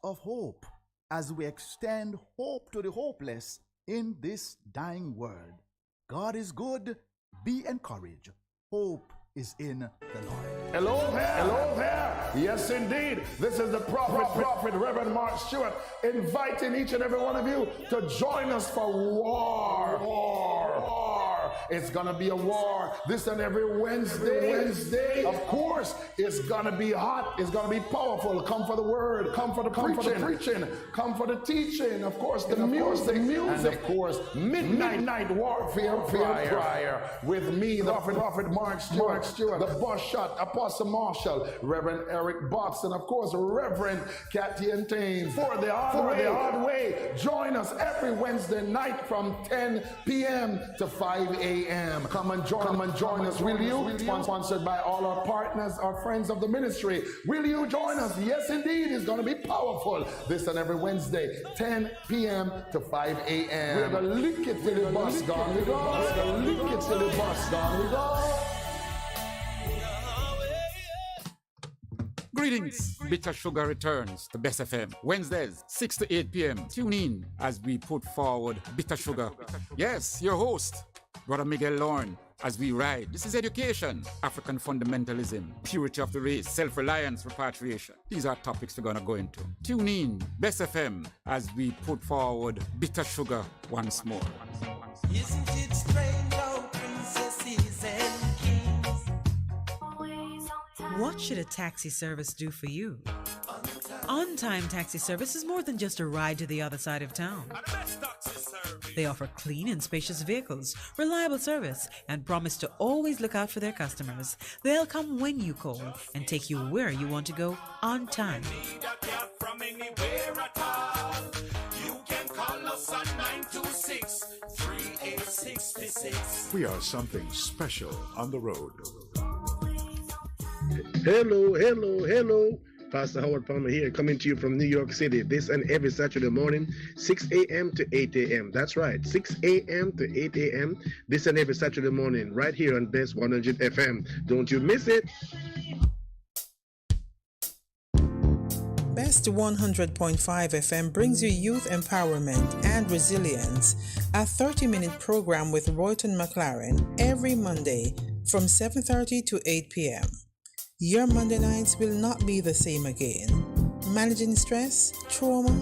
of hope as we extend hope to the hopeless in this dying world. God is good. Be encouraged. Hope is in the Lord. Hello there. Hello there. Yes, indeed. This is the prophet, Reverend Mark Stewart, inviting each and every one of you to join us for war. It's gonna be a war this and every Wednesday. Of course, it's gonna be hot. It's gonna be powerful. Come for the word. Come for the preaching. Come for the teaching. Of course, the music. And of course, midnight warfare prayer with me, the prophet Mark Stewart, the boss shot, Apostle Marshall, Reverend Eric Box, and of course, Reverend Kathy and Thames. For the hard way. Join us every Wednesday night from 10 p.m. to 5 a.m. Come and join us, will you? Sponsored by all our partners, our friends of the ministry. Will you join us? Yes, indeed. It's going to be powerful. This and every Wednesday, 10 p.m. to 5 a.m. We're going to lick it till the bus gone. We're going to lick it till the bus gone. We go. Greetings! Bitter Sugar returns to Bess FM. Wednesdays, 6 to 8 p.m. Tune in as we put forward Bitter Sugar. Yes, your host, Brother Miguel Lorne, as we ride. This is education, African fundamentalism, purity of the race, self-reliance, repatriation. These are topics we're going to go into. Tune in, Bess FM, as we put forward Bitter Sugar once more. Isn't it strange how princesses and kings? What should a taxi service do for you? On-time taxi service is more than just a ride to the other side of town. They offer clean and spacious vehicles, reliable service, and promise to always look out for their customers. They'll come when you call and take you where you want to go on time. We are something special on the road. Hello. Pastor Howard Palmer here, coming to you from New York City this and every Saturday morning, 6 a.m. to 8 a.m. That's right, 6 a.m. to 8 a.m. this and every Saturday morning, right here on Best 100 FM. Don't you miss it. Best 100.5 FM brings you youth empowerment and resilience, a 30-minute program with Royton McLaren every Monday from 7:30 to 8 p.m. Your Monday nights will not be the same again. Managing stress, trauma?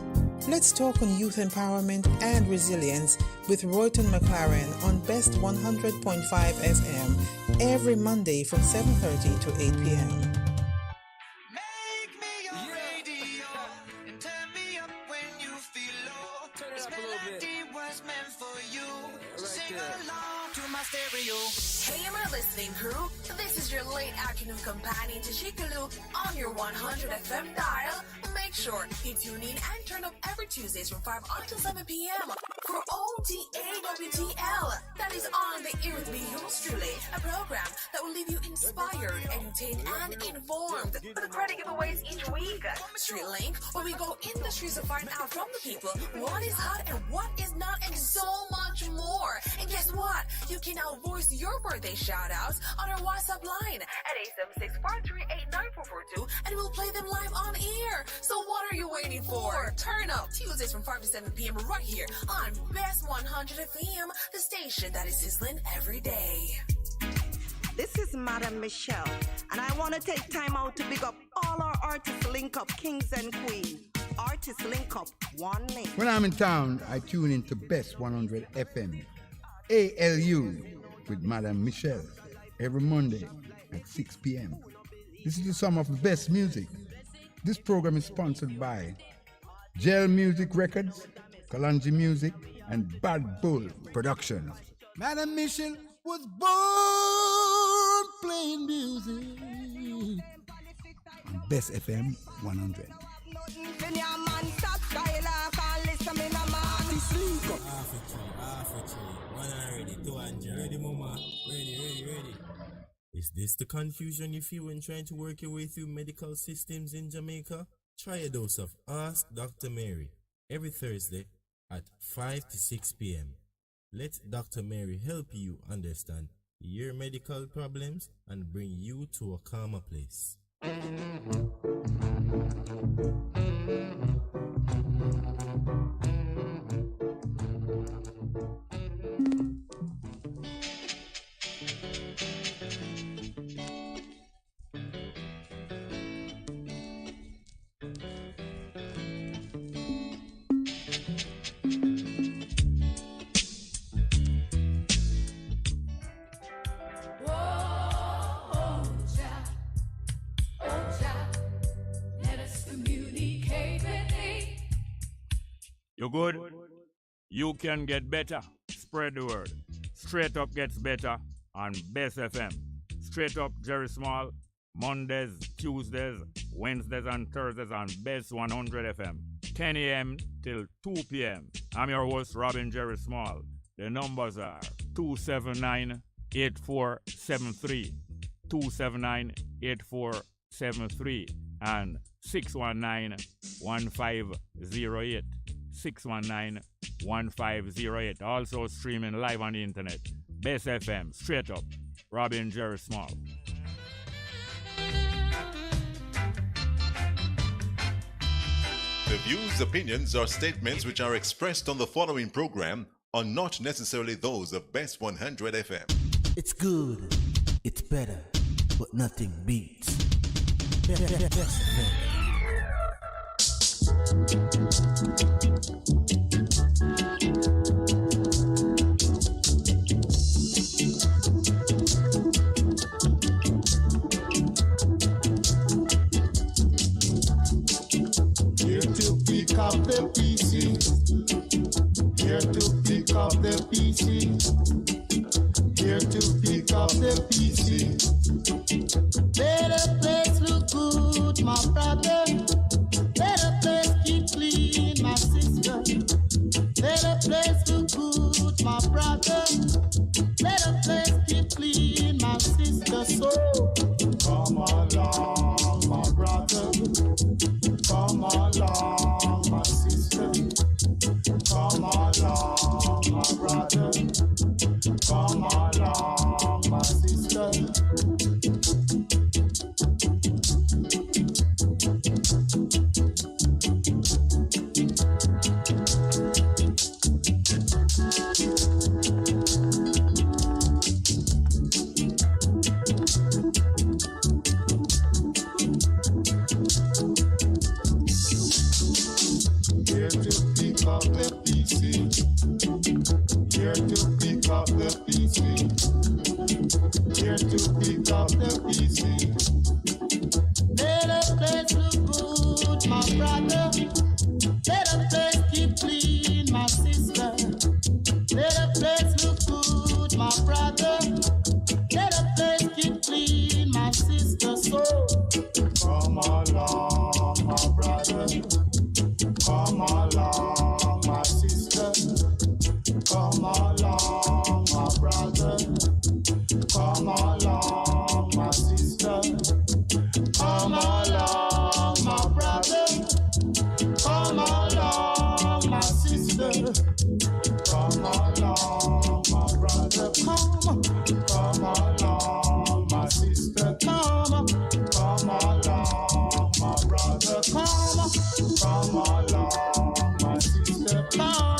Let's talk on youth empowerment and resilience with Royton McLaren on Best 100.5 FM every Monday from 7:30 to 8 p.m. Make me your radio and turn me up when you feel low. This melody was meant for you. Sing along to my stereo. Hey, my listening crew. This is your late afternoon companion to Chikaloo on your 100 FM dial. Make sure you tune in and turn up every Tuesdays from 5 until 7 p.m. for OTAWTL. That is on the ear with me, yours truly, a program that will leave you inspired, entertained, and informed. With the credit giveaways each week. Street Link, where we go in the streets to find out from the people what is hot and what is not, and so much more. And guess what? You can now voice your birthday shout-outs on our WhatsApp line at 876-438-9442, and we'll play them live on air. So what are you waiting for? Turn up Tuesdays from 5 to 7 p.m. right here on Best 100 FM, the station that is sizzling every day. This is Madam Michelle, and I want to take time out to big up all our artists link up, kings and queens. Artists link up, one name. When I'm in town, I tune into Best 100 FM, ALU, with Madam Michelle, every Monday at 6 p.m. This is some of the best music. This program is sponsored by Gel Music Records, Kalanji Music, and Bad Bull Productions. Madam Michelle was born playing music on Best FM 100. Ready. Is this the confusion you feel when trying to work your way through medical systems in Jamaica? Try a dose of Ask Dr. Mary every Thursday at 5 to 6 p.m. Let Dr. Mary help you understand your medical problems and bring you to a calmer place. You good? You can get better. Spread the word. Straight Up gets better on Bess FM. Straight Up Jerry Small, Mondays, Tuesdays, Wednesdays, and Thursdays on Bess 100 FM. 10 a.m. till 2 p.m. I'm your host, Robin Jerry Small. The numbers are 279-8473, 279-8473, and 619-1508. 619-1508. Also streaming live on the internet. Bess FM, Straight Up, Robin Jerry Small. The views, opinions, or statements which are expressed on the following program are not necessarily those of Bess 100 FM. It's good, it's better, but nothing beats Bess FM. Here to pick up the pieces. Here to pick up the pieces. Here to pick up the pieces. Better place look good, my brother. Better place keep clean, my sister. Better place look good, my brother. Better place keep clean, my sister. So come along, my brother. Come along, my sister. Come along, my brother. Come along, my sister. Here to pick up the pieces. Here to pick up the pieces. Here to pick up the pieces. Better place look good, my brother. Better place keep clean, my sister. Better place look good, my brother. Better place keep clean, my sister. So come along, my brother. Come along, my sister. Come along, my brother. Come along, my sister. Come along, my brother. Come along, my sister. Come along, my brother. Come along, my sister. Come along, my brother. Come along, my sister. Come.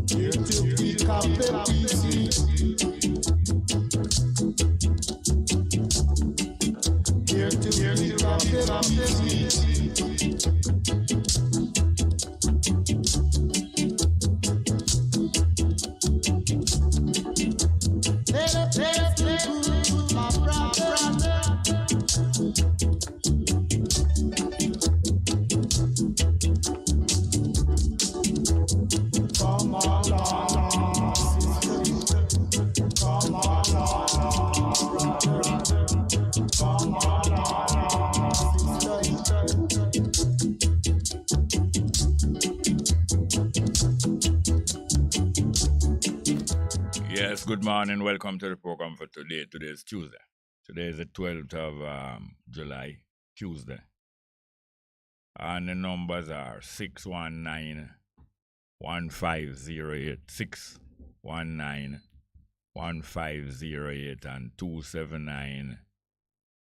Here to pick up the pieces. Here to pick up the pieces. My brother. Come along, sister. Come along, brother. Come along, sister. Yes, good morning. Welcome to the program for today. Today is Tuesday. Today is the 12th of July, Tuesday. And the numbers are 619-1508, 619-1508, and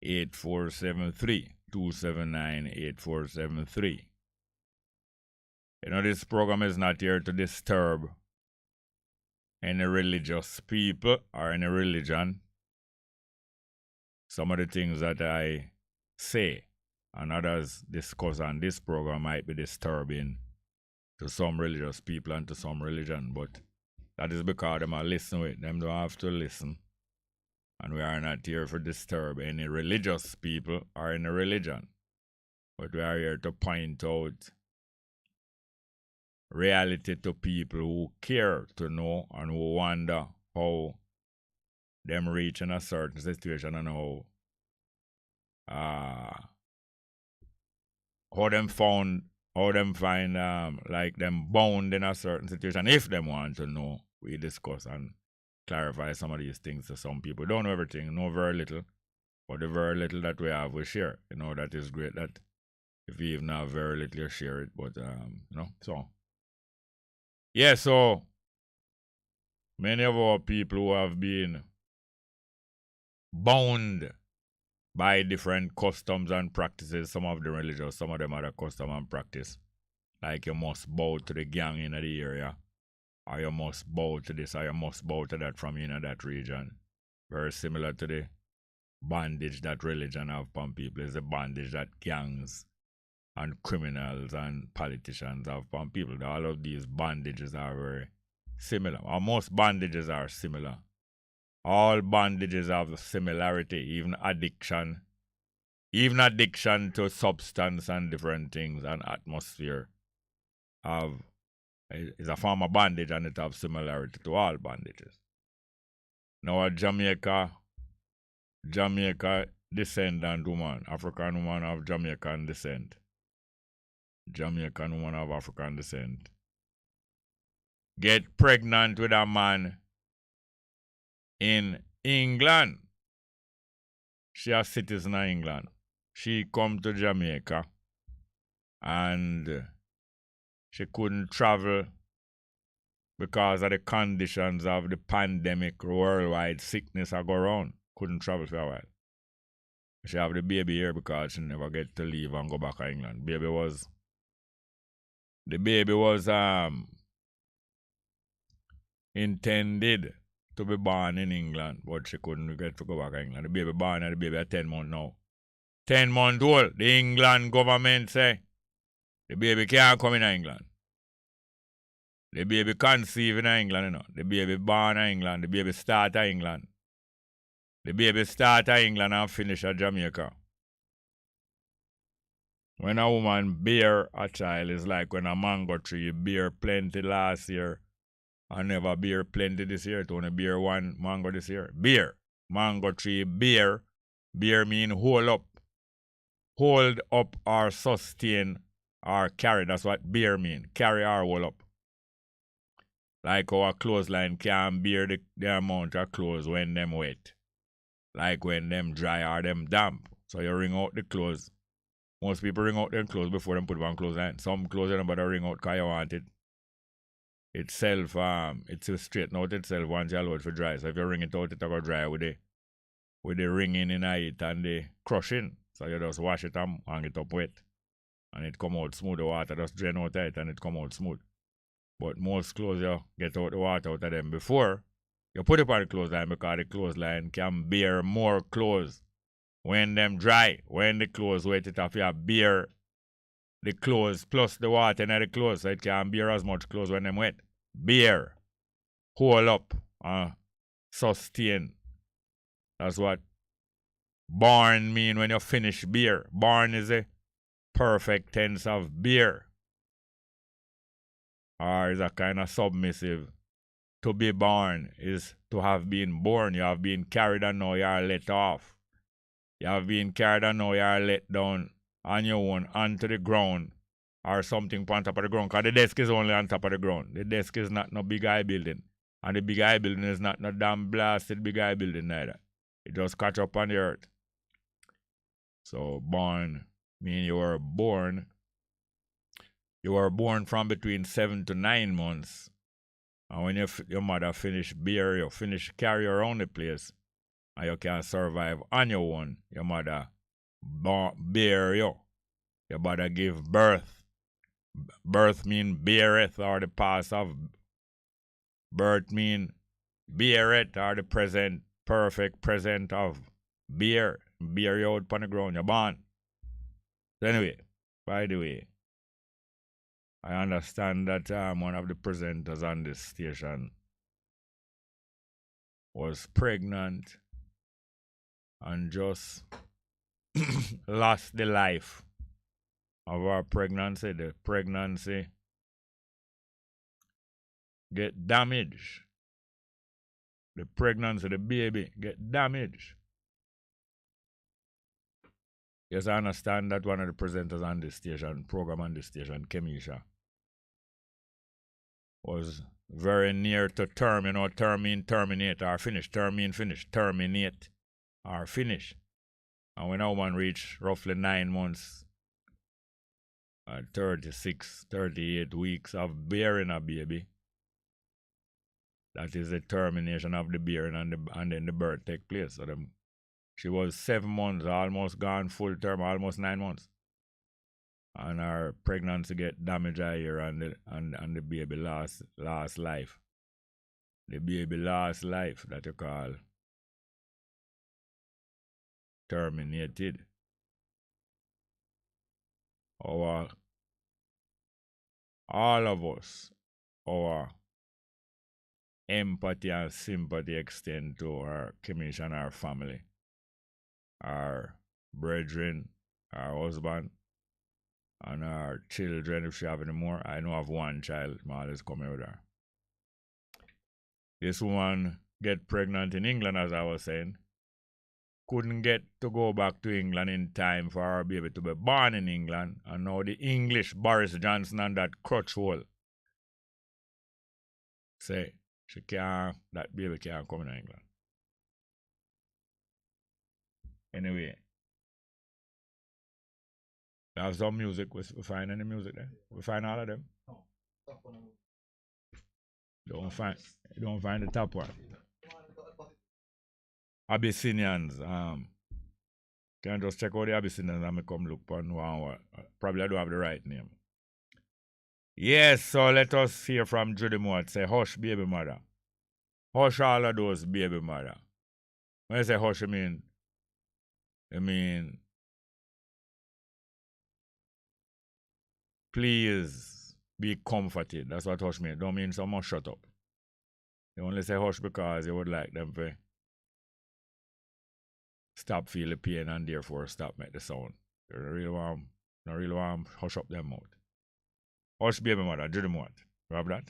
279-8473, 279-8473. You know, this program is not here to disturb any religious people or any religion. Some of the things that I say and others discuss on this program might be disturbing to some religious people and to some religion, but that is because them are listening with them don't have to listen. And we are not here to disturb any religious people or any religion. But we are here to point out reality to people who care to know and who wonder how them reach in a certain situation and how them find like them bound in a certain situation. If them want to know, we discuss and clarify some of these things to some people. Don't know everything, know very little, but the very little that we have, we share. You know, that is great. That if you even have very little, you share it. But you know, so yeah, so many of our people who have been bound by different customs and practices, some of them religious, some of them other custom and practice. Like you must bow to the gang in the area, or you must bow to this, or you must bow to that from in that region. Very similar to the bondage that religion have upon people, is the bondage that gangs and criminals and politicians have upon people. All of these bondages are very similar, or most bondages are similar. All bondages have similarity, even addiction to substance and different things and atmosphere is a form of bondage, and it has similarity to all bondages. Now a Jamaica descendant woman, African woman of Jamaican descent, Jamaican woman of African descent, get pregnant with a man in England. She a citizen of England. She come to Jamaica and she couldn't travel because of the conditions of the pandemic, worldwide sickness I go around. Couldn't travel for a while. She have the baby here because she never get to leave and go back to England. The baby was intended to be born in England, but she couldn't get to go back to England. The baby born and the baby at 10 months now. 10 months old. The England government say the baby can't come in England. The baby conceived in England, you know. The baby born in England. The baby start in England. The baby start in England and finish at Jamaica. When a woman bear a child, is like when a mango tree bear plenty last year and never bear plenty this year. It only bear one mango this year. Bear. Mango tree bear. Bear mean hold up. Hold up or sustain or carry. That's what bear mean. Carry or hold up. Like our clothesline can bear the amount of clothes when them wet. Like when them dry or them damp. So you wring out the clothes. Most people wring out their clothes before them put on clothesline. Some clothes you don't bother wring out because you want it itself, it will straighten out itself once you allow it for dry. So if you wring it out, it'll go dry with the wringing in it and the crushing. So you just wash it and hang it up wet. And it come out smooth. The water just drain out of it and it come out smooth. But most clothes you get out the water out of them before you put it on the clothesline, because the clothesline can bear more clothes when them dry. When the clothes wet, it have to bear the clothes plus the water in the clothes, so it can bear as much clothes when them wet. Bear, hold up, sustain. That's what born mean when you finish bear. Born is a perfect tense of bear. Or is a kind of submissive. To be born is to have been born. You have been carried and now you are let off. You have been carried and now you are let down on your own onto the ground or something on top of the ground. Because the desk is only on top of the ground. The desk is not no big eye building. And the big eye building is not no damn blasted big eye building neither. It just catch up on the earth. So born mean you were born. You were born from between 7 to 9 months. And when your mother finish bear, you finish carry around the place, and you can survive on your own, your mother bear you. Your mother give birth. Birth mean beareth, or the past of birth mean beareth, or the present, perfect present of bear. Bear you out upon the ground, you're born. So anyway, by the way, I understand that one of the presenters on this station was pregnant and just lost the life of our pregnancy. The pregnancy get damaged. The pregnancy, the baby get damaged. Yes, I understand that one of the presenters on this station, program on this station, Kemisha, was very near to term, terminate or finish, finish, terminate or finish. And when our one reached roughly 9 months, 36, 38 weeks of bearing a baby, that is the termination of the bearing and then the birth take place. So she was 7 months, almost gone full term, almost 9 months. And her pregnancy get damaged here and the baby lost life. The baby lost life that you call terminated. All of us, our empathy and sympathy extend to our commission, our family, our brethren, our husband, and our children, if she have any more. I know of one child, Mal is coming with her. This woman get pregnant in England, as I was saying. Couldn't get to go back to England in time for our baby to be born in England. And now the English Boris Johnson and that crutch hole say that baby can't come in England. Anyway, we have some music. We find any music there? We find all of them? Don't find the top one. Abyssinians. Can I just check out the Abyssinians and I come look on one. Probably I don't have the right name. Yes, so let us hear from Judy Mott say, hush, baby mother. Hush all of those baby mother. When you say hush, you mean please be comforted. That's what hush means. Don't mean someone shut up. You only say hush because you would like them to stop feel the pain and therefore stop make the sound. You don't really want to hush up their mouth. Hush baby mother, Judy Mott. You have that?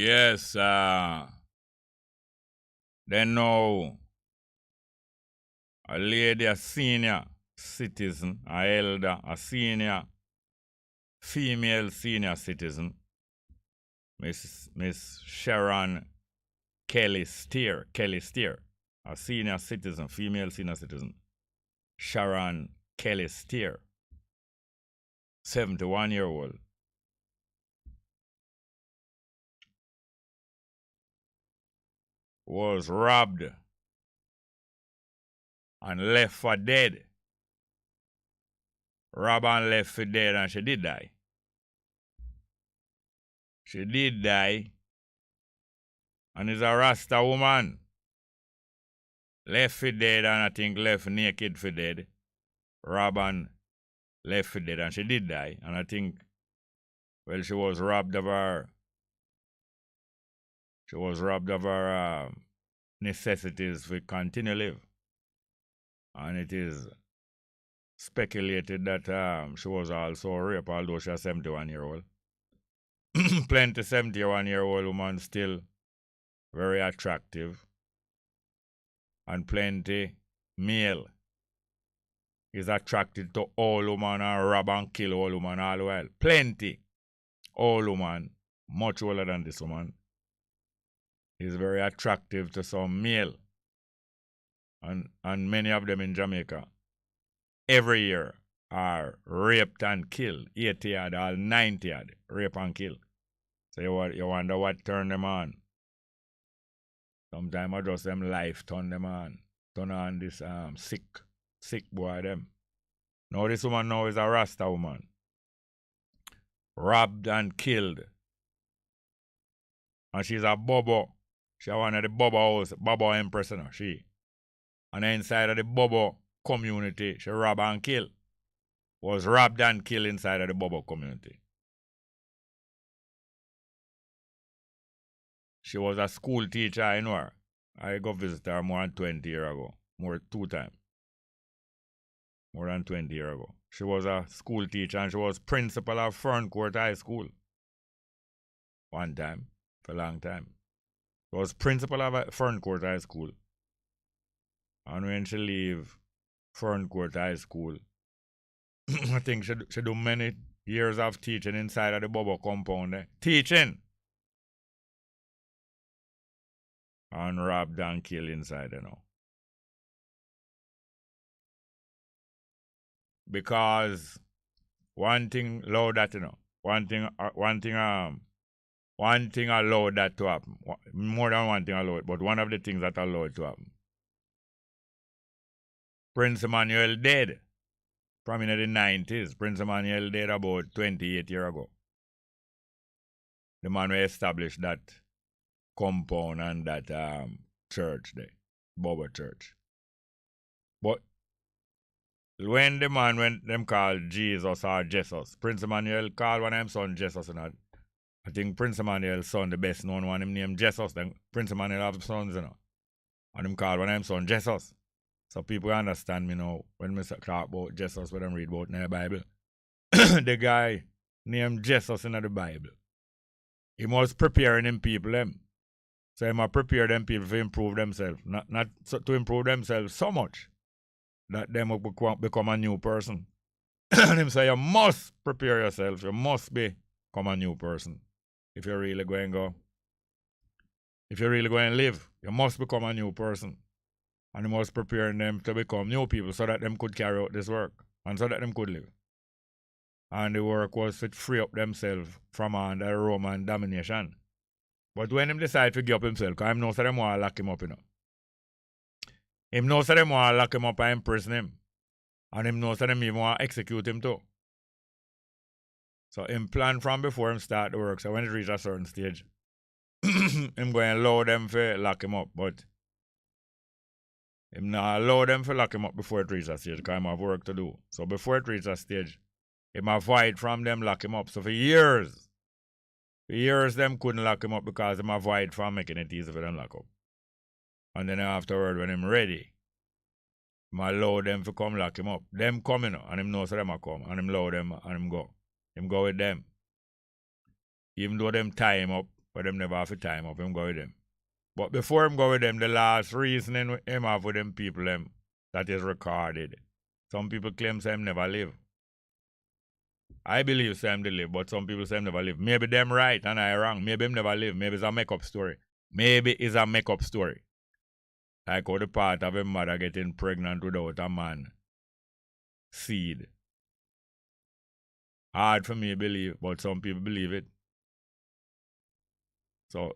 Yes, then now a lady, a senior citizen, a elder, a senior, female senior citizen, Miss Sharon Kelly Steer, a senior citizen, female senior citizen, Sharon Kelly Steer, 71-year-old. Was robbed and left for dead. Robbed and left for dead, and she did die. She did die, and is a Rasta woman. Left for dead, and I think left naked for dead. Robbed and left for dead, and she did die. And I think, well, she was robbed of her necessities to continue to live. And it is speculated that she was also raped, although she's a 71-year-old. Plenty 71-year-old woman still very attractive. And plenty male is attracted to all woman and rob and kill all woman all the while. Plenty old woman, much older than this woman, is very attractive to some male. And many of them in Jamaica every year are raped and killed. 80 odd or 90 odd rape and kill. So you wonder what turn them on. Sometimes I just them life turn them on. Turn on this sick boy them. Now this woman now is a Rasta woman. Robbed and killed. And she's a Bobo. She's one of the Bobo house, Bobo Empress, you know, she. And inside of the Bobo community, she robbed and killed. Was robbed and killed inside of the Bobo community. She was a school teacher, I know her. I go visit her more than 20 years ago. Two times. More than 20 years ago. She was a school teacher and she was principal of Ferncourt High School. One time, for a long time. She was principal of Ferncourt High School. And when she leave Ferncourt High School, I think she do many years of teaching inside of the Bobo compound there. Teaching! And robbed and killed inside, you know. Because one thing allowed that, you know. One thing allowed that to happen. More than one thing allowed, but one of the things that allowed to happen. Prince Emmanuel dead from in the 90s. Prince Emmanuel dead about 28 years ago. The man who established that compound and that church there, Bobo Church. But when the man went them called Jesus or Jesus, Prince Emmanuel called one of them son Jesus, and I think Prince Emmanuel's son, the best known one, him named Jesus. Then Prince Emmanuel have sons, you know. And him called one of them son Jesus. So people understand me now when we talk about Jesus, when them read about in the Bible. The guy named Jesus in the Bible. He was preparing them people them. So he must prepare them people to improve themselves. Not so, to improve themselves so much that they will become a new person. And him say you must prepare yourself. You must become a new person. If you're really going to go. If you're really going to live, you must become a new person. And he must prepare them to become new people so that them could carry out this work. And so that them could live. And the work was to free up themselves from under Roman domination. But when him decide to give up himself, because him knows that them want to lock him up, you know. Him knows that them want to lock him up and imprison him. And him knows that them even want to execute him too. So him plan from before him start the work. So when it reach a certain stage, him going to allow them to lock him up. But him not allow them to lock him up before it reach a stage, because him have work to do. So before it reach a stage, him avoid from them lock him up. So for years them couldn't lock him up because him avoid from making it easy for them lock up. And then afterward, when him ready, him allow them to come lock him up. Them come, you know, and him knows so them a come. And him allow them and him go. Him go with them. Even though them tie him up, but them never have a time of him go with them. But before him go with them, the last reasoning him have with them people them that is recorded. Some people claim say him never live. I believe say him they live, but some people say him never live. Maybe them right and I wrong. Maybe him never live. Maybe it's a make-up story. Maybe it's a make-up story. Like how the part of a mother getting pregnant without a man seed. Hard for me to believe, but some people believe it. So,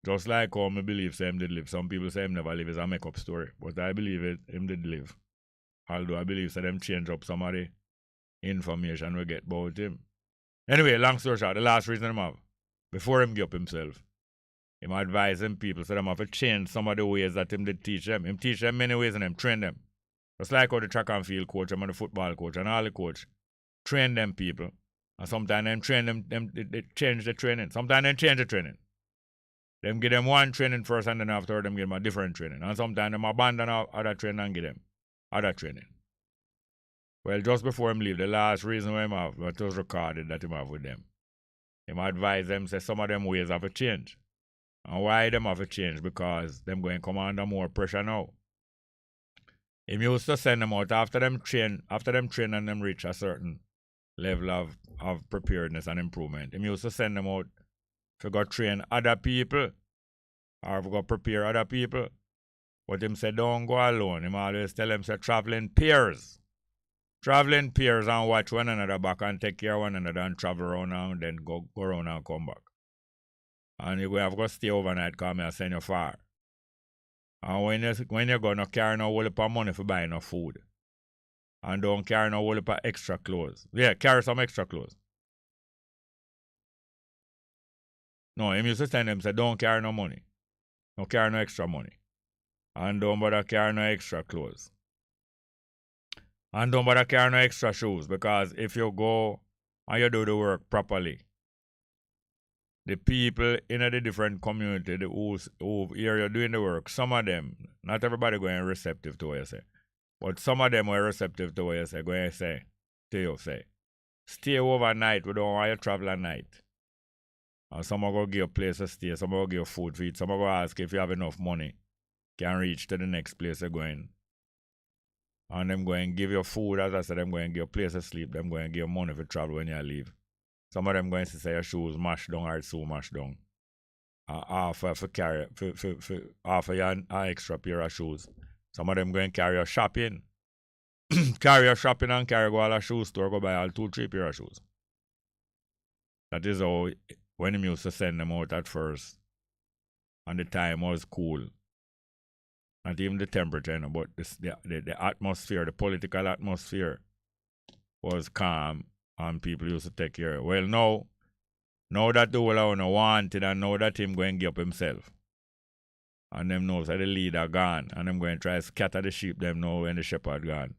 just like how I believe say him did live, some people say him never live is a make-up story. But I believe it, him did live. Although I believe say them change up some of the information we get about him. Anyway, long story short, the last reason him have, before him give up himself, him advise them people so them have to change some of the ways that him did teach them. Him teach them many ways and him train them. Just like how the track and field coach and the football coach and all the coach train them people. And sometimes them train them they change the training. Sometimes they change the training. Them give them one training first and then after them give them a different training. And sometimes them abandon other training and give them other training. Well, just before him leave, the last reason why him have, what was recorded that him have with them, him advise them, say some of them ways have to change. And why them have to change? Because them going to come under more pressure now. Him used to send them out after them train and them reach a certain level of preparedness and improvement. Him used to send them out to go train other people or to go prepare other people. But him say don't go alone. Him always tell them say traveling pairs. Traveling pairs and watch one another back and take care of one another and travel around and then go around and come back. And you have to stay overnight because I send you far. And when you go, no carry no whole heap of money for buying no food. And don't carry no whole heap of extra clothes. Yeah, carry some extra clothes. No, him used to send them say don't carry no money. Don't carry no extra money. And don't bother carry no extra clothes. And don't bother carry no extra shoes, because if you go and you do the work properly, the people in the different community who hear you doing the work, some of them, not everybody going receptive to what you say, but some of them were receptive to what you say, going to say to you, say, stay overnight, we don't want you to travel at night. And some are going to give you a place to stay, some are going to give you food to eat, some are going to ask if you have enough money, can reach to the next place you're going. And them going to give you food, as I said, them going to give you a place to sleep, them going to give you money for travel when you leave. Some of them going to say your shoes mashed down or it's so mashed down. Offer for carry, for offer you an extra pair of shoes. Some of them going to carry your shopping. Carry your shopping and carry go all a shoe store, go buy all 2-3 pair of shoes. That is how, when him used to send them out at first, and the time was cool. Not even the temperature, you know, but the atmosphere, the political atmosphere was calm and people used to take care. Well, now that the whole of wanted and now that him going to give up himself. And them knows that the leader gone and them going to try to scatter the sheep them now when the shepherd gone.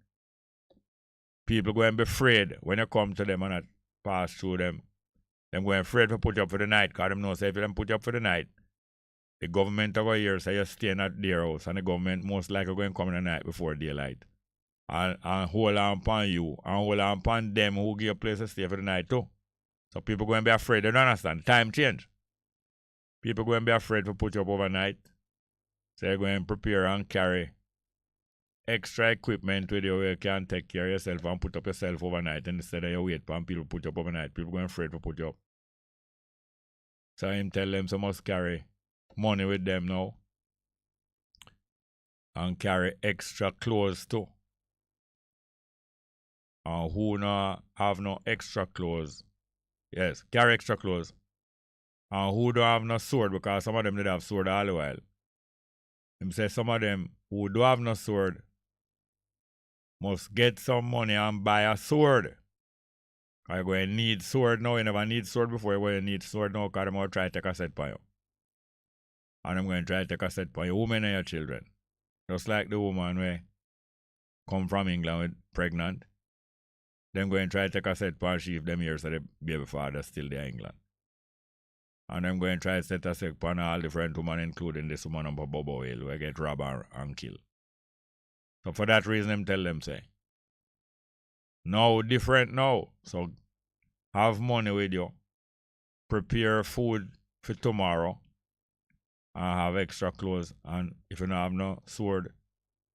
People going to be afraid when you come to them and not pass through them. Them going afraid to put you up for the night because them know say if them put you up for the night, the government over here say you're staying at their house and the government most likely going to come in the night before daylight. And hold on upon you and hold on upon them who give you a place to stay for the night too. So people going to be afraid. They don't understand. Time change. People going to be afraid to put you up overnight. So you're going to prepare and carry extra equipment with you where you can take care of yourself and put up yourself overnight instead of you wait for people put you up overnight. People going afraid to put you up. So him tell them so must carry money with them now and carry extra clothes too. And who no have no extra clothes, yes, carry extra clothes. And who don't have no sword, because some of them did have sword all the while. Him say some of them who do have no sword must get some money and buy a sword. You're going to need sword now. You never need sword before. You're going to need sword now because they're going to try to take a set by you. And I'm going to try to take a set by your women and your children. Just like the woman who come from England with pregnant. Them going to try to take a set by she if them here so the baby father still there in England. And I'm going to try to set a set upon all different women, including this woman on Bobo Hill who get robbed and killed. So for that reason, I'm tell them say, no, different now. So have money with you. Prepare food for tomorrow and have extra clothes. And if you don't have no sword,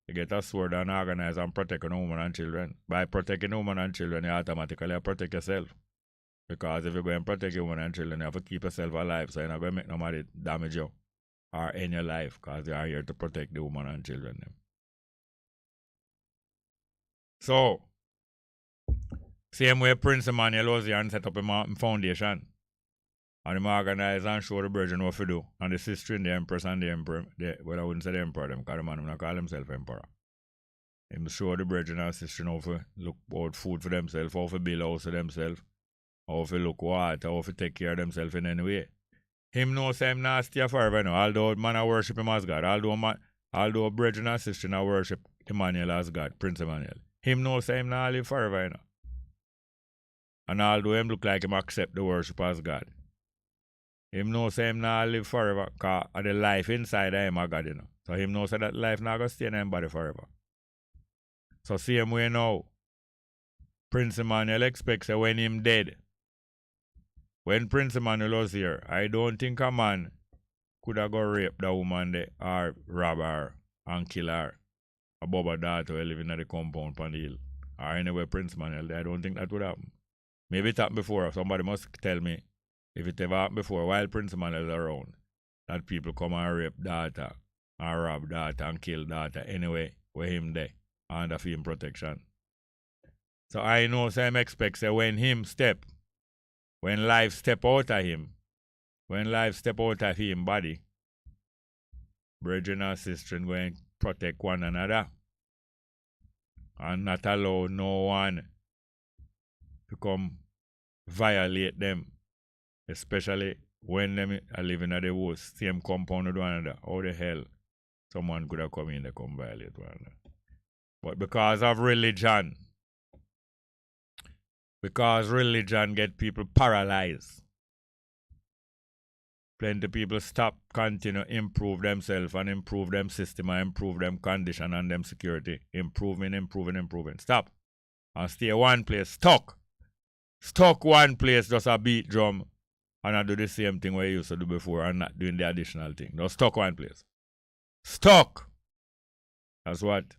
you get a sword and organize and protect the woman and children. By protecting the woman and children, you automatically protect yourself. Because if you go and protect your woman and children, you have to keep yourself alive. So you're not going to make nobody damage you or end your life, because you are here to protect the woman and children. So, same way Prince Emmanuel was here and set up a foundation. And him organize and show the brethren what to do. And the sister in the empress and the emperor, well, I wouldn't say the emperor, because the man will not call himself emperor. Him show the brethren and sister how to look out food for themselves, how to build a house for themselves, how to look water, how to take care of themselves in any way. Him knows him not stay forever now, although man I worship him as God, although brethren and sister now worship Emmanuel as God, Prince Emmanuel. Him knows him not live forever, you know. And although him look like him accept the worship as God, him knows him not live forever, because the life inside of him a God, you know. So him knows that life not going to stay in him body forever. So same way now, Prince Emmanuel expects that when him dead, when Prince Emmanuel was here, I don't think a man could have go rape the woman there or rob her and kill her. A Baba daughter who living in the compound on the hill. Or anyway, Prince Emmanuel there, I don't think that would happen. Maybe it happened before. Somebody must tell me if it ever happened before while Prince Emmanuel is around, that people come and rape daughter and rob daughter and kill daughter anyway with him there under him protection. So I know Sam expects that when him step, when life step out of him, when life step out of him body, brethren and sisters going to protect one another and not allow no one to come violate them, especially when them are living at the house, same compound with one another. How the hell someone could have come in to come violate one another? But because of religion, get people paralyzed. Plenty people stop, continue, improve themselves and improve them system and improve them condition and them security. Improving. Stop. And stay one place, stuck. Stuck one place, just a beat drum and I do the same thing we used to do before and not doing the additional thing. Just stuck one place. Stuck. That's what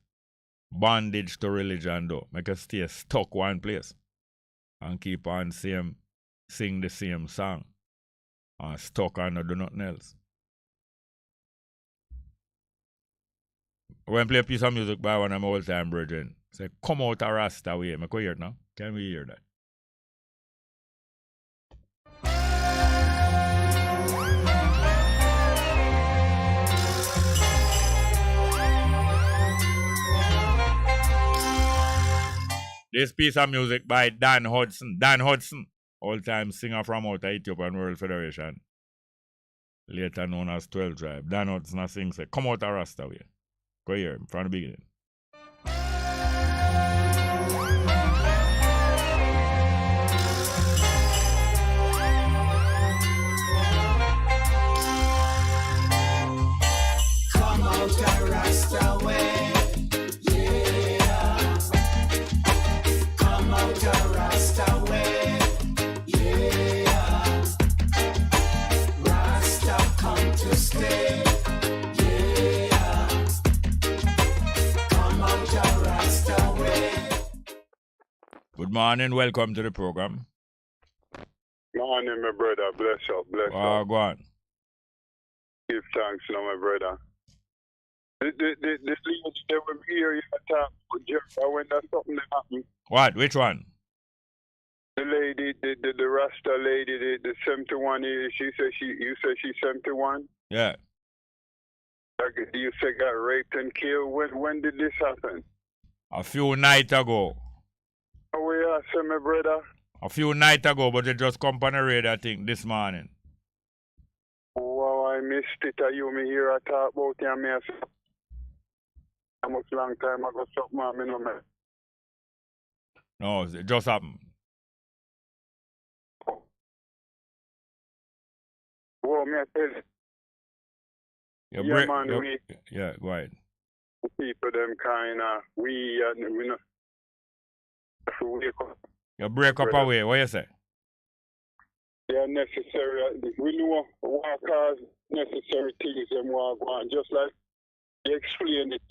bondage to religion do. Make us stay stuck one place and keep on sing the same song. And stuck and not do nothing else. When I play a piece of music by one of my old time brethren, say, come out a Rasta way. I can hear it now. Can we hear that? This piece of music by Dan Hodgson. Dan Hodgson, all-time singer from out of Ethiopian World Federation, later known as 12 Tribe. Dan Hodgson sings, say, come out a Rasta way. Go here from the beginning. Come out a Rasta way. Good morning, welcome to the program. Morning, my brother. Bless up, bless up. Go on. Give thanks, my brother. The lady that was here, you talk with Jerry, when that's something that happened. What? Which one? The lady, the Rasta lady, the 71 years, you say she's 71? Yeah. You say got raped and killed. When did this happen? A few nights ago. Oh, yeah, say my brother. A few nights ago, but it just come on the radio, I think, this morning. Wow, I missed it. You me here, I talk about it, and me how much long time ago something, I know, man. No, it just happened. Well, me I tell you. Yeah, go ahead. People them kind of, we know. You break up away, what you say? they are necessary. We know what cause necessary things them want to go on. Just like they explain it,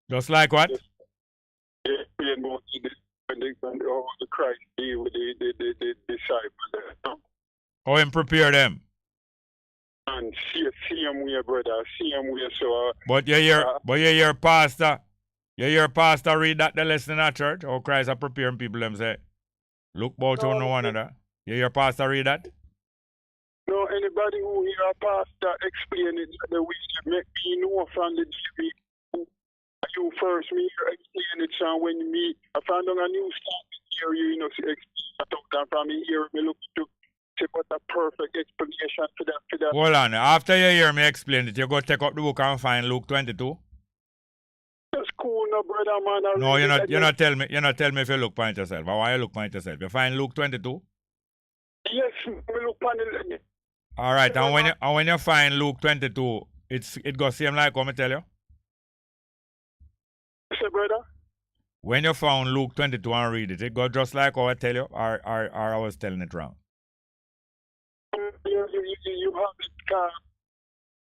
Just like what? They explain about how the Christ deal with the disciples. How him prepare them? And see him way, brother. See him way. So. But you hear pastor. You hear pastor read that the lesson at church. How Christ are preparing people. Them say, look about you no one another. You hear pastor read that? No, anybody who hear a pastor explain it the way they make me know from the day you first me explain it, so when me I found on a new start hear you know explain it from me here me look to what a perfect explanation for that. Hold on. After you hear me explain it, you go take up the book and find Luke 22. That's cool, no brother man. No, you're not tell me if you look point yourself. I want you look point yourself. You find Luke 22? Yes, me look on it. All right, and when you find Luke 22, it goes same like what I tell you? Say, brother? When you found Luke 22 and read it, it goes just like how I tell you, or I was telling it wrong? You have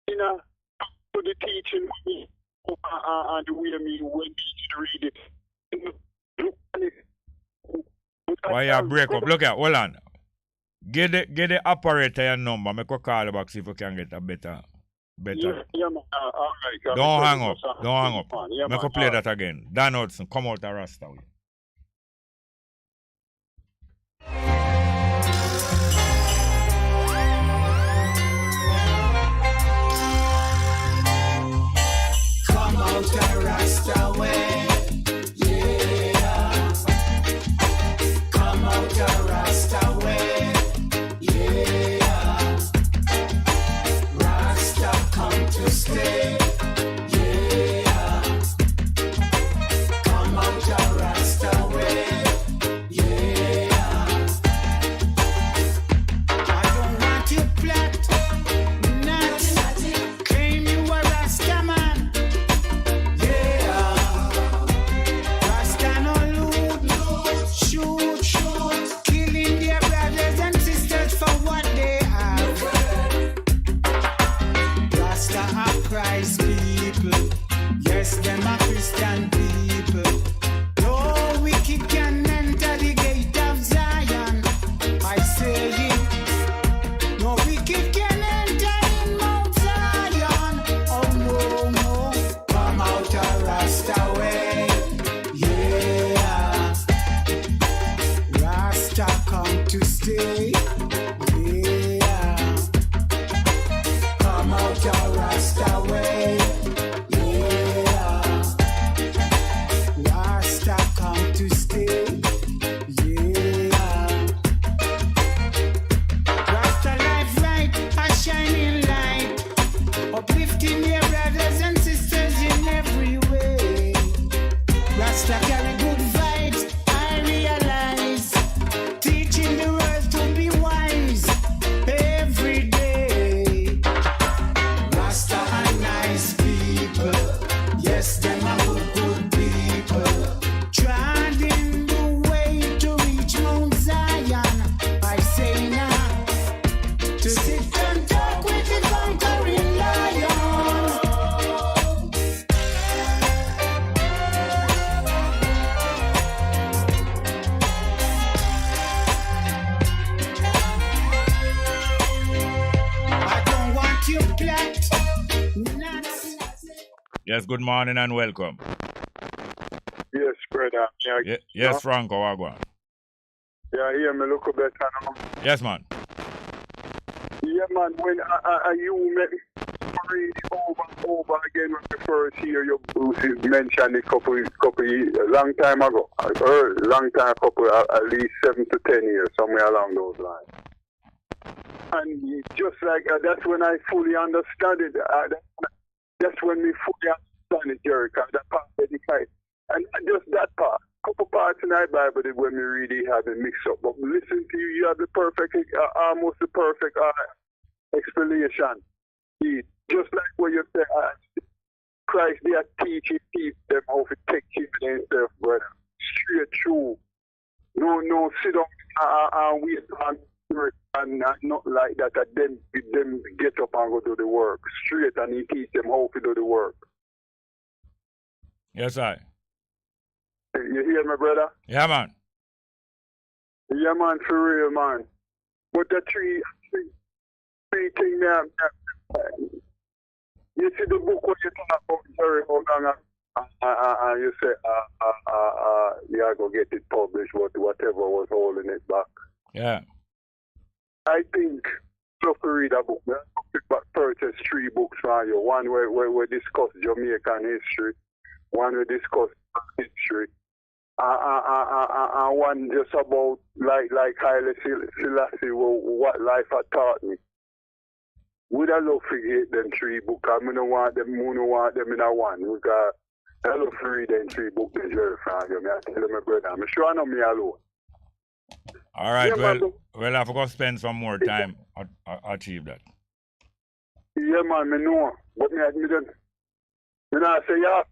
it, for the teaching and the way me when you read it. Why you break up? Look at, hold on. Get the operator your number. Make a call back see if you can get a better. Yeah, man. All right. Don't hang up. Yeah, Make a play that again. Dan Hodgson, come out a Rasta way. Come out a Rasta way. Yeah. Come out a Rasta way. Yeah, Rasta come to stay. Yeah, come out a Rasta way. Yeah, I don't want you flat, not claim you a Rasta man. Yeah, Rasta no loot, shoot, killing their brothers and sisters for what they have. Rasta are Christ people. Yes, them are Christian people. No wicked can enter the gate of Zion. I say it. No wicked can enter in Mount Zion. Oh no. Come out a Rasta way. Yeah. Rasta come to stay. Yeah. Come out a Rasta way. Yeah. Rasta come to stay. Yeah. Rasta life right, a shining light, uplifting your brothers and sisters in every way. Rasta carry good vibes, I realize, teaching the world to be wise every day. Rasta are nice people, yes, them are good people, treading the way to reach Mount Zion. I say now, to sit and talk with the conquering lion. I don't want you black, nuts. Yes, good morning and welcome. Yes, brother. Yes, Franco, Wagwan. Yeah, hear me look better now. Yes, man. Yeah, man, when you read over and over again when the first year you mentioned it long time ago. I heard long time, at least 7 to 10 years, somewhere along those lines. And just like that's when I fully understood it. That's when we fully understand it, Jericho. That part dedicated. And just that part. Couple parts in the Bible that when we really have it mixed up. But listen to you, you have the perfect, almost the perfect explanation. Just like what you say, Christ, they are teaching them how to take care of themselves, brother. Straight through. No, sit down and wait and and he teach them how to do the work. Yes, I. You hear me, brother? Yeah, man. Yeah, man, for real, man. But the three thing there, you see the book what you talk about, Jerry, and you say, you are going to get it published, whatever was holding it back. Yeah. I think, just to read a book, purchase 3 books from you. One where we discuss Jamaican history, one we discuss history, and one just about like Haile Selassie, what life had taught me. Would I love to get them 3 books? I don't want them in a one. Because I love to read them 3 books in Jerry from you. I tell my brother, I'm sure I know me alone. All right, yeah, well, I've got to spend some more time to achieve that. Yeah, man, I know. But I say, yeah,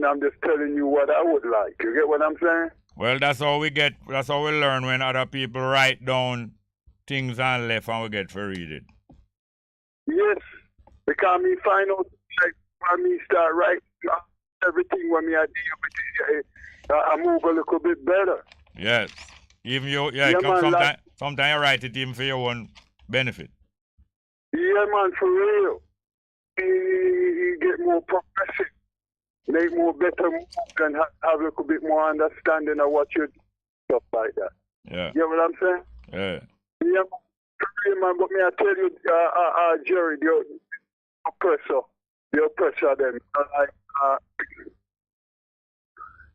I'm just telling you what I would like. You get what I'm saying? Well, that's how we learn when other people write down things on left and we get to read it. Yes, because me find out, like, when me start writing everything when me I deal with it, I move a little bit better. Yes. Even you, sometimes you write it even for your own benefit. Yeah, man, for real. You get more progressive, make more better moves, and have a little bit more understanding of what you do, stuff like that. Yeah. You know what I'm saying? Yeah. Yeah, man, but me I tell you, Jerry, the oppressor them,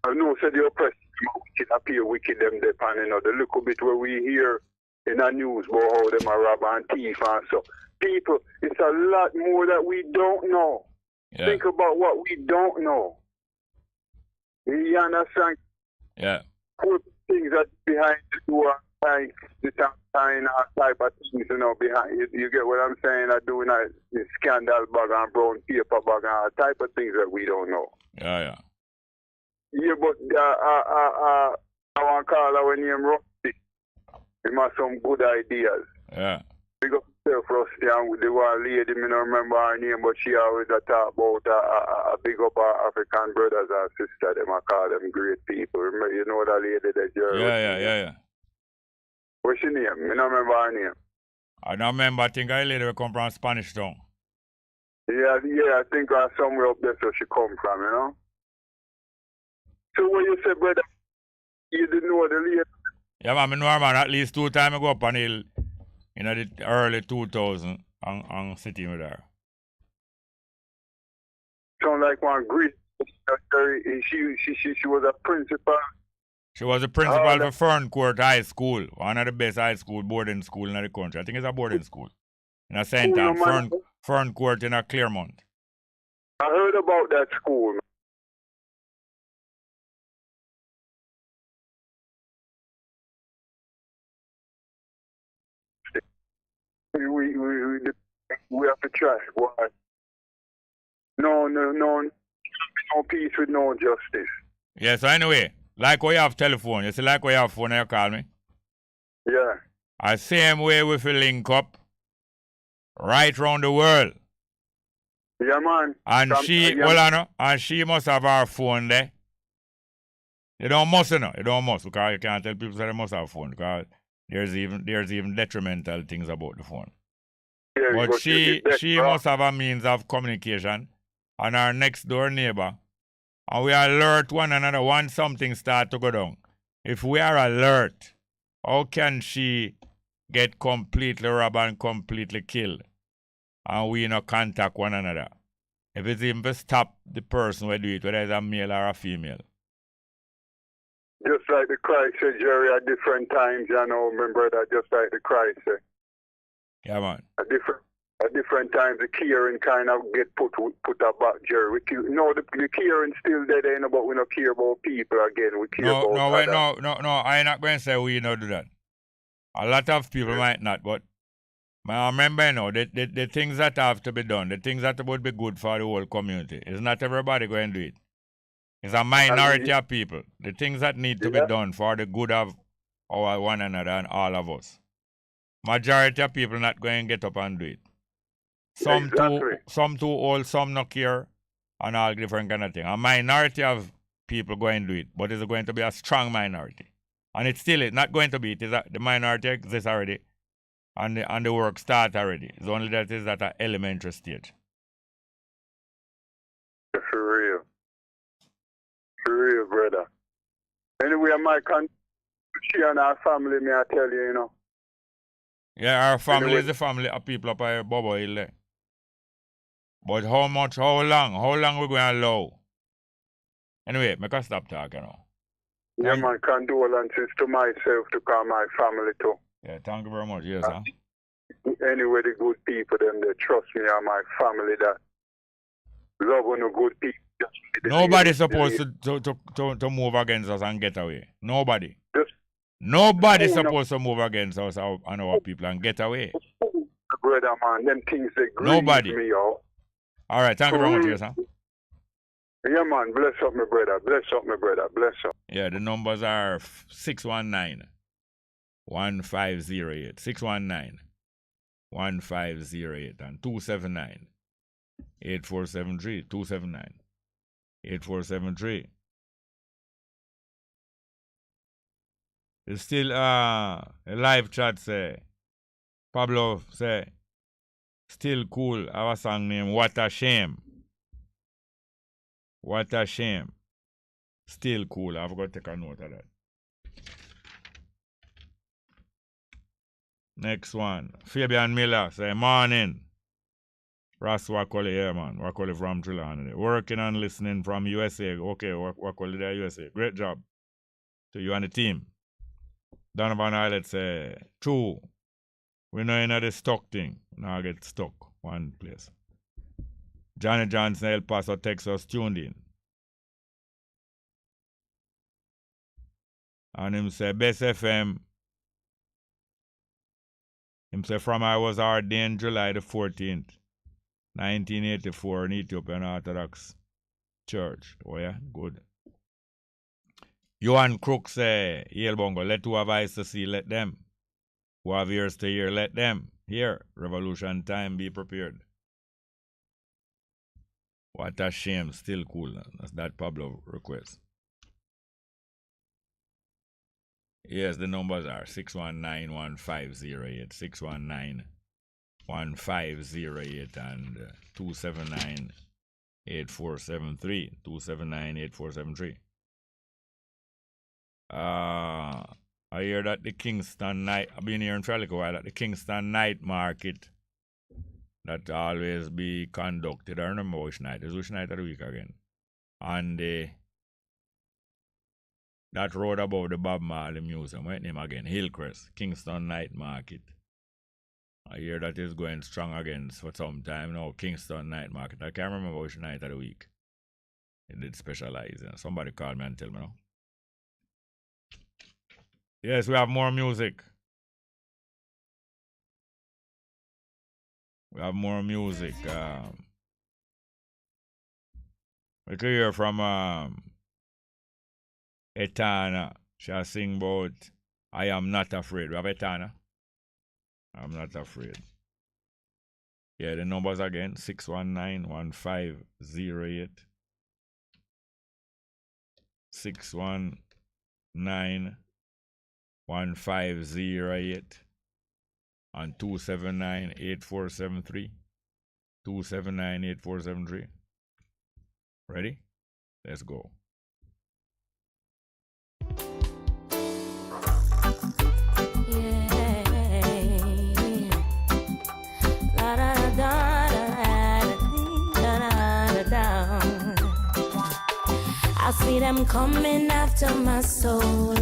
I know said the oppressor wicked appear wicked them depending on the little bit where we hear in the news about how them are rob and thief and so. People, it's a lot more that we don't know. Yeah. Think about what we don't know. You understand? Yeah. Put things that behind the door, behind the type of things, you know, behind you get what I'm saying? I'm doing a scandal bag and brown paper bag and type of things that we don't know. Yeah. Yeah, but I want to call our name Rusty. He has some good ideas. Yeah. We got Rusty and with the one lady, I don't remember her name, but she always talk about big up our African brothers and sisters. Them I call them great people. Remember, you know that lady that you're Yeah. What's her name? I don't remember her name. I don't remember. I think I lady will come from Spanish Town. Yeah, I think somewhere up there so she come from, you know? So what you say, brother, you didn't know the lady? Yeah, man, I know, man. At least 2 times I go up on hill in the early 2000 and sitting with her. Sound like one great. She was a principal. She was a principal for Ferncourt High School, one of the best high school boarding school in the country. I think it's a boarding school. In a St. Anne, Ferncourt in a Claremont. I heard about that school, man. We have to try. Why? No peace with no justice. Yeah, so anyway, like we have telephone, you see, like we have phone, you call me? Yeah. The same way we feel link up right round the world. Yeah, man. And she must have her phone there. You don't must, because you can't tell people that they must have a phone, because there's even detrimental things about the phone. Yeah, but she must have a means of communication and our next door neighbor. And we alert one another once something start to go down. If we are alert, how can she get completely robbed and completely killed? And we not contact one another. If it's even to stop the person who do it, whether it's a male or a female. Just like the Christ said, Jerry, at different times, remember that, just like the Christ said. Yeah, man. At different times, the caring kind of get put back, Jerry. The caring still there, but we don't care about people again. We care about No, I'm not going to say we don't do that. A lot of people might not, but I remember, the things that have to be done, the things that would be good for the whole community, is not everybody going to do it. It's a minority of people. The things that need to be done for the good of our one another and all of us. Majority of people not going to get up and do it. Some too old, some not care, and all different kind of thing. A minority of people going to do it, but it's going to be a strong minority. And it's still not going to be. The minority exists already, and the work starts already. It's only that is at an elementary stage. For real, brother. Anyway, my she and our family, may I tell you, you know. Yeah, our family is the family of people up here, Bobo Hill there. But how long we going to allow? Anyway, make us stop talking now. Yeah, man, condolences to myself, to call my family too. Yeah, thank you very much. Yes, sir. Anyway, the good people, them, they trust me and my family that love on the good people. Nobody's supposed to move against us and get away. Nobody. Nobody's supposed to move against us and our people and get away. Brother, man, them things they Nobody. Me, yo. All right, thank you very much, yes, sir. Yeah, man, bless up, my brother. Bless up, my brother. Bless up. Yeah, the numbers are 619-1508. 619-1508 and 279-8473. 279-8473. It's still a live chat say. Pablo say, still cool. I have a song named What a Shame. What a Shame. Still cool. I've got to take a note of that. Next one. Fabian Miller say, morning. Ross Wakoli here, man. Wakoli from Trillon. Working and listening from USA. Okay, Wakoli there, USA. Great job to you and the team. Donovan Islet say, true. We know the stuck thing. Now I get stuck one place. Johnny Johnson, El Paso, Texas, tuned in. And him say, Bess FM. Him say, from I was ordained July the 14th, 1984 in Ethiopian Orthodox Church. Oh yeah, good. Johan Crook say, Yale Bongo, let who have eyes to see, let them. Who have ears to hear, let them. Hear, revolution time, be prepared. What a shame, still cool. That's that Pablo request. Yes, the numbers are 619-1508, 619-1508 and 279-8473, 279-8473. I hear that the Kingston night, I've been here in for a while, that the Kingston night market that always be conducted. I remember which night. It's which night of the week again. And that road above the Bob Marley Museum, what name again? Hillcrest, Kingston Night Market. I hear that is going strong again for some time now. Kingston Night Market. I can't remember which night of the week it did specialize in. Somebody call me and tell me now. Yes, we have more music. We have more music. We could hear from Etana. She'll sing about I Am Not Afraid. We have Etana. I'm Not Afraid. Yeah, the numbers again, 619-1508. 619-1508 and 279-8473. 279-8473. Ready? Let's go. I see them coming after my soul,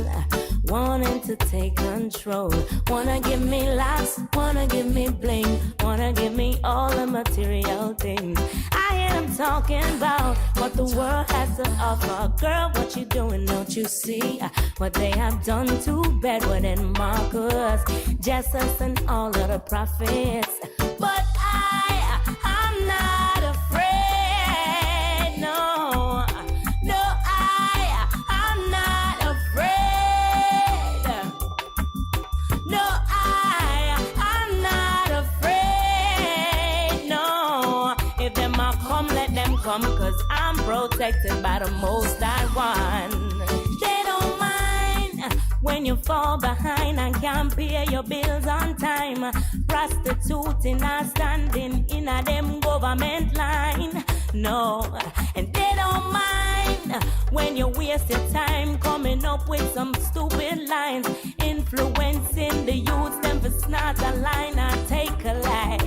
wanting to take control. Wanna give me lots, wanna give me bling, wanna give me all the material things. I hear them talking about what the world has to offer. Girl, what you doing, don't you see? What they have done to Bedouin and Marcus, Jesus and all of the prophets. But I'm not afraid, no. I'm not afraid. No, I'm not afraid. No, protected by the Most High One. They don't mind when you fall behind and can't pay your bills on time. Prostituting or standing in a them government line. No, and they don't mind when you waste your time coming up with some stupid lines, influencing the youth them for snort a line or take a life.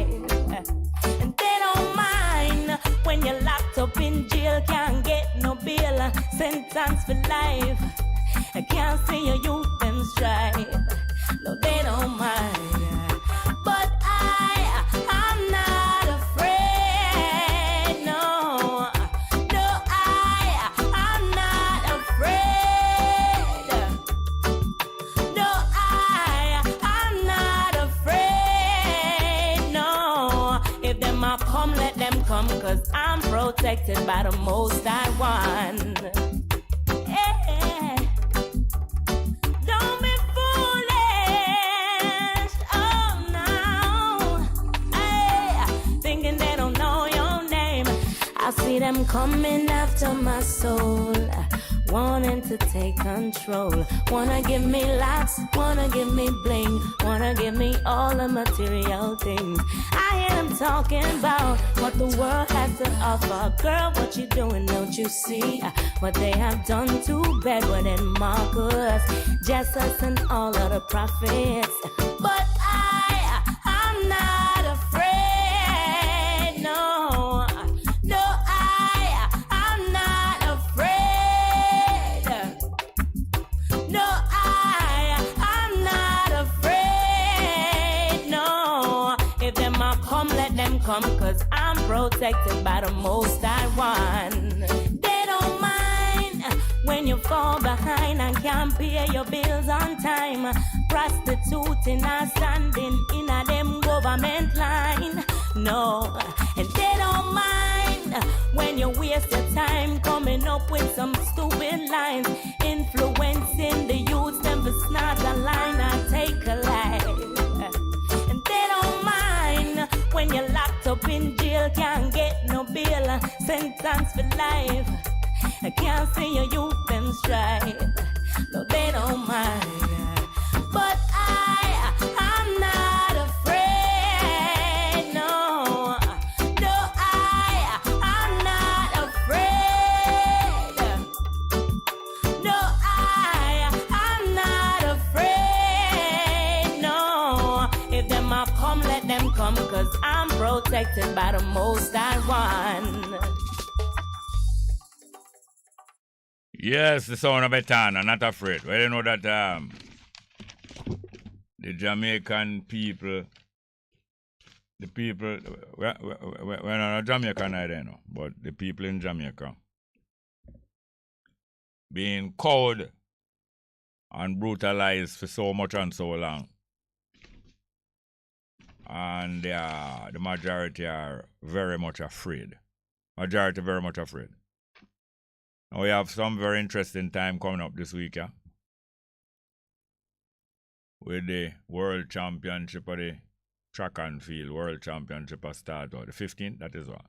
And they don't mind when you're locked up in jail, can't get no bail, sentence for life. I can't see your youth them strive. No, they don't mind. But I'm not afraid. No, no, I'm not afraid. No, I'm not afraid. No, if them a come, let them come, 'cause I'm protected by the Most High One. See them coming after my soul, wanting to take control. Wanna give me locks, wanna give me bling, wanna give me all the material things. I hear them talking about what the world has to offer. Girl, what you doing, don't you see what they have done to Bedouin and Marcus, Jesus and all of the prophets? But I'm not afraid, no. Come, 'cause I'm protected by the Most High One. They don't mind when you fall behind and can't pay your bills on time. Prostituting or standing in a them government line. No, and they don't mind when you waste your time coming up with some stupid lines, influencing the youth them for snort a line or take a life. And they don't mind when you're locked up in jail, can't get no bail, sentence for life. I can't see your youth them strive. No, they don't mind. But I'm not afraid. No, no, I'm not afraid. No, I'm not afraid. No, if them a come, let them come, 'cause I'm protected by the Most High One. Yes, the sound of Etana, not afraid. Well, you know that the Jamaican people, we're not Jamaican either, you know, but the people in Jamaica being cowed and brutalized for so much and so long. And the majority are very much afraid. Majority very much afraid. Now we have some very interesting time coming up this week, yeah? With the World Championship of the Track and Field, World Championship of start, or the 15th, that is what?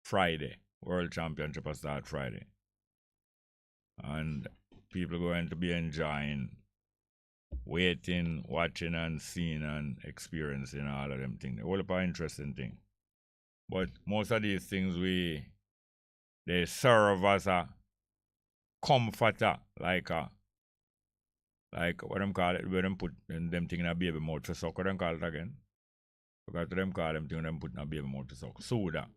Friday. World Championship of start Friday. And people are going to be enjoying, waiting, watching and seeing and experiencing all of them things. A whole lot of interesting things. But most of these things they serve as a comforter, like what them call it, where them put them thing in a baby mouth for suck. What them call it again? Because them call them thing them put in a baby mouth for suck. Soda.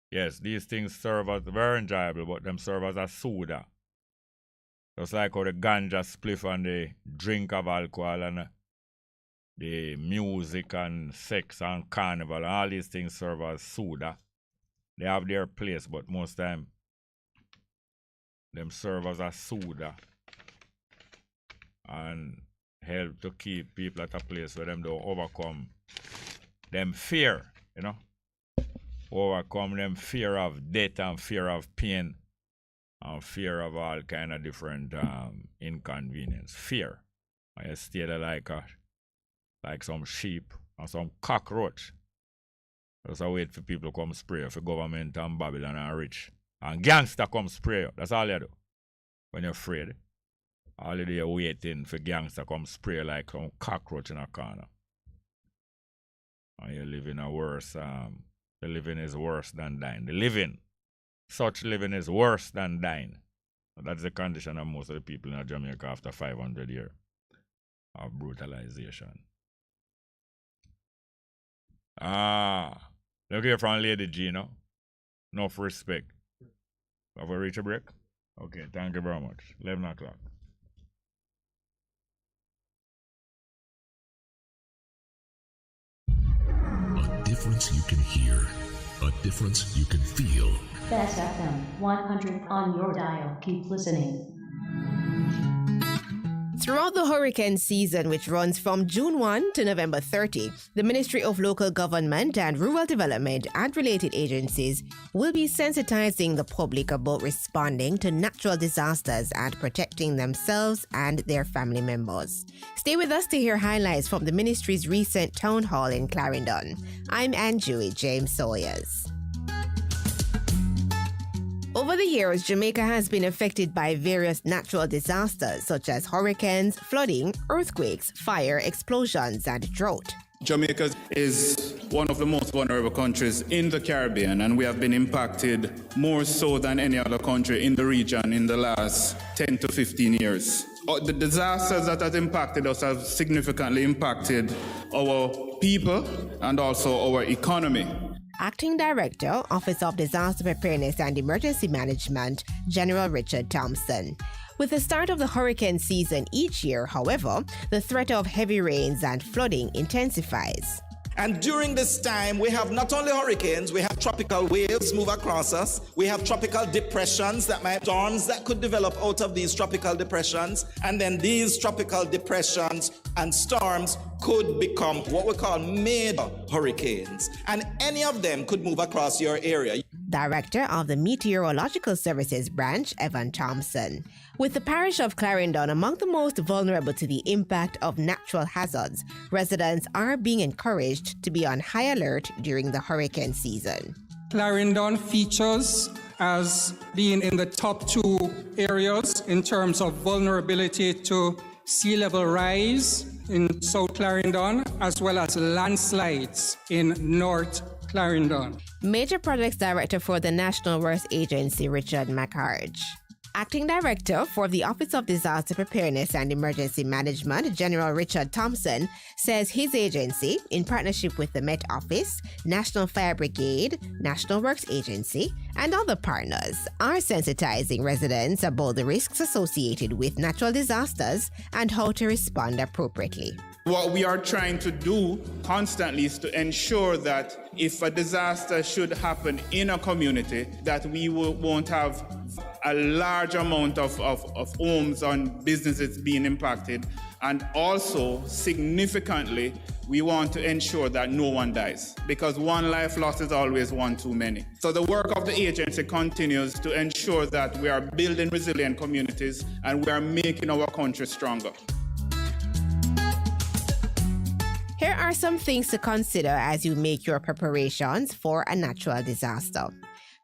Yes, these things serve as very enjoyable, but them serve as a soda. Just like how the ganja spliff and the drink of alcohol and the music and sex and carnival and all these things serve as soda. They have their place, but most time them serve as a soda and help to keep people at a place where them don't overcome them fear, you know? Overcome them fear of death and fear of pain and fear of all kind of different inconvenience. Fear. And you stay there like some sheep or some cockroach. Just wait for people to come spray for government and Babylon and rich And gangster come spray you. That's all you do. When you're afraid. All you do you're waiting for gangster come spray like some cockroach in a corner. And you live in a worse, the living is worse than dying. Such living is worse than dying. That's the condition of most of the people in Jamaica after 500 years of brutalization. Look here from Lady G, no? Enough respect. Have we reached a break? Okay, thank you very much. 11 o'clock. A difference you can hear. A difference you can feel. Best FM 100 on your dial. Keep listening. Throughout the hurricane season, which runs from June 1 to November 30, the Ministry of Local Government and Rural Development and related agencies will be sensitizing the public about responding to natural disasters and protecting themselves and their family members. Stay with us to hear highlights from the ministry's recent town hall in Clarendon. I'm Anjui James Sawyers. Over the years, Jamaica has been affected by various natural disasters such as hurricanes, flooding, earthquakes, fire, explosions, and drought. Jamaica is one of the most vulnerable countries in the Caribbean, and we have been impacted more so than any other country in the region in the last 10 to 15 years. The disasters that have impacted us have significantly impacted our people and also our economy. Acting Director, Office of Disaster Preparedness and Emergency Management, General Richard Thompson. With the start of the hurricane season each year, however, the threat of heavy rains and flooding intensifies. And during this time, we have not only hurricanes, we have tropical waves move across us. We have tropical depressions storms that could develop out of these tropical depressions. And then these tropical depressions and storms could become what we call major hurricanes. And any of them could move across your area. Director of the Meteorological Services Branch, Evan Thompson. With the parish of Clarendon among the most vulnerable to the impact of natural hazards, residents are being encouraged to be on high alert during the hurricane season. Clarendon features as being in the top 2 areas in terms of vulnerability to sea level rise in South Clarendon, as well as landslides in North Clarendon. Major Projects Director for the National Works Agency, Richard McHarge. Acting Director for the Office of Disaster Preparedness and Emergency Management, General Richard Thompson, says his agency, in partnership with the Met Office, National Fire Brigade, National Works Agency, and other partners, are sensitizing residents about the risks associated with natural disasters and how to respond appropriately. What we are trying to do constantly is to ensure that if a disaster should happen in a community, that we won't have a large amount of homes and businesses being impacted. And also, significantly, we want to ensure that no one dies, because one life lost is always one too many. So the work of the agency continues to ensure that we are building resilient communities and we are making our country stronger. Here are some things to consider as you make your preparations for a natural disaster.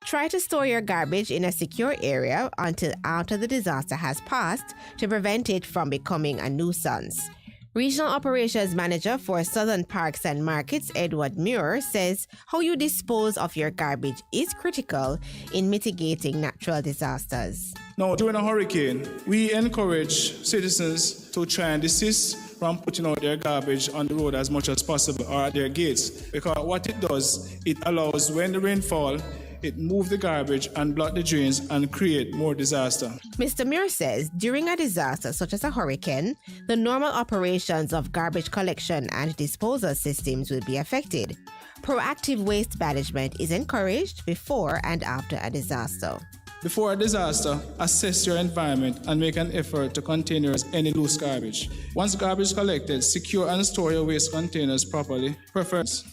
Try to store your garbage in a secure area until after the disaster has passed to prevent it from becoming a nuisance. Regional Operations Manager for Southern Parks and Markets, Edward Muir, says how you dispose of your garbage is critical in mitigating natural disasters. Now, during a hurricane, we encourage citizens to try and desist from putting out their garbage on the road as much as possible or at their gates, because what it does, it allows when the rain falls, it moves the garbage and block the drains and create more disaster. Mr. Muir says during a disaster such as a hurricane, the normal operations of garbage collection and disposal systems will be affected. Proactive waste management is encouraged before and after a disaster. Before a disaster, assess your environment and make an effort to contain any loose garbage. Once garbage is collected, secure and store your waste containers properly. Preference.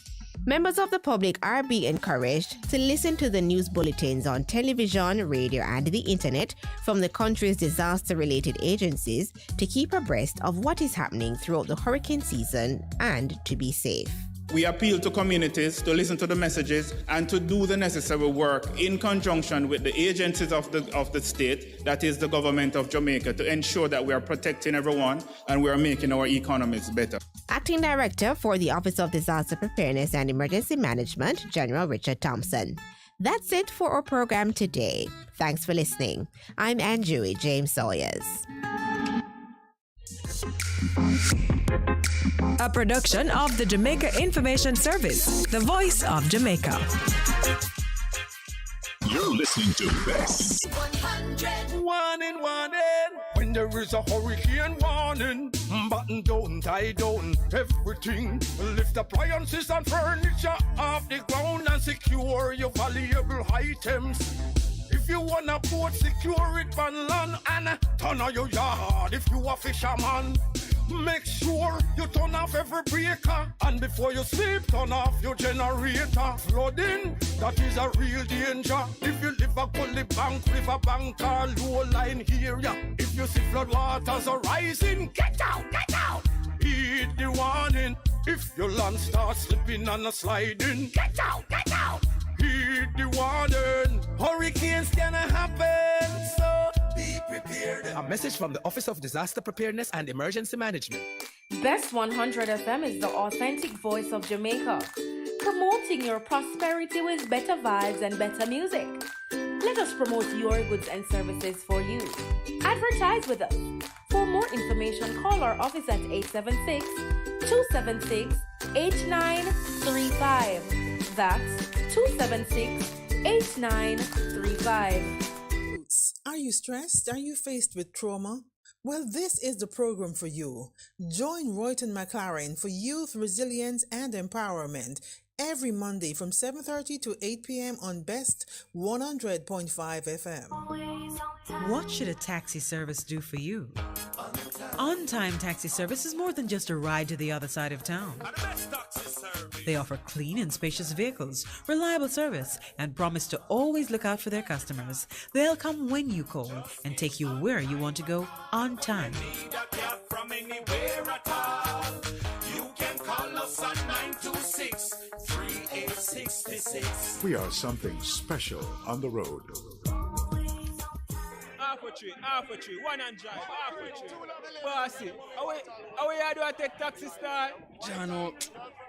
Members of the public are being encouraged to listen to the news bulletins on television, radio, and the internet from the country's disaster-related agencies to keep abreast of what is happening throughout the hurricane season and to be safe. We appeal to communities to listen to the messages and to do the necessary work in conjunction with the agencies of the state, that is the government of Jamaica, to ensure that we are protecting everyone and we are making our economies better. Acting Director for the Office of Disaster Preparedness and Emergency Management, General Richard Thompson. That's it for our program today. Thanks for listening. I'm Anjui James Sawyers. A production of the Jamaica Information Service, the voice of Jamaica. You're listening to Bess. 100. Warning, warning. When there is a hurricane warning, button down, tie down, everything. Lift appliances and furniture off the ground and secure your valuable items. If you wanna boat, secure it on land and turn on your yard if you a fisherman. Make sure you turn off every breaker, and before you sleep, turn off your generator. Flooding, that is a real danger. If you live a gully bank, river bank, or low line area, if you see flood waters are rising, get out, get out. Heed the warning. If your land starts slipping and sliding, get out, get out. Heed the warning. Hurricanes gonna happen, so be prepared. A message from the Office of Disaster Preparedness and Emergency Management. Best 100 FM is the authentic voice of Jamaica, promoting your prosperity with better vibes and better music. Let us promote your goods and services for you. Advertise with us. For more information, call our office at 876-276-8935. That's 276-8935. Are you stressed? Are you faced with trauma? Well, this is the program for you. Join Royton McLaren for youth resilience and empowerment every Monday from 7:30 to 8 p.m. on Best 100.5 FM. What should a taxi service do for you? On-time taxi service is more than just a ride to the other side of town. They offer clean and spacious vehicles, reliable service, and promise to always look out for their customers. They'll come when you call and take you where you want to go on time. We are something special on the road. Half a tree, one and drive, half a tree. Bossy, how we do I take taxi star? Jano,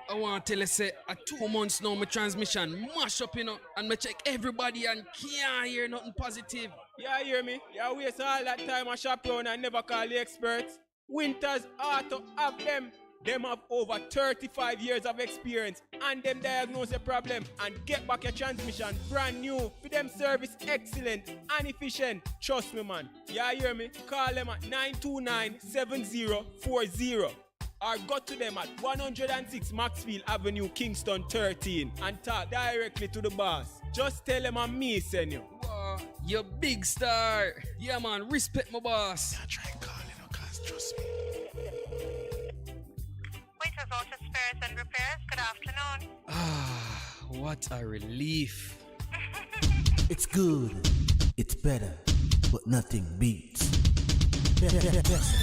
I want to tell you, say, 2 months now, my transmission mash up, and I check everybody and can't hear nothing positive. Yeah, hear me? Yeah, waste all that time I shop around and never call the experts. Winters Auto have them. Them have over 35 years of experience and them diagnose a problem and get back your transmission brand new. For them service excellent and efficient. Trust me, man. Yeah, hear me? Call them at 929-7040 or go to them at 106 Maxfield Avenue, Kingston 13 and talk directly to the boss. Just tell them I'm me, send you. Wow, you big star. Yeah, man, respect my boss. Yeah, try calling, cause trust me. Waiters Auto Spares and Repairs, good afternoon. Ah, what a relief. It's good, it's better, but nothing beats. Best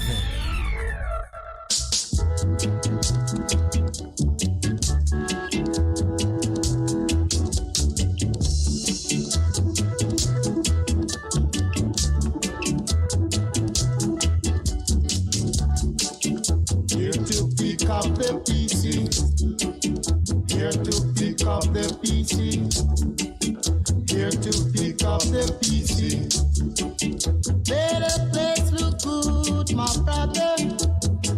Here to pick up the pieces. Here to pick up the pieces. Here to pick up the pieces. Better place look good, my brother.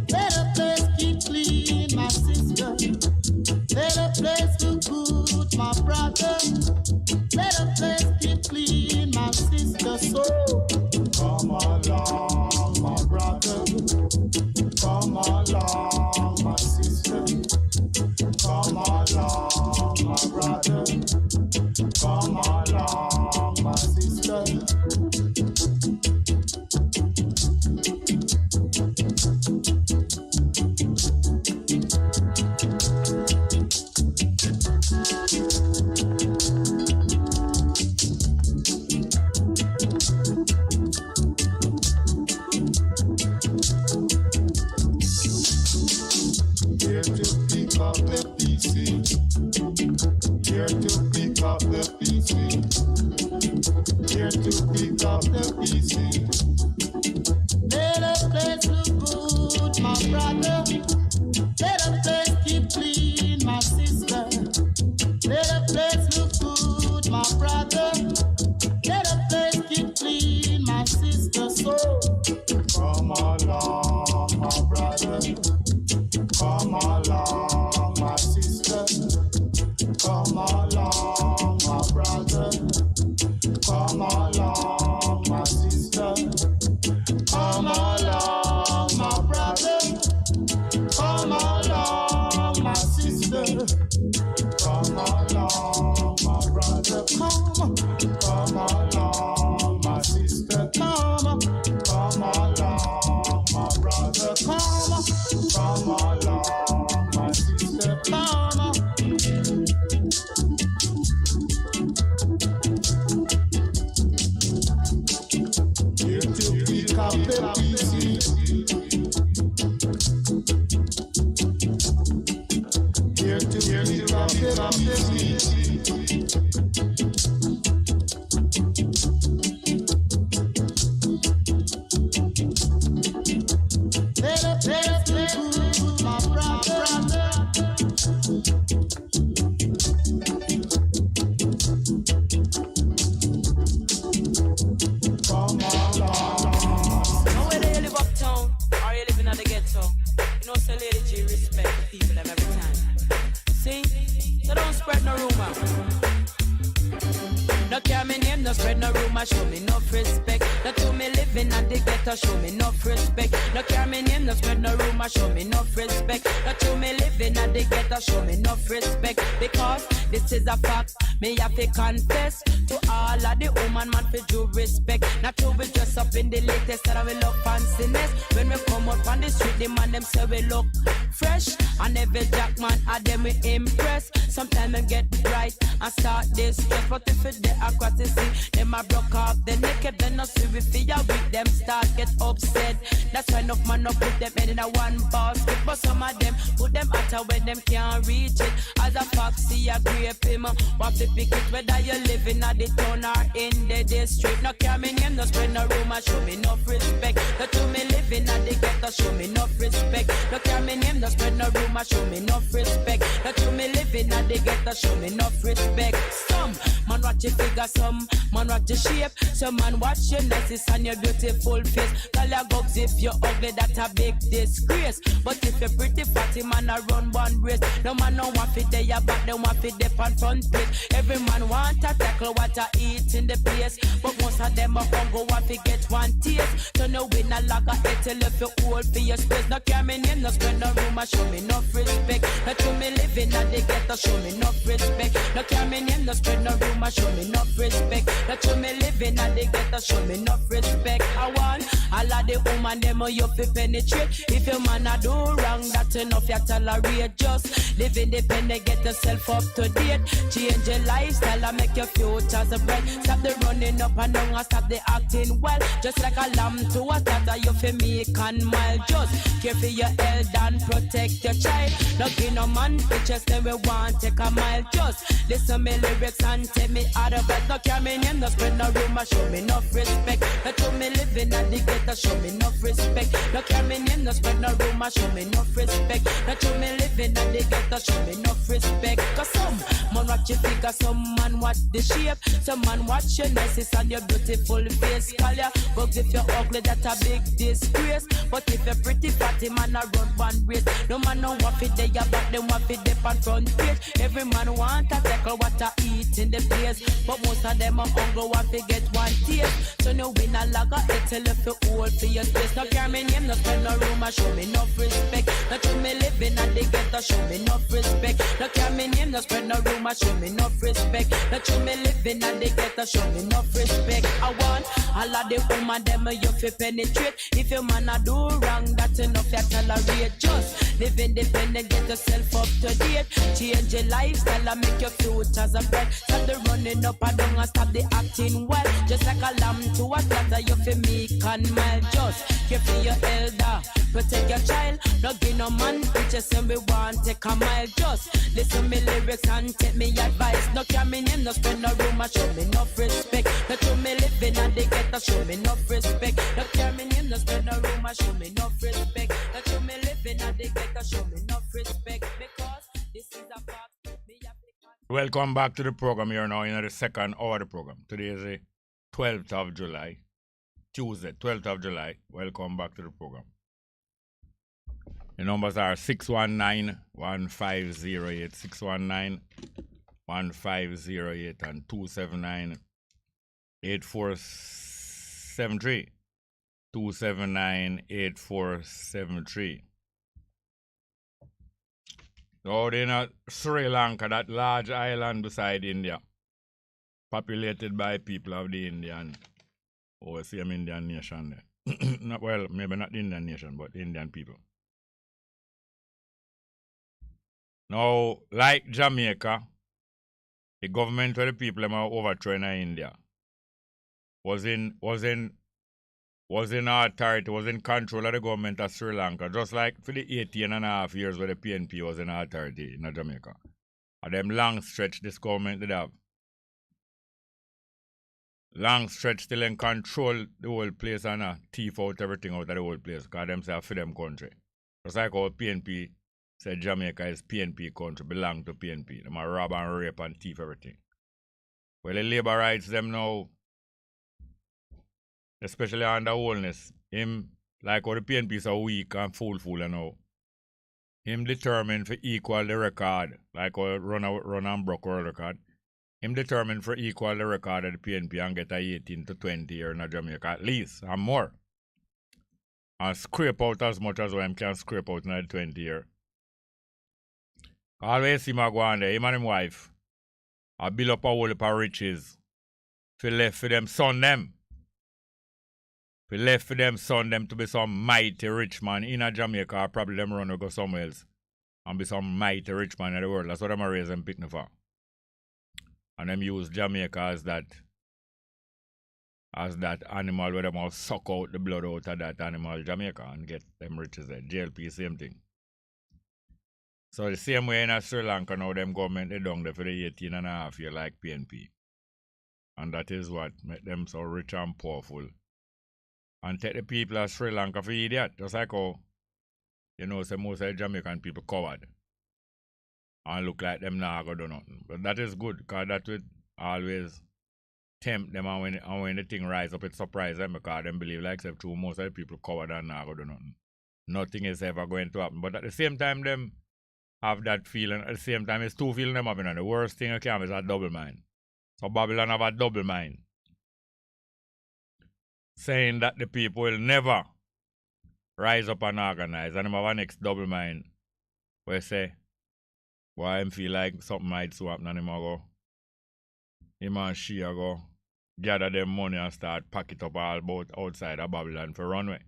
Better place keep clean, my sister. Better place look good, my brother. Better place keep clean, my sister. So come along, my brother. Come along, my sister. Come along, my brother. Come along, my sister. My brother. Now whether you live uptown or you live in the ghetto, you know say Lady G respect the people them every time. See? So don't spread no rumor. No care me name, no spread no rumor, show me no respect. No to me living at the ghetto, show me no respect. No care me name, no spread no rumor, show me no respect. No to me living at the ghetto, show me no respect. Because this is a fact, me have to confess to all of the woman man for due respect. Not to be dressed up in the latest and we look fanciness. When we come up on the street, the man them say we look fresh. And every jack man at them we impress. Sometimes them get bright and start this stress, but if it they across the sea, them a broke off the naked, then no see we feel weak, them start get upset. That's why enough man up put them head in a one basket, but some of them put them out when them can't reach it. As a foxy a grape him, what to pick it, whether you living at the town or in the district. No care me name, no spread no rumor, show me no respect. No to me living at the ghetto, show me no respect. No care me name, no spread no rumor, show me no respect. No to me living at the ghetto, show me no respect. Some man watch your figure, some man watch your shape, some man watch your niceness and your beautiful face. Call your bugs if you're ugly, that's a big disgrace. But if you're pretty fatty, man, I run one race. No man no want fit there, your back, they want fit there on front page. Every man want to tackle what I eat in the place, but most of them are hungry, want to get one taste. So no win a lack of it till if you hold for your space. No care me name, no spend no room, show me no respect. No to me living at the ghetto, show me no respect. No care me name, no spend no room, show me no respect. No to me living at the ghetto, show me no respect. I want all of the woman them you fi penetrate. If your man a do wrong, that's enough you tolerate. Just live independent, get yourself up to date. Change your lifestyle and make your futures bright. Stop the running up and down and stop the acting well. Just like a lamb to a slaughter, you fi make and mile. Just care for your health and protect your child. No give no man pictures, then we want take a mile. Just listen me lyrics and tell me out of it. No care me name, no spread no rumor, show me no respect. No to me living at the ghetto, show me no respect. No care me name, no spread no rumor, show me no respect. No to me living at the ghetto, show me no respect. Cause some man watch your figure, some man watch the shape, some man watch your niceness and your beautiful face. Call ya bugs if you're ugly, that's a big disgrace. But if you're pretty fatty, man, I run one race. No man no want fit there, your back, them want fit there on front page. Every man want to tackle what I eat in the place, but most of them are hungry, want to get one taste. So no win a lager, it's a little old for your space. No care me name, no spend no room, show me no respect. No to me living at the ghetto, show me no respect. No care me name, no spread no rumor, show me no respect. No to me living at the ghetto, show me no respect. I want all of the woman them you fi penetrate. If your man a do wrong, that's enough you tolerate. Just live independent, get yourself up to date. Change your lifestyle and make your futures a bright. Stop the running up and down and stop the acting well. Just like a lamb to a slaughter, you fi meek and mild. Just care for your elder, protect your child. No give no man pictures and we want take a mile. Just listen me lyrics and take me advice. No care me name, no spend no room, show me no respect. No to me living and they get to show me no respect. No care me name, no spend no room, show me no respect. No to me living and they get to show me no respect. Because this is a fact. Welcome back to the program. You're now in the second hour of the program. Today is the 12th of July, Tuesday, 12th of July. Welcome back to the program. The numbers are 619-1508, 619-1508 and 279-8473. 279-8473. Out in Sri Lanka, that large island beside India, populated by people of the Indian, same Indian nation there. Well, maybe not the Indian nation, but the Indian people. Now, like Jamaica, the government where the people are overthrowing in India was in authority, was in control of the government of Sri Lanka, just like for the 18.5 years where the PNP was in authority in Jamaica. And them long stretch this government did have. long stretch still in control the whole place and thief out everything out of the whole place because them say for them country. Just like how PNP said Jamaica is PNP country, belong to PNP. Them a rob and rape and thief everything. Well, the labor rights them now, especially under wholeness, him, like how the PNP so weak and fool and now, him determined for equal the record, like how run and broke world record. Him determined for equal the record of the PNP and get a 18 to 20 year in Jamaica at least, and more. And scrape out as much as him can scrape out in the 20 year. Always see him go on there, him and him wife, I build up a whole heap of riches. For left for them son them. For left for them son them to be some mighty rich man in a Jamaica, or probably them run or go somewhere else and be some mighty rich man in the world. That's what them are raising picnic for. And them use Jamaica as that animal where them all suck out the blood out of that animal Jamaica and get them riches there. JLP, same thing. So the same way in Sri Lanka now, them government they down there for the 18 and a half year like PNP. And that is what make them so rich and powerful. And take the people of Sri Lanka for idiot. Just like how, say most of the Jamaican people covered. And look like them now go do nothing. But that is good, because that would always tempt them, and when the thing rise up, it surprise them, because them believe like except true most of the people covered and now go do nothing. Nothing is ever going to happen. But at the same time, them have that feeling. At the same time, it's two feelings them having, and the worst thing you can have is a double mind. So Babylon have a double mind. Saying that the people will never rise up and organize. And them have a next double mind where say, why him feel like something might so happen and him go, him and she go gather them money and start pack it up all about outside of Babylon for runway.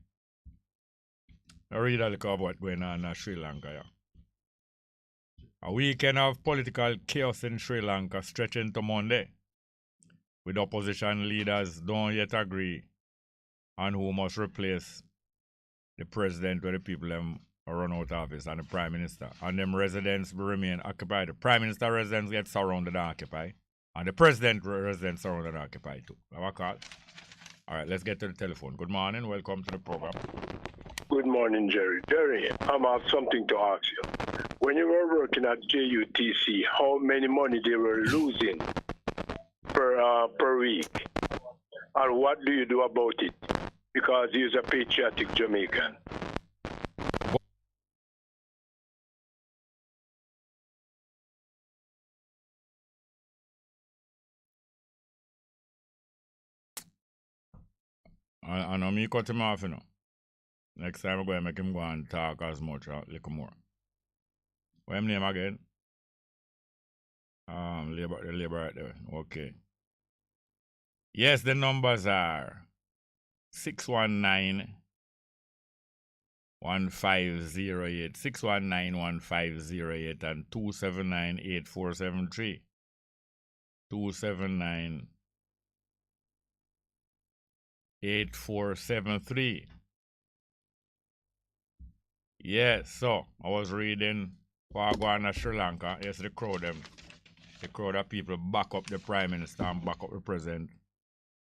I read a look of what's going on in Sri Lanka. Yeah. A weekend of political chaos in Sri Lanka stretching to Monday, with opposition leaders don't yet agree on who must replace the president where the people them run out of office and the prime minister. And them residents will remain occupied. The prime minister residence get surrounded and occupied. And the president residence surrounded and occupied too. Have a call? Alright, let's get to the telephone. Good morning, welcome to the program. Good morning, Jerry. Jerry, I have something to ask you. When you were working at JUTC, how many money they were losing per week? And what do you do about it? Because he's a patriotic Jamaican. I know me cut him off, Next time I'm going to make him go and talk as much or a little more. What's his name again? The labor right there. Okay. Yes, the numbers are 619-1508, 619-1508 and 279-8473. 279-8473. Yes, so I was reading Wagwana Sri Lanka. Yes, the crowd of people back up the prime minister and back up the president,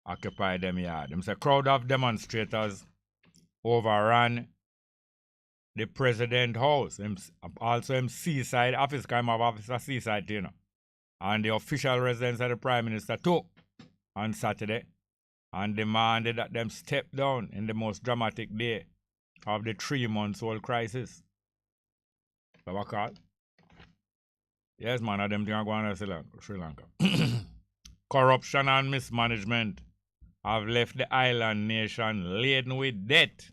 occupy them yard. Them say crowd of demonstrators overran the president house. Also him seaside office, kind of office at seaside, and the official residence of the prime minister too on Saturday, and demanded that them step down in the most dramatic day of the 3-month-old crisis. Have a call? Yes, man, of them things are going on in Sri Lanka. Corruption and mismanagement have left the island nation laden with debt,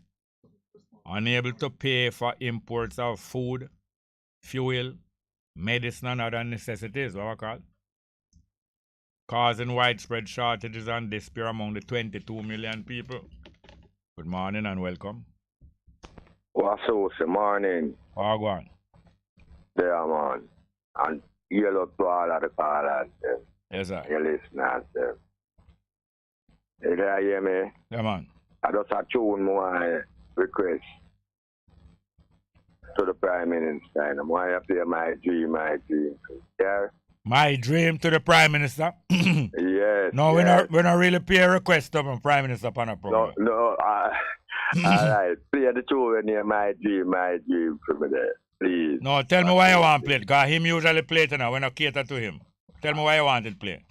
unable to pay for imports of food, fuel, medicine, and other necessities. What we call? Causing widespread shortages and despair among the 22 million people. Good morning and welcome. What's up, morning? Oh, go on. There, man. And yellow to all of the callers. Yes, sir. Your listeners. You there, hear me? Yeah, man. I just a tune more request to the Prime Minister. I want to play my dream. Yeah? My dream to the Prime Minister? Yes. No, yes. we not really pay a request of a Prime Minister upon a program. No, all right. Play the two when you my dream for me there, please. No, tell me why you want to play it, because him usually play it now, when I cater to him. Tell me why you want it play.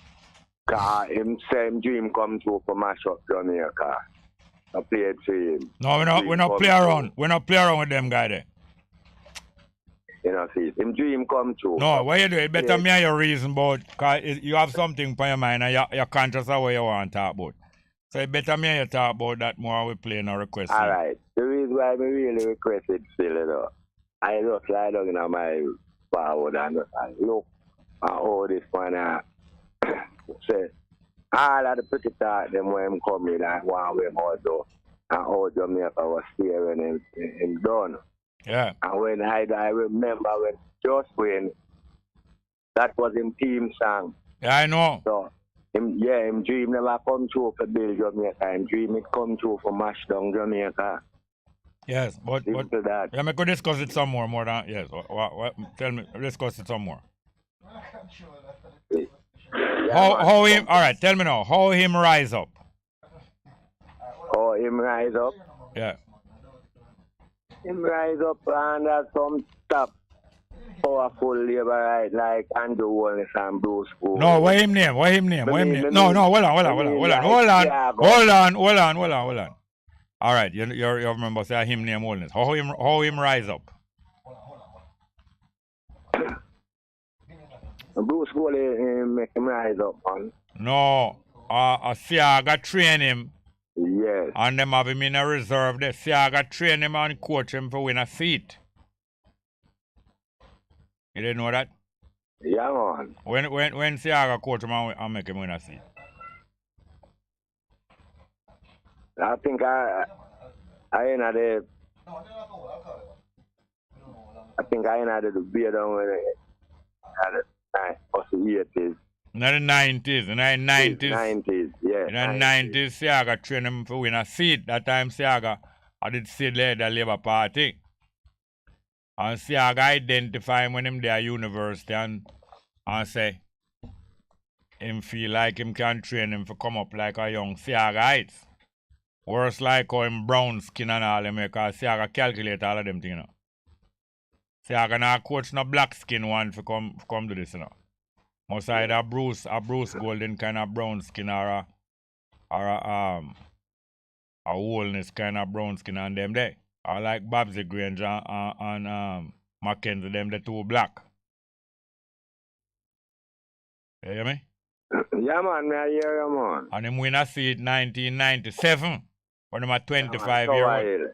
Because him same dream come true for mash up Jamaica. I play it for him. No, we not play around. We not play around with them guy there. You know, see, him dream come true. No, what you do, it better me and your reason about, because you have something on your mind and you're conscious of what you want to talk about. So it better me and you talk about that more we play no request. All right. The reason why I really requested still, you know, I just lie down in my forward and I look at all this one say, all of the pretty talk them when him come in and one way more do and all Jamaica was staring him done. Yeah. And when I remember when just when that was him team song. Yeah, I know. So him dream never come true for build Jamaica. Him dream it come true for mash down Jamaica. Yes, but that. Yeah, we could discuss it some more than yes. What, tell me, discuss it some more. How him? All right, tell me now. How him rise up? How him rise up? Yeah. Him rise up under some top powerful labor right like Andrew Wallace and Bruce Gould. No, what him name? What him name? No, hold on. All right, you remember say him name Wallace. How him rise up? Bruce Gould make him rise up, man. No, Siaga train him. Yes. And them have him in a reserve there. Siaga train him and coach him for win a seat. You didn't know that? Yeah, man. When Siaga coach him and make him win a seat? I think I ain't had the beer down with it. At the 80s. In the 90s. In the 90s, yeah. In the 90s, Siaga trained him for win a seat. That time, Siaga, I did see the Labour Party. And Siaga identify him when him there at university and say, him feel like him can train him to come up like a young Siagaites. Worse like how him brown skin and all them because Siaga calculate all of them things, you know. Siaga now coach no black skin one for come do this, you know. Must either Bruce Golden kind of brown skin or a wholeness kind of brown skin on them there. I like Babsy Granger and Mackenzie, them the two black. You hear me? Yeah, man, I hear you, man. And him win a seat 1997 when I'm a 25-year-old.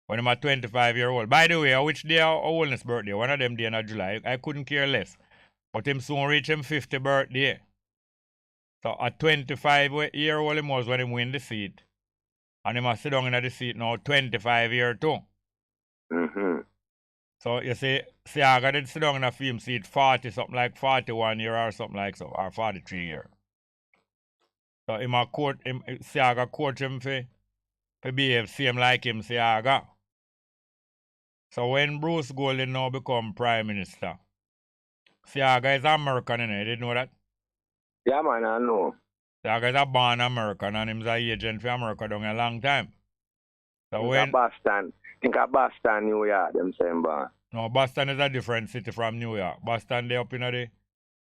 When I'm a 25-year-old. By the way, which day our oldest birthday? One of them day in July. I couldn't care less. But him soon reach him 50th birthday. So a 25-year-old him was when him win the seat. And him must sit down in the seat now 25 years too. Mm-hmm. So you see, Siaga did sit down in a film seat 40, something like 41 year or something like so, or 43 year. So Siaga coach him for behave same like him, Siaga. So when Bruce Golden now become Prime Minister, Siaga is American, you didn't know that? Yeah, man, I know. Siaga is a born American and he's an agent for America down a long time. So when Boston, Boston, New York, them same born. No, Boston is a different city from New York. Boston, they up in the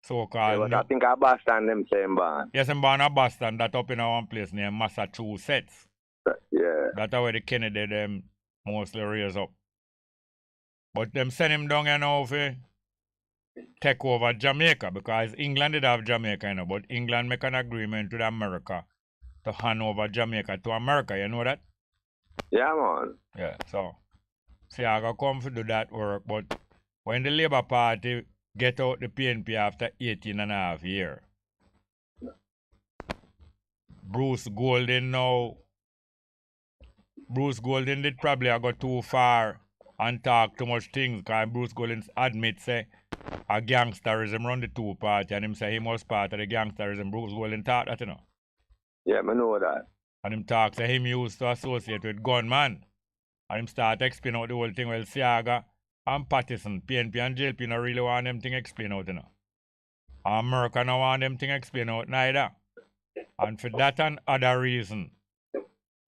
so-called... Yeah, but I think Boston, them same born. Yes, I'm born in Boston, that up in one place named Massachusetts. Yeah. That's where the Kennedy, them mostly raise up. But them send him down here now for take over Jamaica because England did have Jamaica, you know, but England make an agreement with America to hand over Jamaica to America, you know that? Yeah, man. Yeah, so Siaga come to do that work, but when the Labour Party get out the PNP after 18 and a half years, Bruce Golden did probably go too far and talk too much things because Bruce Golden admits say a gangsterism run the two party and him say he was part of the gangsterism. Bruce Golden talk that, you know. Yeah, I know that. And him talk say him used to associate with gunman. And him start explain out the whole thing. Well, Siaga and Pattison, PNP and JLP no really want them thing explain out, you know. America no want them thing explain out neither. And for that and other reason,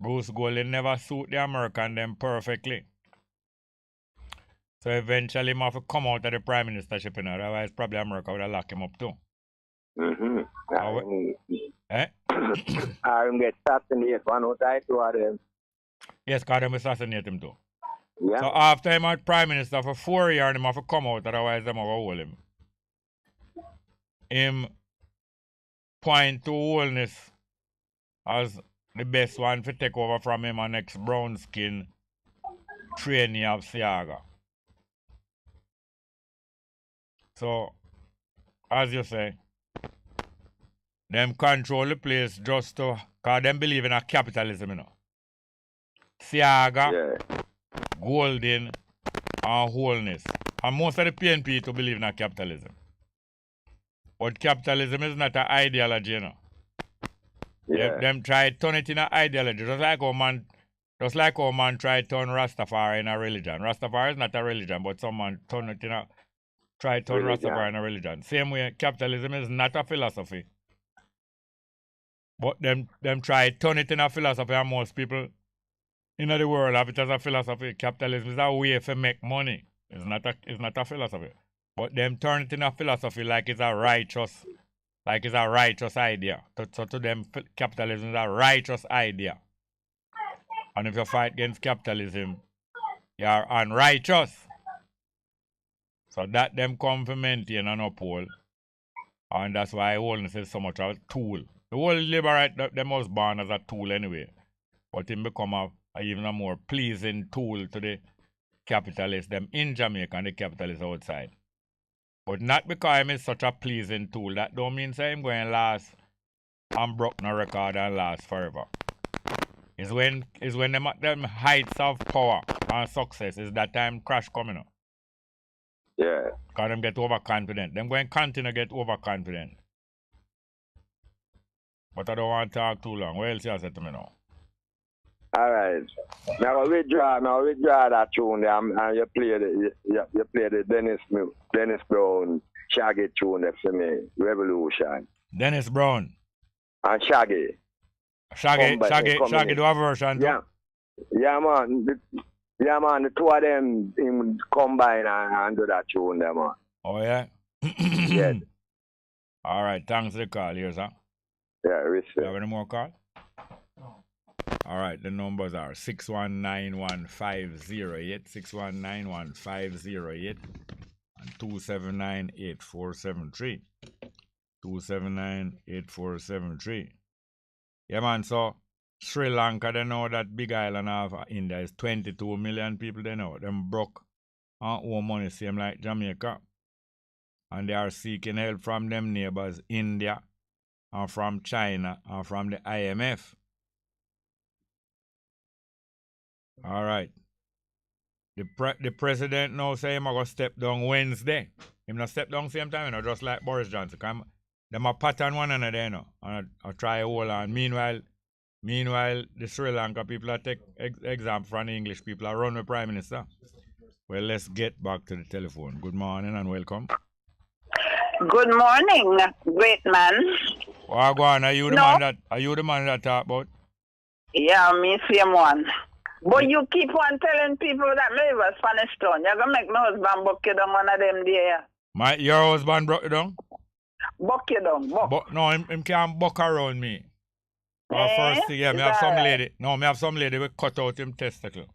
Bruce Golding never suit the American them perfectly. So eventually he have to come out of the prime ministership, you know, otherwise probably America would have locked him up too. I get assassinated one out of two of them. Yes, because them assassinate him too. Yeah. So after him at prime minister for 4 years, him have to come out, otherwise them have to hold him. Him point to wholeness as the best one to take over from him and next brown skin trainee of Siaga. So, as you say, them control the place just to, because them believe in a capitalism, you know. Siaga, Golden, and wholeness. And most of the PNP to believe in a capitalism. But capitalism is not an ideology, you know. Them try to turn it in an ideology. Just like how man try to turn Rastafari in a religion. Rastafari is not a religion, but someone turn it in a try to turn Rastafari in a religion. Same way, capitalism is not a philosophy. But them try to turn it in a philosophy, and most people in the world have it as a philosophy. Capitalism is a way to make money. It's not a philosophy. But them turn it in a philosophy like it's a righteous idea. So to them, capitalism is a righteous idea. And if you fight against capitalism, you're unrighteous. So that them come to maintain and uphold. And that's why wholeness is so much of a tool. The whole liberate, them was born as a tool anyway. But him become a even a more pleasing tool to the capitalists, them in Jamaica and the capitalists outside. But not because him is such a pleasing tool. That don't mean say him going last and broke no record and last forever. Is when them at them heights of power and success is that time crash coming up. Yeah. Because them get overconfident. Them going to continue to get overconfident. But I don't want to talk too long. What else you say to me now? Alright. Now we withdraw that tune there and you play the Dennis Brown Shaggy tune there for me. Revolution. Dennis Brown. And Shaggy. Shaggy do a version too? Yeah man. The two of them combine and do that tune there, man. Oh yeah? Yes. Alright, thanks for the call here, sir. Yeah, respect. You have any more call? Alright, the numbers are 6191508, 6191508, and 2798473. 2798473. Yeah, man, so Sri Lanka, they know that big island of India is 22 million people, they know. Them broke and owe money, same like Jamaica. And they are seeking help from them neighbors, India, and from China, and from the IMF. All right. The president now say him going to step down Wednesday. Him not step down same time, you know, just like Boris Johnson. Them a pattern one another, you know, and I try hold on. Meanwhile, the Sri Lanka people are take example from the English people are run with Prime Minister. Well, let's get back to the telephone. Good morning and welcome. Good morning, great man. Oh, go on. Are you the man that talk about? Yeah, me same one. But you keep on telling people that me live a Spanish town. You're gonna make my husband buck you down one of them there. Your husband broke you down? Buck you down, buck. No, him can't buck around me. First thing, yeah, me have some lady will cut out him testicle.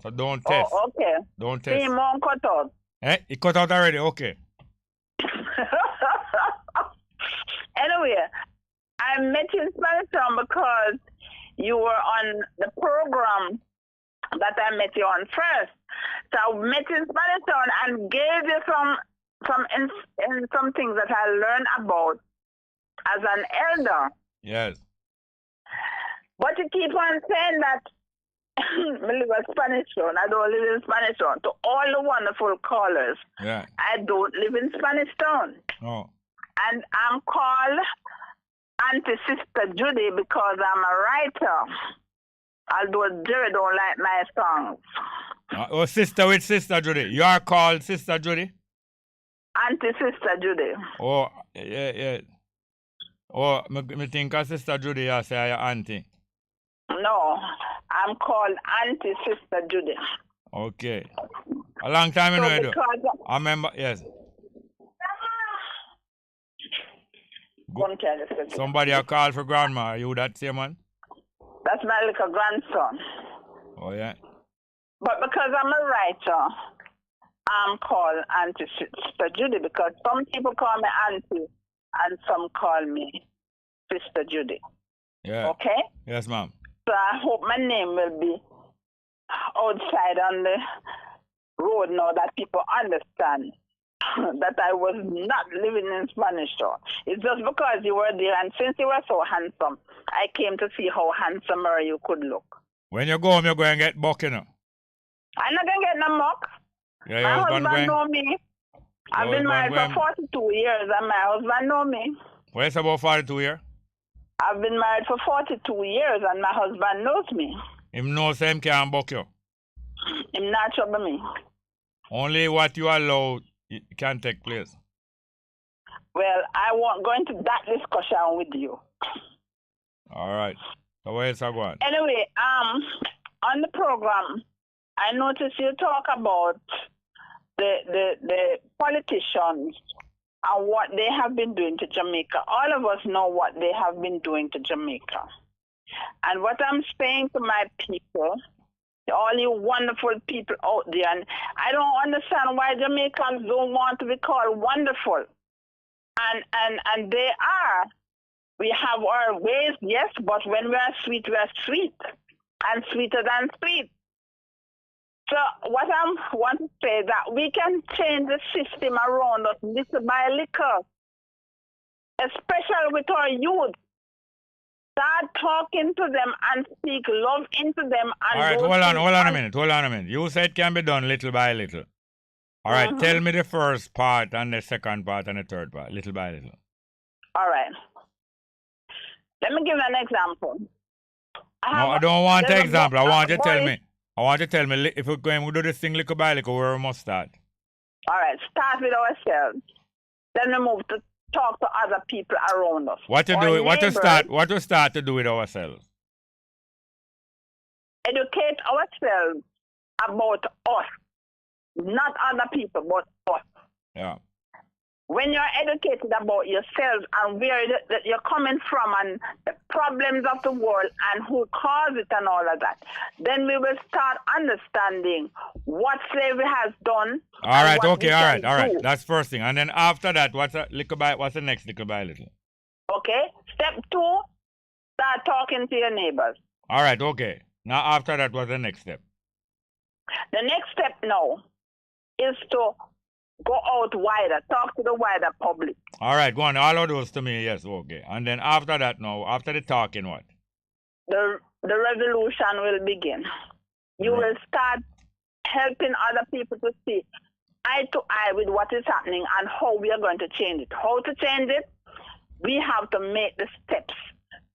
So don't test. Oh, okay. Don't test. He won't cut out. He cut out already, okay. Anyway, I met you in Spanish Town because you were on the program that I met you on first. So I met you in Spanish Town and gave you some things that I learned about as an elder. Yes. But you keep on saying that I live in Spanish Town. I don't live in Spanish Town. To all the wonderful callers, yeah. I don't live in Spanish Town. Oh. And I'm called Auntie Sister Judy because I'm a writer. Although Jerry don't like my songs. Sister with Sister Judy. You are called Sister Judy? Auntie Sister Judy. Oh, Yeah. Oh, me think her Sister Judy, you say your auntie. No, I'm called Auntie Sister Judy. Okay. A long time you So know you do. because I remember, yes. Come tell us, Sister. Somebody a call for grandma. Are you that same one? That's my little grandson. Oh, yeah. But because I'm a writer, I'm called Auntie Sister Judy because some people call me Auntie and some call me Sister Judy. Yeah. Okay? Yes, ma'am. So I hope my name will be outside on the road now that people understand that I was not living in Spanish Town. It's just because you were there, and since you were so handsome, I came to see how handsomer you could look. When you go home, you're going to get buck, you know. I'm not going to get no muck. Yeah, My your husband going... know me. I've been married for 42 years, and my husband know me. Well, it's about 42 years? I've been married for 42 years, and my husband knows me. Him knows him can't buck you. Him not trouble me. Only what you allow can take place. Well, I won't go into that discussion with you. All right. So where's that going? Anyway, on the program, I noticed you talk about the politicians and what they have been doing to Jamaica. All of us know what they have been doing to Jamaica. And what I'm saying to my people, all you wonderful people out there, and I don't understand why Jamaicans don't want to be called wonderful. And they are. We have our ways, yes, but when we are sweet, and sweeter than sweet. So what I want to say is that we can change the system around us little by little, especially with our youth. Start talking to them and speak love into them. And all right, hold on a minute. You said it can be done little by little. All right, tell me the first part and the second part and the third part, little by little. All right. Let me give you an example. I don't want an example. I want you to tell me if we're going to do this thing little by little, where we must start. All right, start with ourselves. Then we move to talk to other people around us. What to start to do with ourselves? Educate ourselves about us, not other people, but us. Yeah. When you're educated about yourself and where you're coming from and the problems of the world and who caused it and all of that, then we will start understanding what slavery has done. All right, okay, all right. That's first thing. And then after that, what's the next little by little? Okay. Step 2, start talking to your neighbors. All right, okay. Now after that, what's the next step? The next step now is to go out wider, talk to the wider public. All right, go on. All of those to me, yes, okay. And then after that, now, after the talking, what? The revolution will begin. You will start helping other people to see eye to eye with what is happening and how we are going to change it. How to change it? We have to make the steps.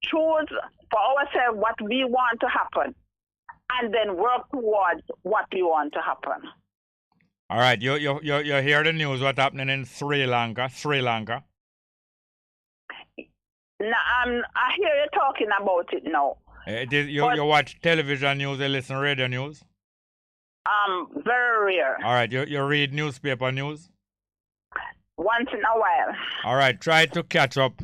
Choose for ourselves what we want to happen and then work towards what we want to happen. All right, you hear the news, what's happening in Sri Lanka? Now, I hear you talking about it now. You watch television news, you listen to radio news? Very rare. All right, you read newspaper news? Once in a while. All right, try to catch up.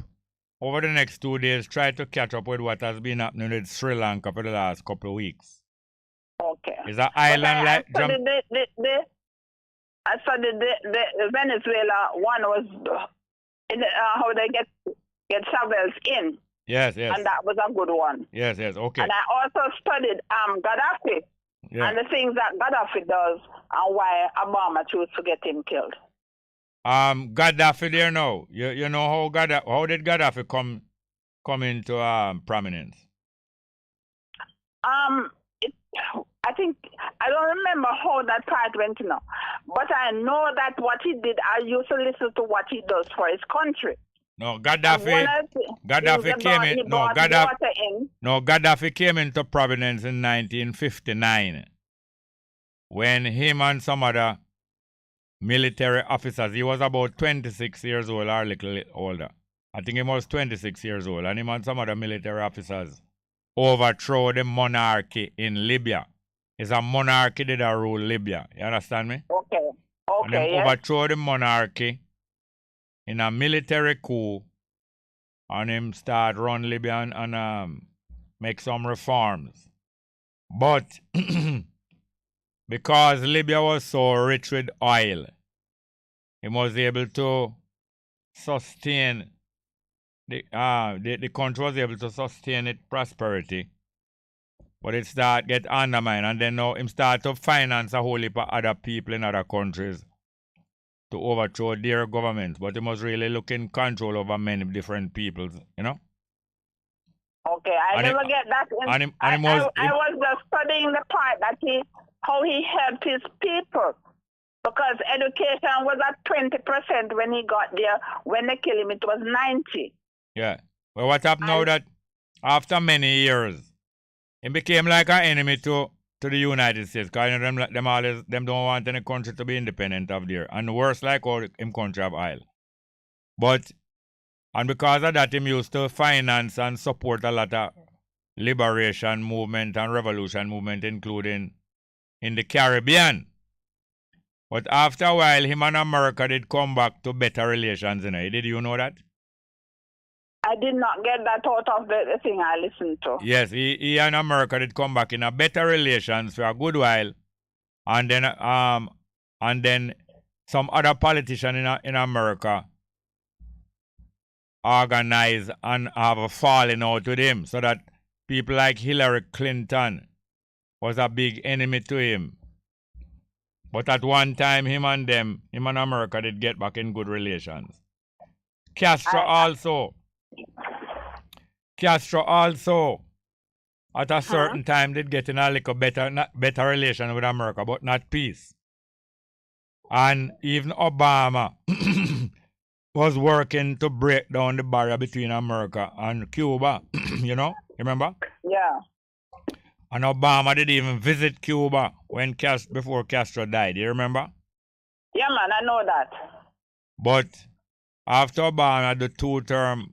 Over the next 2 days, try to catch up with what has been happening with Sri Lanka for the last couple of weeks. Okay. Is that island like... I studied the Venezuela one was how they get shovels in. Yes. And that was a good one. Yes, okay. And I also studied Gaddafi and the things that Gaddafi does and why Obama chose to get him killed. Gaddafi there now. You know how did Gaddafi come into prominence? I think I don't remember how that part went now, but I know that what he did, I used to listen to what he does for his country. No, Gaddafi came into prominence in 1959 when him and some other military officers. He was about 26 years old or a little older. I think he was 26 years old. And him and some other military officers overthrow the monarchy in Libya. It's a monarchy that rule Libya. You understand me? Okay. And them overthrow the monarchy in a military coup, and him start run Libya and make some reforms. But because Libya was so rich with oil, he was able to sustain the country was able to sustain its prosperity. But it start get undermined, and then now him start to finance a whole heap of other people in other countries to overthrow their governments. But he must really look in control over many different peoples, you know? Okay, I never get that. I was just studying the part that how he helped his people. Because education was at 20% when he got there. When they killed him, it was 90. Yeah. Well, what happened now that after many years, he became like an enemy to the United States. Because you know, them don't want any country to be independent of there. And worse, like all him country of oil. And because of that, him used to finance and support a lot of liberation movement and revolution movement, including in the Caribbean. But after a while, him and America did come back to better relations. You know? Did you know that? I did not get that out of the thing I listened to. Yes, he and America did come back in a better relations for a good while. And then some other politician in America organize and have a falling out with him, so that people like Hillary Clinton was a big enemy to him. But at one time, him and America did get back in good relations. Castro also, at a certain time, did get in a little better relation with America, but not peace. And even Obama was working to break down the barrier between America and Cuba. You know? Remember? Yeah. And Obama did even visit Cuba before Castro died. You remember? Yeah, man, I know that. But after Obama had the 2-term,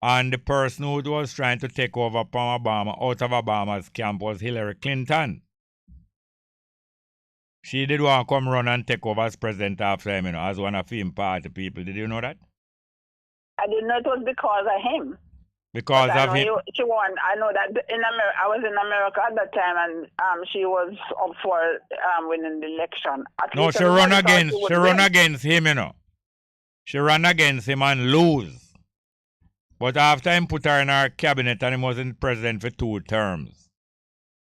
and the person who was trying to take over from Obama out of Obama's camp was Hillary Clinton. She did want to come run and take over as president after him, you know, as one of him party people. Did you know that? I didn't know it was because of him. Because of him? She won. I know that I was in America at that time, and she was up for winning the election. No, she run against him, you know. She ran against him and lose. But after him put her in her cabinet and he wasn't president for 2 terms.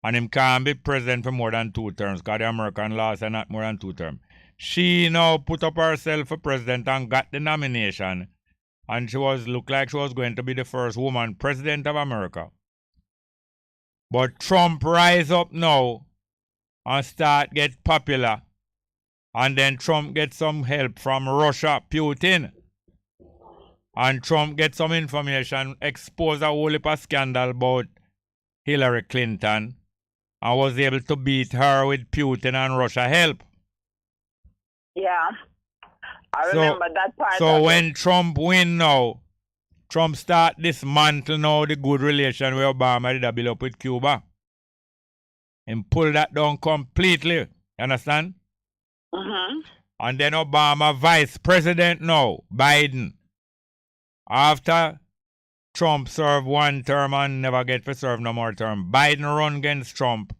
And him can't be president for more than 2 terms, because the American laws are not more than 2 terms. She now put up herself for president and got the nomination. And she looked like she was going to be the first woman president of America. But Trump rise up now and start get popular. And then Trump gets some help from Russia, Putin. And Trump gets some information, expose a whole heap of scandal about Hillary Clinton, and was able to beat her with Putin and Russia help. Yeah. I remember that part. So when Trump win now, Trump start dismantle now the good relation with Obama did build up with Cuba. And pull that down completely. You understand? Mm-hmm. And then Obama vice president now, Biden. After Trump served 1 term and never get to serve no more term, Biden run against Trump.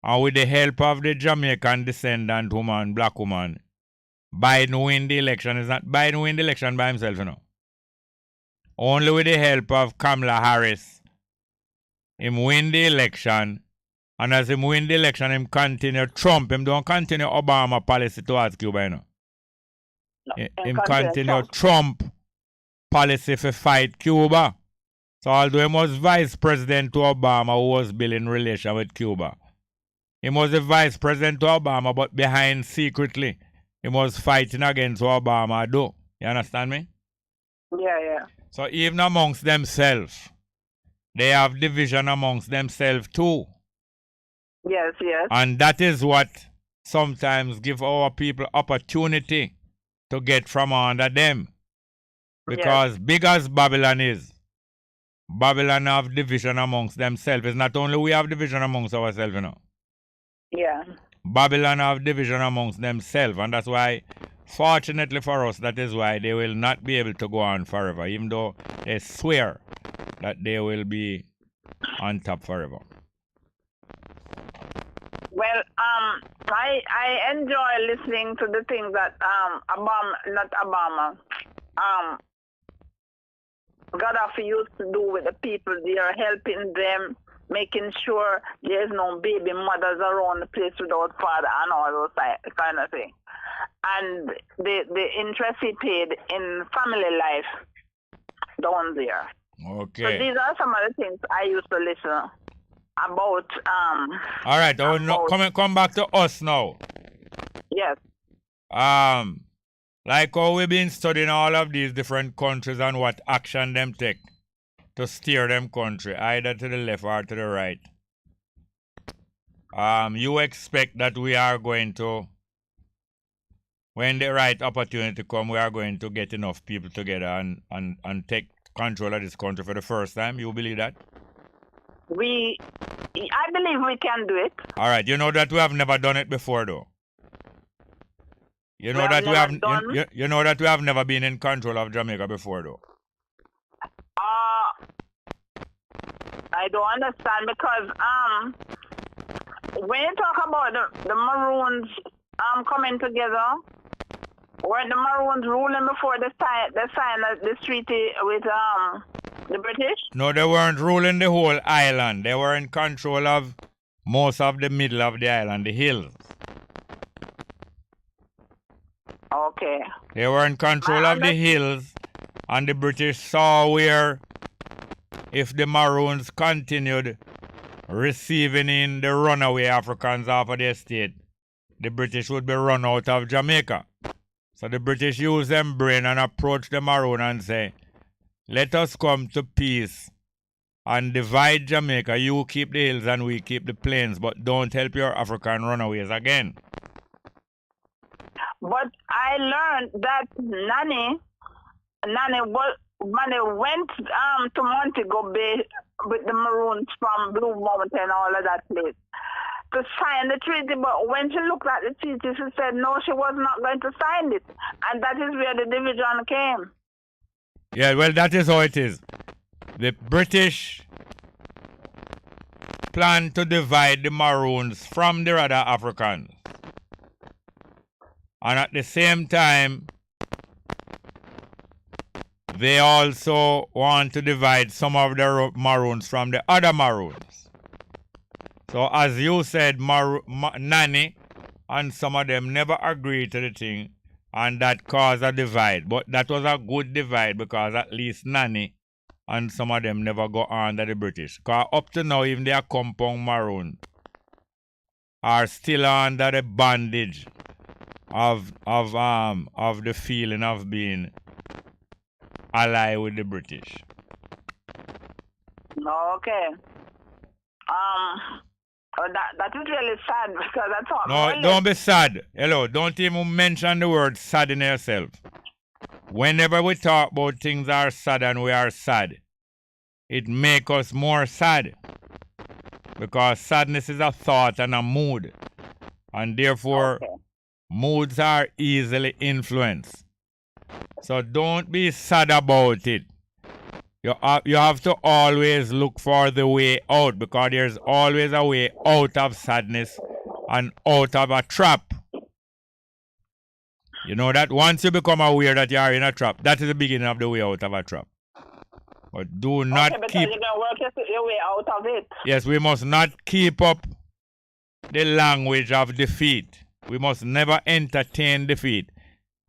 And with the help of the Jamaican descendant woman, black woman, Biden win the election. It's not Biden win the election by himself, you know. Only with the help of Kamala Harris, him win the election. And as him win the election, him continue Trump. Him don't continue Obama policy towards Cuba, you know. No, him continue Trump policy for fight Cuba. So although he was vice president to Obama, who was building relation with Cuba, he was the vice president to Obama, but behind secretly, he was fighting against what Obama do. You understand me? Yeah, yeah. So even amongst themselves, they have division amongst themselves too. Yes, yes. And that is what sometimes give our people opportunity to get from under them. Because big as Babylon is, Babylon have division amongst themselves. It's not only we have division amongst ourselves, you know. Yeah. Babylon have division amongst themselves, and that's why, fortunately for us, that is why they will not be able to go on forever, even though they swear that they will be on top forever. Well, I enjoy listening to the things that Gaddafi used to do with the people. They are helping them, making sure there's no baby mothers around the place without father and all those kind of things. And the interest he paid in family life down there. Okay. So these are some of the things I used to listen about. All right. Come back to us now. Yes. Like how we've been studying all of these different countries and what action them take to steer them country, either to the left or to the right. You expect that we are going to, when the right opportunity come, we are going to get enough people together and take control of this country for the first time? You believe that? I believe we can do it. All right. You know that we have never done it before, though. You know that we have never been in control of Jamaica before, though. I don't understand because when you talk about the Maroons coming together, weren't the Maroons ruling before they signed the treaty with the British? No, they weren't ruling the whole island. They were in control of most of the middle of the island, the hills. Okay. They were in control of the hills, and the British saw where if the Maroons continued receiving in the runaway Africans off of their state, the British would be run out of Jamaica. So the British used them brain and approached the Maroon and say, let us come to peace and divide Jamaica. You keep the hills and we keep the plains, but don't help your African runaways again. But I learned that Nani went to Montego Bay with the Maroons from Blue Mountain, all of that place, to sign the treaty. But when she looked at the treaty, she said no, she was not going to sign it. And that is where the division came. Yeah, well, that is how it is. The British planned to divide the Maroons from the other Africans. And at the same time, they also want to divide some of the Maroons from the other Maroons. So as you said, Nani and some of them never agreed to the thing, and that caused a divide. But that was a good divide because at least Nani and some of them never go under the British. Because up to now, even their compound Maroon are still under the bondage of the feeling of being allied with the British. Okay. That is really sad because I thought. No, don't be sad. Hello, don't even mention the word sad in yourself. Whenever we talk about things are sad and we are sad, it makes us more sad. Because sadness is a thought and a mood. And therefore, moods are easily influenced. So don't be sad about it. You have to always look for the way out because there's always a way out of sadness and out of a trap. You know that once you become aware that you are in a trap, that is the beginning of the way out of a trap. But do not because keep... you can work your way out of it. Yes, we must not keep up the language of defeat. We must never entertain defeat.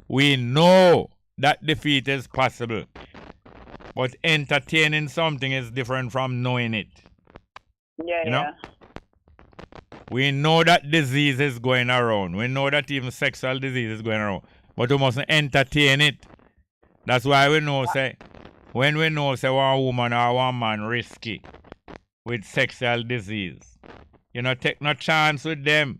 We know that defeat is possible. But entertaining something is different from knowing it. Yeah, you know? We know that disease is going around. We know that even sexual disease is going around. But we mustn't entertain it. That's why we know, when we know, one woman or one man risky with sexual disease, take no chance with them.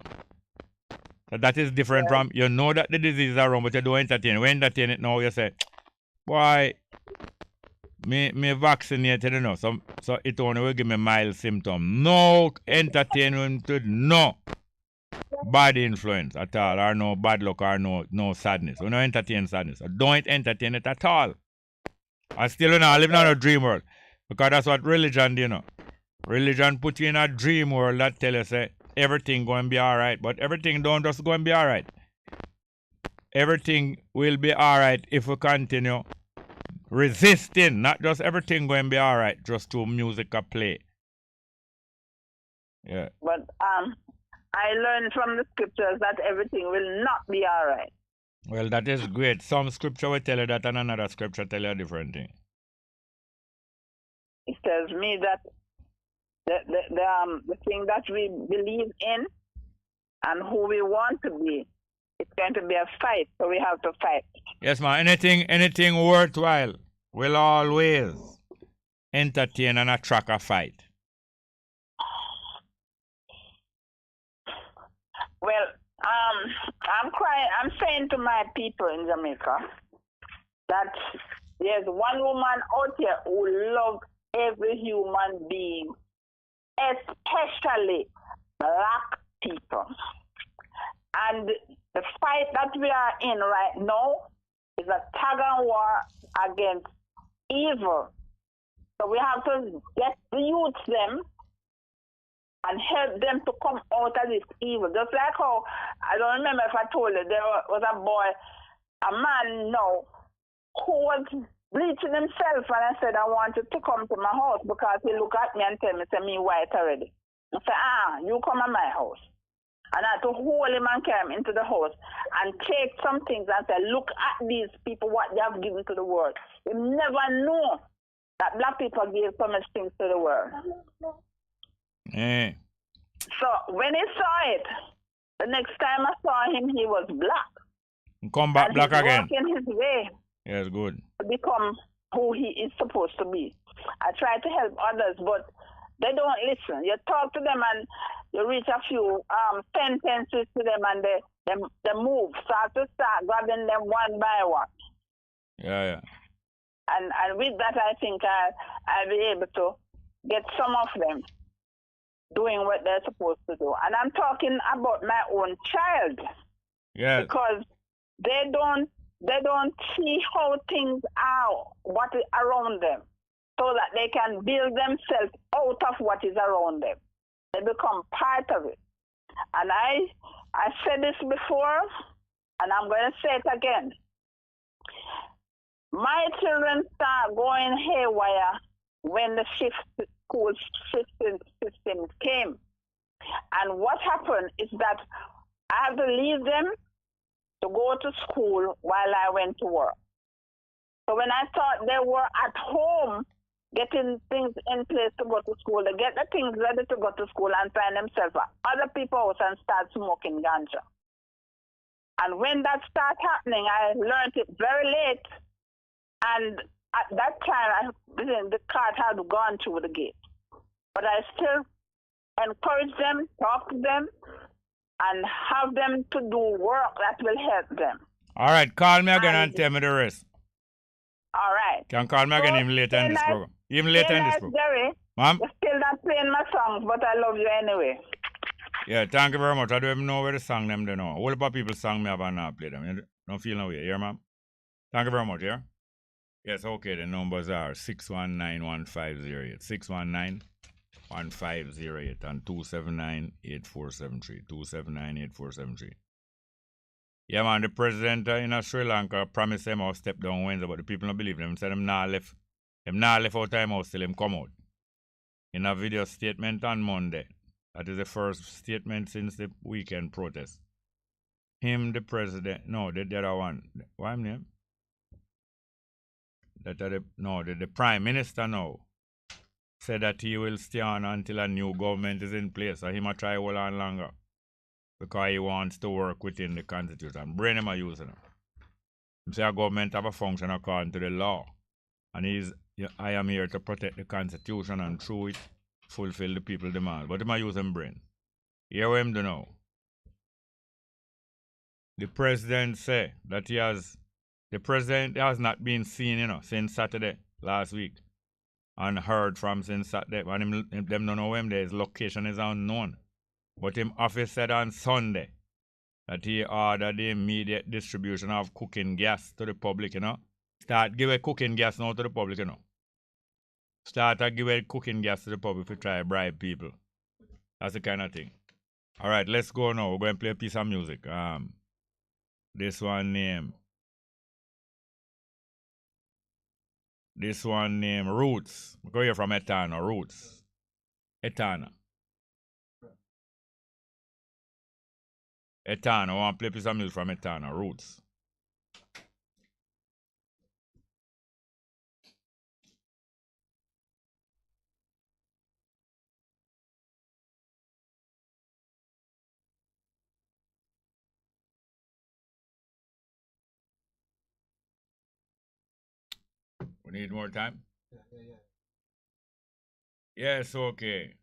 So that is different from, you know that the disease is around, but you don't entertain. When you entertain it now, you say, boy, me vaccinated, you know, so it only will give me mild symptom. No entertainment, no bad influence at all, or no bad luck, or no sadness. We don't entertain sadness. So don't entertain it at all. I still not living in a dream world, because that's what religion do, you know. Religion put you in a dream world that tell you, say, everything going to be all right, but everything don't just go and be all right. Everything will be all right if we continue resisting, not just everything going to be all right just to music or play. Yeah. But I learned from the scriptures that everything will not be all right. Well, that is great. Some scripture will tell you that, and another scripture tell you a different thing. It tells me that the thing that we believe in and who we want to be, it's going to be a fight, so we have to fight. Yes, man. Anything worthwhile will always entertain and attract a fight. Well, I'm saying to my people in Jamaica that there's one woman out here who loves every human being, especially black people. And the fight that we are in right now is a tug and war against evil. So we have to get the youths them and help them to come out of this evil. Just like how, I don't remember if I told you, there was a boy, a man now, who was bleaching himself, and I said, I want you to come to my house, because he look at me and tell me, say me white already. I said, you come to my house. And I had to hold him and carry him into the house and take some things and say, look at these people, what they have given to the world. You never know that black people give so much things to the world. So when he saw it, the next time I saw him, he was black. Come back black again. Walking his way. Yes, good. To become who he is supposed to be. I try to help others, but they don't listen. You talk to them and you reach a few sentences to them, and they move. So I have to start grabbing them one by one. Yeah. And with that, I think I'll be able to get some of them doing what they're supposed to do. And I'm talking about my own child. Yes. Because they don't see how things are, what is around them, so that they can build themselves out of what is around them. They become part of it. And I said this before, and I'm going to say it again. My children start going haywire when the school system came. And what happened is that I had to leave them to go to school while I went to work. So when I thought they were at home getting things in place to go to school, they get the things ready to go to school and find themselves at other people's house and start smoking ganja. And when that started happening, I learned it very late. And at that time, the cart had gone through the gate. But I still encourage them, talk to them, and have them to do work that will help them. All right, call me again and tell me the rest. All right. Can call me again even later in this program. Even later in this program. Jerry, Ma'am? you're still not playing my songs, but I love you anyway. Yeah, thank you very much. I don't even know where the song them they know. All about people song me up and not play them. You don't feel no way, yeah, ma'am? Thank you very much, yeah? Yes, okay, the numbers are 619-1508, 619-1508 and 279-8473, 279-8473. Yeah, man, the president in Sri Lanka promised him I'll step down Wednesday, but the people don't believe him. Said him not left out time house till him come out. In a video statement on Monday, that is the first statement since the weekend protest. Him, the president, no, the other one, what's his name? The prime minister now said that he will stay on until a new government is in place. So he might try hold on longer because he wants to work within the constitution. Brain him are using it. He say a government have a function according to the law. And I am here to protect the constitution and through it fulfill the people's demand. But he might use him brain. Hear what him do now. the president say that the president has not been seen, since Saturday last week and heard from since Saturday. And them don't know him there. His location is unknown. But him office said on Sunday that he ordered the immediate distribution of cooking gas to the public, Start give away cooking gas now to the public, Start to give away cooking gas to the public to try to bribe people. That's the kind of thing. All right, let's go now. We're going to play a piece of music. This one named Roots. We go here from Etana, Roots. Etana, I want to play a piece of music from Etana, Roots. We need more time? Yes, okay.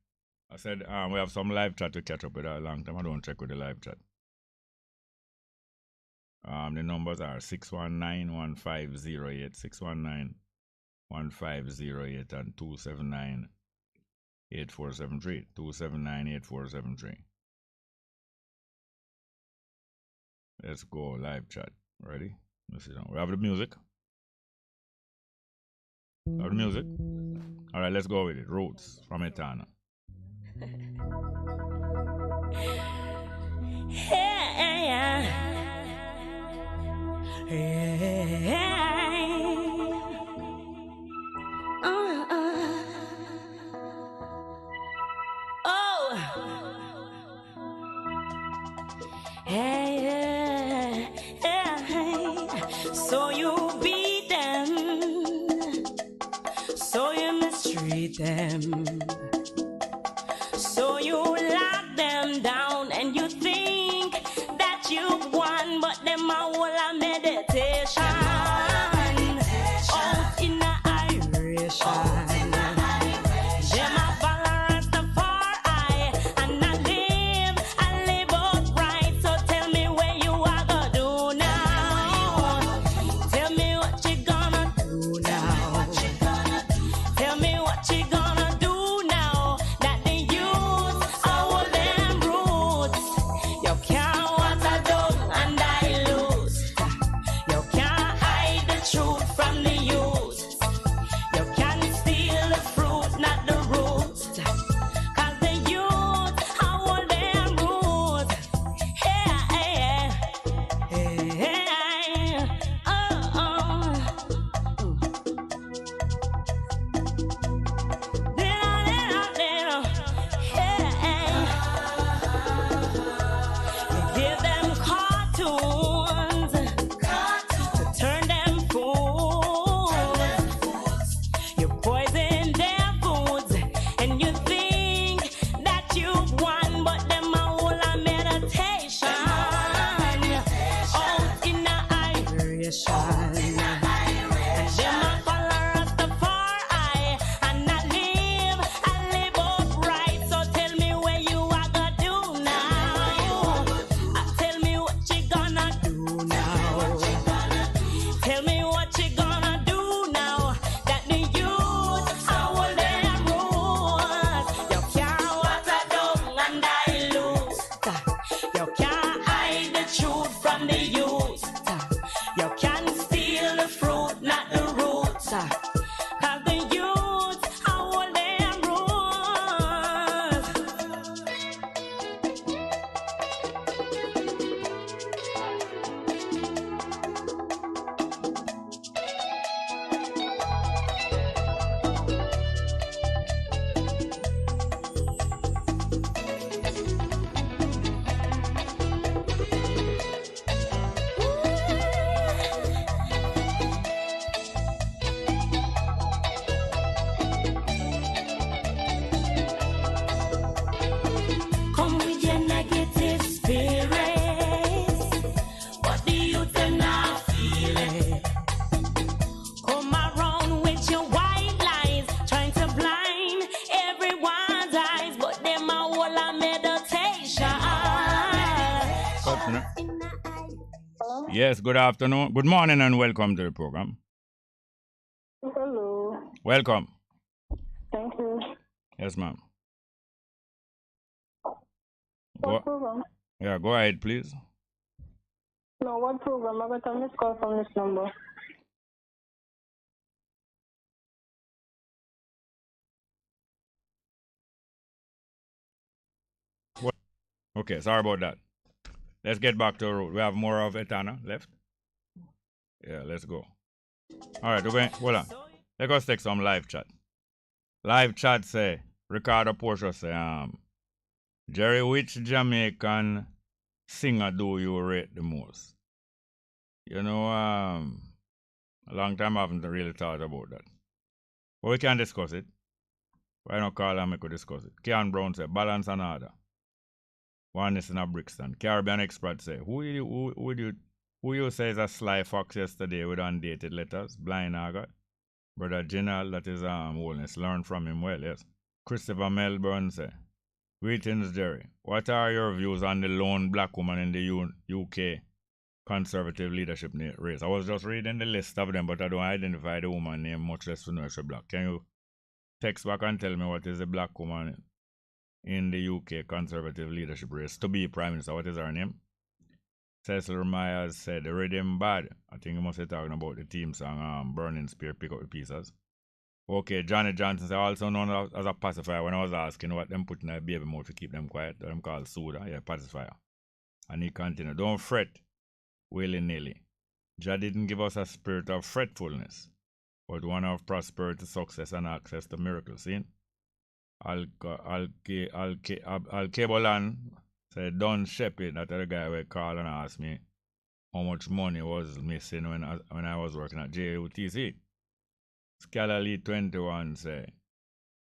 I said we have some live chat to catch up with a long time. I don't check with the live chat. The numbers are 619-1508, 619-1508 and 279-8473, 279-8473. Let's go live chat. Ready? Let's see now. We have the music. Have the music? All right, let's go with it. Roots from Etana. So you beat them, so you mistreat them, so you lock them down, and you think that you've won, but them a whole a meditation out in a iration. Them a follow Rastafari and I live upright. So tell me where you are gonna do now. Tell me what you gonna do now. Tell me what you gonna do now that the youth are them roots. You can't water down and dilute. You can't hide the truth from the youth. You can't steal the fruit, not the roots. Cause the youth are them roots. Give them cartoons to turn them fools. You poison their foods and you think that you've won, but them a whole a meditation out in a iration. And them a follow Rastafari and I live upright. So tell me where you are gonna do now. Tell me what you gonna do now. Tell me what you gonna do now that the youth are them rules. You can't water down and dilute. You can't hide the truth from the youth. You can't steal the fruit, not the roots. Cause the youth are them rules. Come with your negative spirits. What do you do now feeling? Come around with your white lies, trying to blind everyone's eyes, but them a whole a meditation. Yes, good afternoon. Good morning and welcome to the program. Hello. Welcome. Thank you. Yes, ma'am. What program? Yeah, go ahead, please. No, what program? I got a missed call from this number. What? Okay, sorry about that. Let's get back to the road. We have more of Etana left. Yeah, let's go. All right, okay, hold on. Let us take some live chat. Live chat say, Ricardo Porsche say, Jerry, which Jamaican singer do you rate the most? You know, a long time I haven't really thought about that. But we can discuss it. Why not call and we could discuss it? Kean Brown say, balance and order. One is in a Brixton. Caribbean Expert say, who you say is a sly fox yesterday with undated letters? Blind Agat. Brother General, that is wholeness. Learn from him well, yes. Christopher Melbourne say, greetings, Jerry. What are your views on the lone black woman in the UK conservative leadership race? I was just reading the list of them, but I don't identify the woman name, much less to know she's black. Can you text back and tell me what is the black woman in the UK conservative leadership race to be prime minister? What is her name? Cecil Myers said, the rhythm bad. I think you must be talking about the team song, Burning Spear, Pick Up the Pieces. Okay, Johnny Johnson said, also known as a pacifier. When I was asking what them put in a baby mouth to keep them quiet, them called soda. Yeah, pacifier. And he continued, don't fret willy-nilly. Jah didn't give us a spirit of fretfulness, but one of prosperity, success, and access to miracles. See? Al-Kabolan said, Don Shepard, that other guy will call and ask me how much money was missing when I was working at JUTC. Scala Lee 21 say,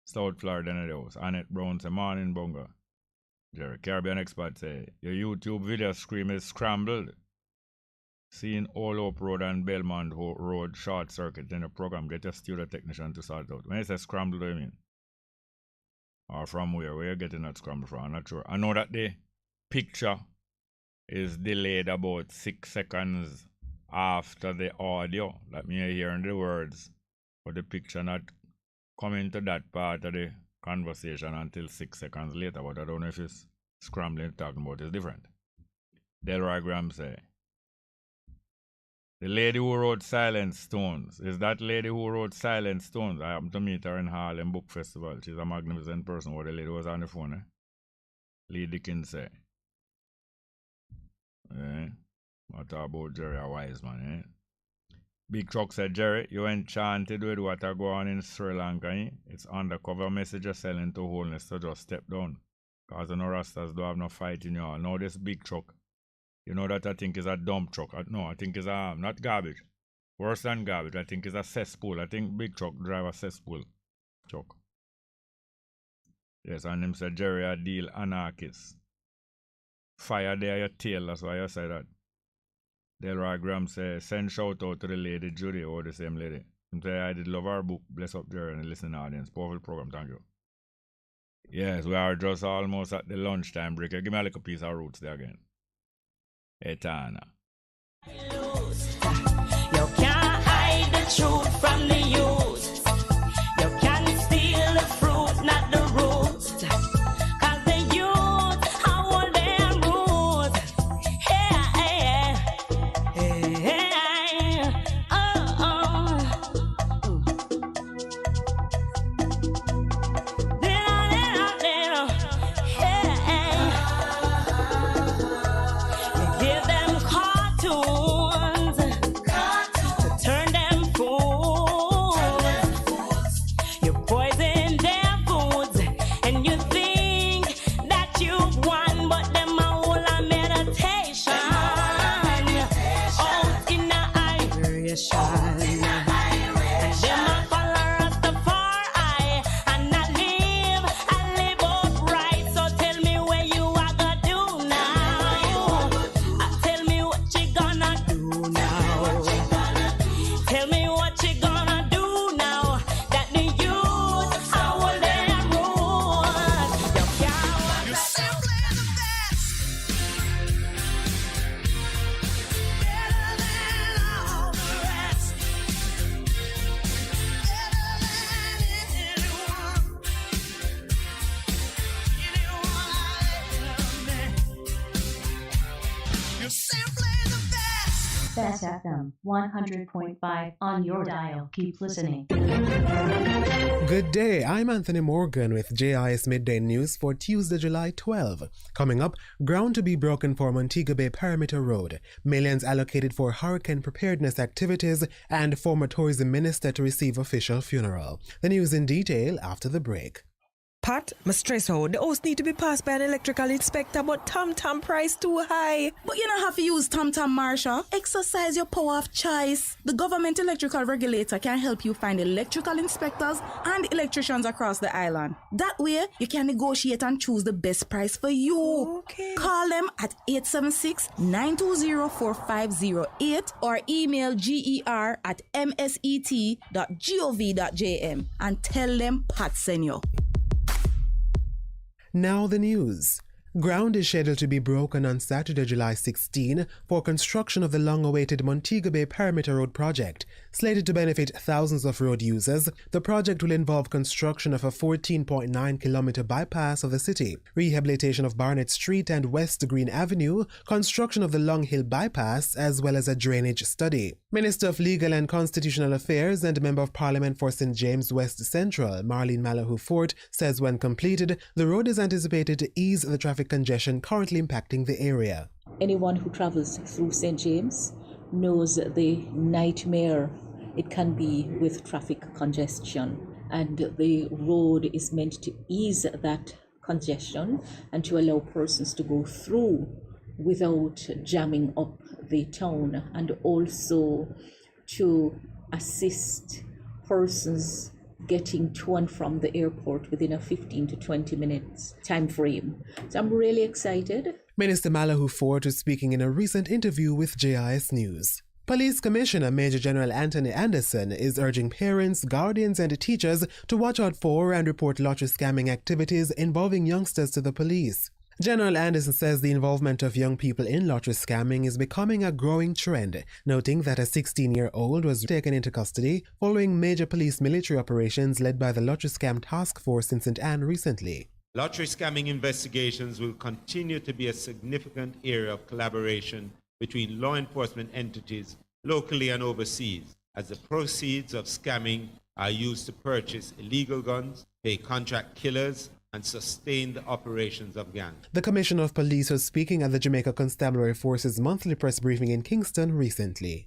South Florida in the house. Annette Brown say, morning Bongo. Jerry Caribbean Expert say, your YouTube video screen is scrambled. Seeing All Up Road and Belmont Road short circuit in the program, get a studio technician to sort it out. When you say scrambled, what do you mean? Or from where? Where you getting that scrambled from? I'm not sure. I know that the picture is delayed about 6 seconds after the audio. That means you're hearing the words, but the picture not coming to that part of the conversation until 6 seconds later. But I don't know if it's scrambling talking about is different. Delroy Graham say, the lady who wrote Silent Stones. Is that lady who wrote Silent Stones? I happened to meet her in Harlem Book Festival. She's a magnificent person. What the lady was on the phone, Lee Dickens say. What about Jerry a wise man, Big Truck said, Jerry, you enchanted with what are going on in Sri Lanka, It's undercover message you're selling to wholeness, so just step down. Because the Rastas don't have no fight in you all. Now this Big Truck, you know that I think is a dump truck. No, I think it's a, not garbage. Worse than garbage. I think it's a cesspool. I think Big Truck drive a cesspool truck. Yes, and him said, Jerry, a deal anarchist. Fire there your tail, that's why you say that. Delroy Graham say, send shout out to the lady Judy, or the same lady. Him say, I did love our book. Bless up Jerry and the listening audience. Powerful program, thank you. Yes, we are just almost at the lunchtime break. Give me a little piece of roots there again. Etana. You can't hide the truth from the youth. You can't steal the fruit, not the roots. Cause the youth are all their roots. Hey, give them cartoons to turn them fools. Bess FM 100.5 on your dial. Keep listening. Good day, I'm Anthony Morgan with JIS Midday News for Tuesday, July 12. Coming up, ground to be broken for Montego Bay Perimeter Road, millions allocated for hurricane preparedness activities, and former tourism minister to receive official funeral. The news in detail after the break. Pat, my stress out. The house need to be passed by an electrical inspector, but Tom price too high. But you don't have to use Tom, Marsha. Exercise your power of choice. The government electrical regulator can help you find electrical inspectors and electricians across the island. That way, you can negotiate and choose the best price for you. Okay. Call them at 876-920-4508 or email ger@mset.gov.jm and tell them Pat sent you. Now the news. Ground is scheduled to be broken on Saturday, July 16 for construction of the long-awaited Montego Bay Perimeter Road project. Slated to benefit thousands of road users, the project will involve construction of a 14.9-kilometer bypass of the city, rehabilitation of Barnett Street and West Green Avenue, construction of the Long Hill bypass, as well as a drainage study. Minister of Legal and Constitutional Affairs and Member of Parliament for St. James West Central, Marlene Malahou-Fort, says when completed, the road is anticipated to ease the traffic congestion currently impacting the area. Anyone who travels through St. James knows the nightmare it can be with traffic congestion, and the road is meant to ease that congestion and to allow persons to go through without jamming up the town, and also to assist persons getting to and from the airport within a 15 to 20 minutes time frame. So I'm really excited. Minister Malahou-Fort was speaking in a recent interview with JIS News. Police Commissioner Major General Anthony Anderson is urging parents, guardians and teachers to watch out for and report lottery scamming activities involving youngsters to the police. General Anderson says the involvement of young people in lottery scamming is becoming a growing trend, noting that a 16-year-old was taken into custody following major police military operations led by the Lottery Scam Task Force in St. Anne recently. Lottery scamming investigations will continue to be a significant area of collaboration between law enforcement entities locally and overseas, as the proceeds of scamming are used to purchase illegal guns, pay contract killers, and sustain the operations of gangs. The Commissioner of Police was speaking at the Jamaica Constabulary Force's monthly press briefing in Kingston recently.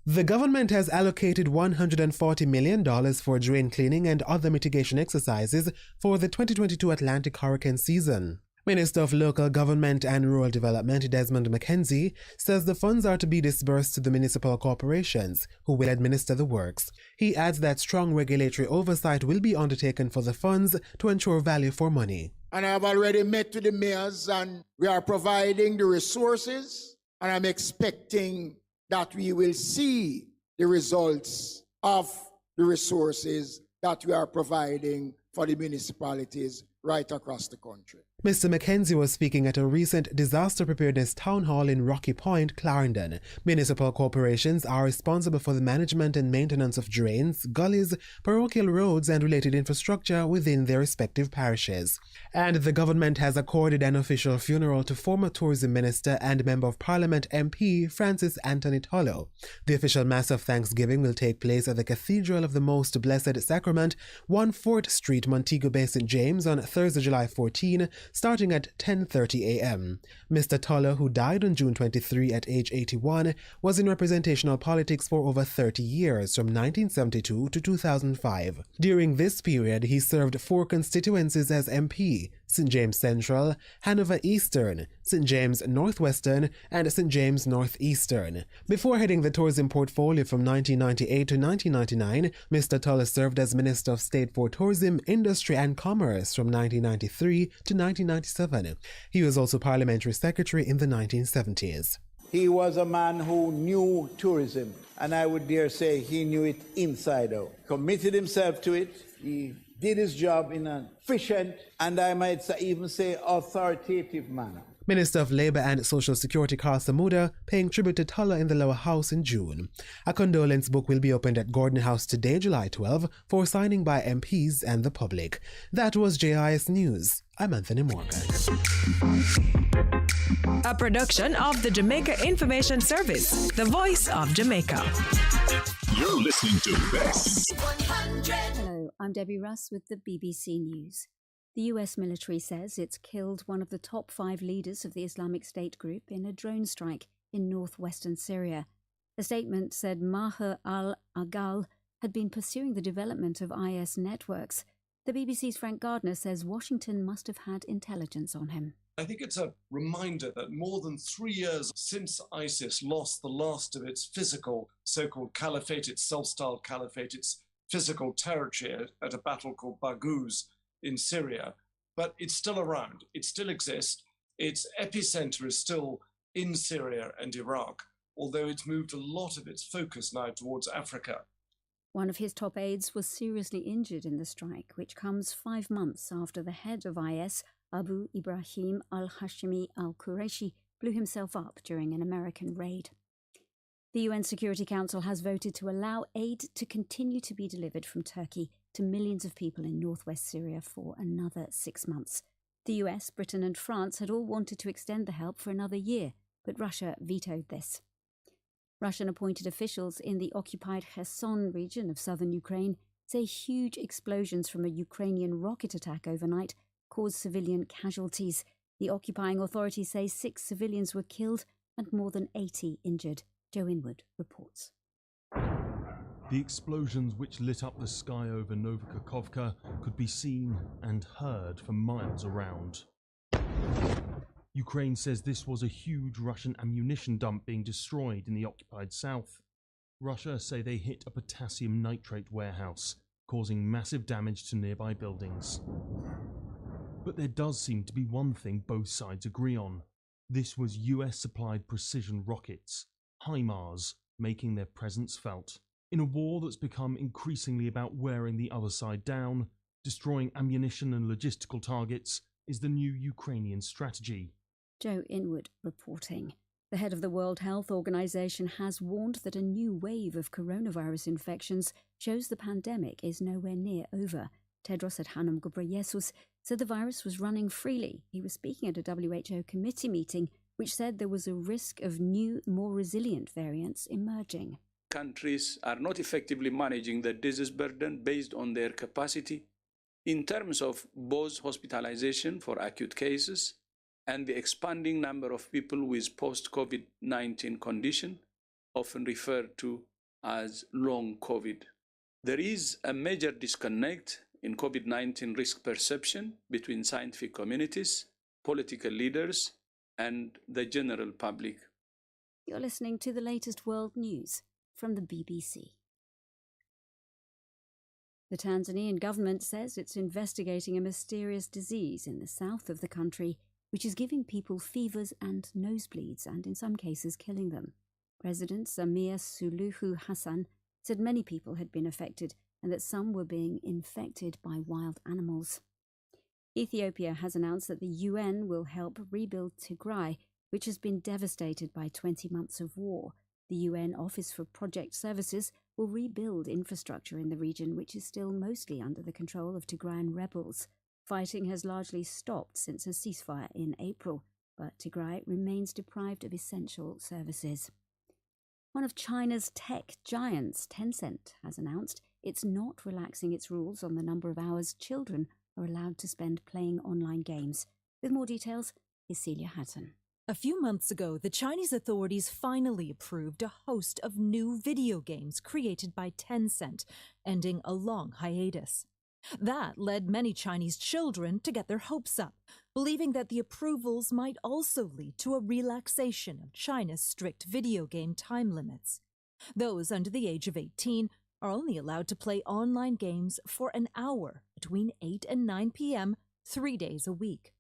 The government has allocated $140 million for drain cleaning and other mitigation exercises for the 2022 Atlantic hurricane season. Minister of Local Government and Rural Development Desmond McKenzie says the funds are to be disbursed to the municipal corporations, who will administer the works. He adds that strong regulatory oversight will be undertaken for the funds to ensure value for money. And I've already met with the mayors, and we are providing the resources, and I'm expecting that we will see the results of the resources that we are providing for the municipalities right across the country. Mr. McKenzie was speaking at a recent disaster preparedness town hall in Rocky Point, Clarendon. Municipal corporations are responsible for the management and maintenance of drains, gullies, parochial roads and related infrastructure within their respective parishes. And the government has accorded an official funeral to former tourism minister and Member of Parliament MP Francis Anthony Tollo. The official Mass of Thanksgiving will take place at the Cathedral of the Most Blessed Sacrament, 1 Fort Street, Montego Bay, St. James on Thursday, July 14, starting at 10:30 a.m. Mr. Tollo, who died on June 23 at age 81, was in representational politics for over 30 years, from 1972 to 2005. During this period, he served 4 constituencies as MP: St. James Central, Hanover Eastern, St. James Northwestern, and St. James Northeastern. Before heading the tourism portfolio from 1998 to 1999, Mr. Tollo served as Minister of State for Tourism, Industry and Commerce from 1993 to 1997. He was also Parliamentary Secretary in the 1970s. He was a man who knew tourism, and I would dare say he knew it inside out. Committed himself to it. He did his job in an efficient and I might even say authoritative manner. Minister of Labour and Social Security Carl Samuda paying tribute to Tollo in the Lower House in June. A condolence book will be opened at Gordon House today, July 12, for signing by MPs and the public. That was JIS News. I'm Anthony Morgan. A production of the Jamaica Information Service, the voice of Jamaica. You're listening to Bess. Hello, I'm Debbie Russ with the BBC News. The US military says it's killed one of the top 5 leaders of the Islamic State group in a drone strike in northwestern Syria. A statement said Maher al-Agal had been pursuing the development of IS networks. The BBC's Frank Gardner says Washington must have had intelligence on him. I think it's a reminder that more than 3 years since ISIS lost the last of its physical so-called caliphate, its self-styled caliphate, its physical territory at a battle called Baghouz in Syria, but it's still around. It still exists. Its epicenter is still in Syria and Iraq, although it's moved a lot of its focus now towards Africa. One of his top aides was seriously injured in the strike, which comes 5 months after the head of IS, Abu Ibrahim al-Hashimi al-Qurayshi, blew himself up during an American raid. The UN Security Council has voted to allow aid to continue to be delivered from Turkey to millions of people in northwest Syria for another 6 months. The US, Britain and France had all wanted to extend the help for another year, but Russia vetoed this. Russian-appointed officials in the occupied Kherson region of southern Ukraine say huge explosions from a Ukrainian rocket attack overnight caused civilian casualties. The occupying authorities say 6 civilians were killed and more than 80 injured. Joe Inwood reports. The explosions which lit up the sky over Novokakhovka could be seen and heard for miles around. Ukraine says this was a huge Russian ammunition dump being destroyed in the occupied south. Russia say they hit a potassium nitrate warehouse, causing massive damage to nearby buildings. But there does seem to be one thing both sides agree on. This was US-supplied precision rockets, HIMARS, making their presence felt. In a war that's become increasingly about wearing the other side down, destroying ammunition and logistical targets is the new Ukrainian strategy. Joe Inwood reporting. The head of the World Health Organization has warned that a new wave of coronavirus infections shows the pandemic is nowhere near over. Tedros Adhanom Ghebreyesus said the virus was running freely. He was speaking at a WHO committee meeting which said there was a risk of new, more resilient variants emerging. Countries are not effectively managing the disease burden based on their capacity in terms of both hospitalization for acute cases and the expanding number of people with post-COVID-19 condition, often referred to as long COVID. There is a major disconnect in COVID-19 risk perception between scientific communities, political leaders, and the general public. You're listening to the latest world news from the BBC. The Tanzanian government says it's investigating a mysterious disease in the south of the country, which is giving people fevers and nosebleeds and in some cases killing them. President Samia Suluhu Hassan said many people had been affected and that some were being infected by wild animals. Ethiopia has announced that the UN will help rebuild Tigray, which has been devastated by 20 months of war. The UN Office for Project Services will rebuild infrastructure in the region, which is still mostly under the control of Tigrayan rebels. Fighting has largely stopped since a ceasefire in April, but Tigray remains deprived of essential services. One of China's tech giants, Tencent, has announced it's not relaxing its rules on the number of hours children are allowed to spend playing online games. With more details, is Celia Hatton. A few months ago, the Chinese authorities finally approved a host of new video games created by Tencent, ending a long hiatus. That led many Chinese children to get their hopes up, believing that the approvals might also lead to a relaxation of China's strict video game time limits. Those under the age of 18 are only allowed to play online games for an hour between 8 and 9 p.m. 3 days a week.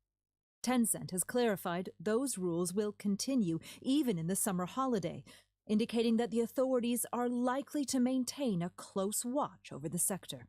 Tencent has clarified those rules will continue even in the summer holiday, indicating that the authorities are likely to maintain a close watch over the sector.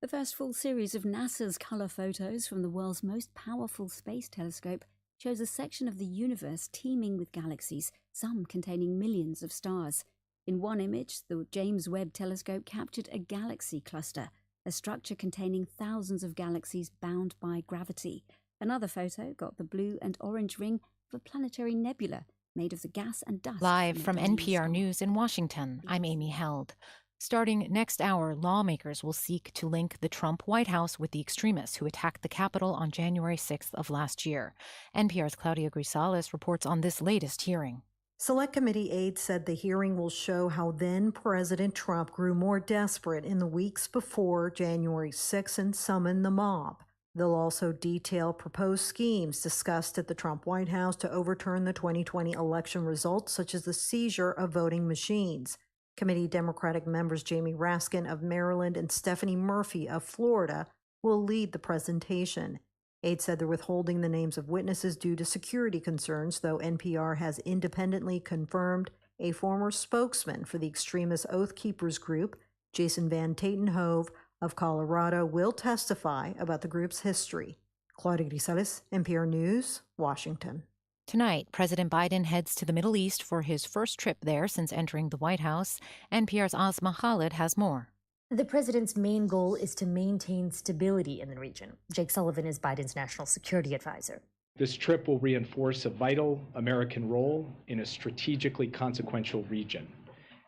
The first full series of NASA's colour photos from the world's most powerful space telescope shows a section of the universe teeming with galaxies, some containing millions of stars. In one image, the James Webb Telescope captured a galaxy cluster, a structure containing thousands of galaxies bound by gravity. Another photo got the blue and orange ring of a planetary nebula made of the gas and dust. Live from NPR News in Washington, I'm Amy Held. Starting next hour, lawmakers will seek to link the Trump White House with the extremists who attacked the Capitol on January 6th of last year. NPR's Claudia Grisales reports on this latest hearing. Select Committee aides said the hearing will show how then-President Trump grew more desperate in the weeks before January 6 and summoned the mob. They'll also detail proposed schemes discussed at the Trump White House to overturn the 2020 election results, such as the seizure of voting machines. Committee Democratic members Jamie Raskin of Maryland and Stephanie Murphy of Florida will lead the presentation. Aides said they're withholding the names of witnesses due to security concerns, though NPR has independently confirmed a former spokesman for the extremist Oath Keepers group, Jason Van Tatenhove of Colorado, will testify about the group's history. Claudia Grisales, NPR News, Washington. Tonight, President Biden heads to the Middle East for his first trip there since entering the White House. NPR's Asma Khalid has more. The president's main goal is to maintain stability in the region. Jake Sullivan is Biden's national security advisor. This trip will reinforce a vital American role in a strategically consequential region.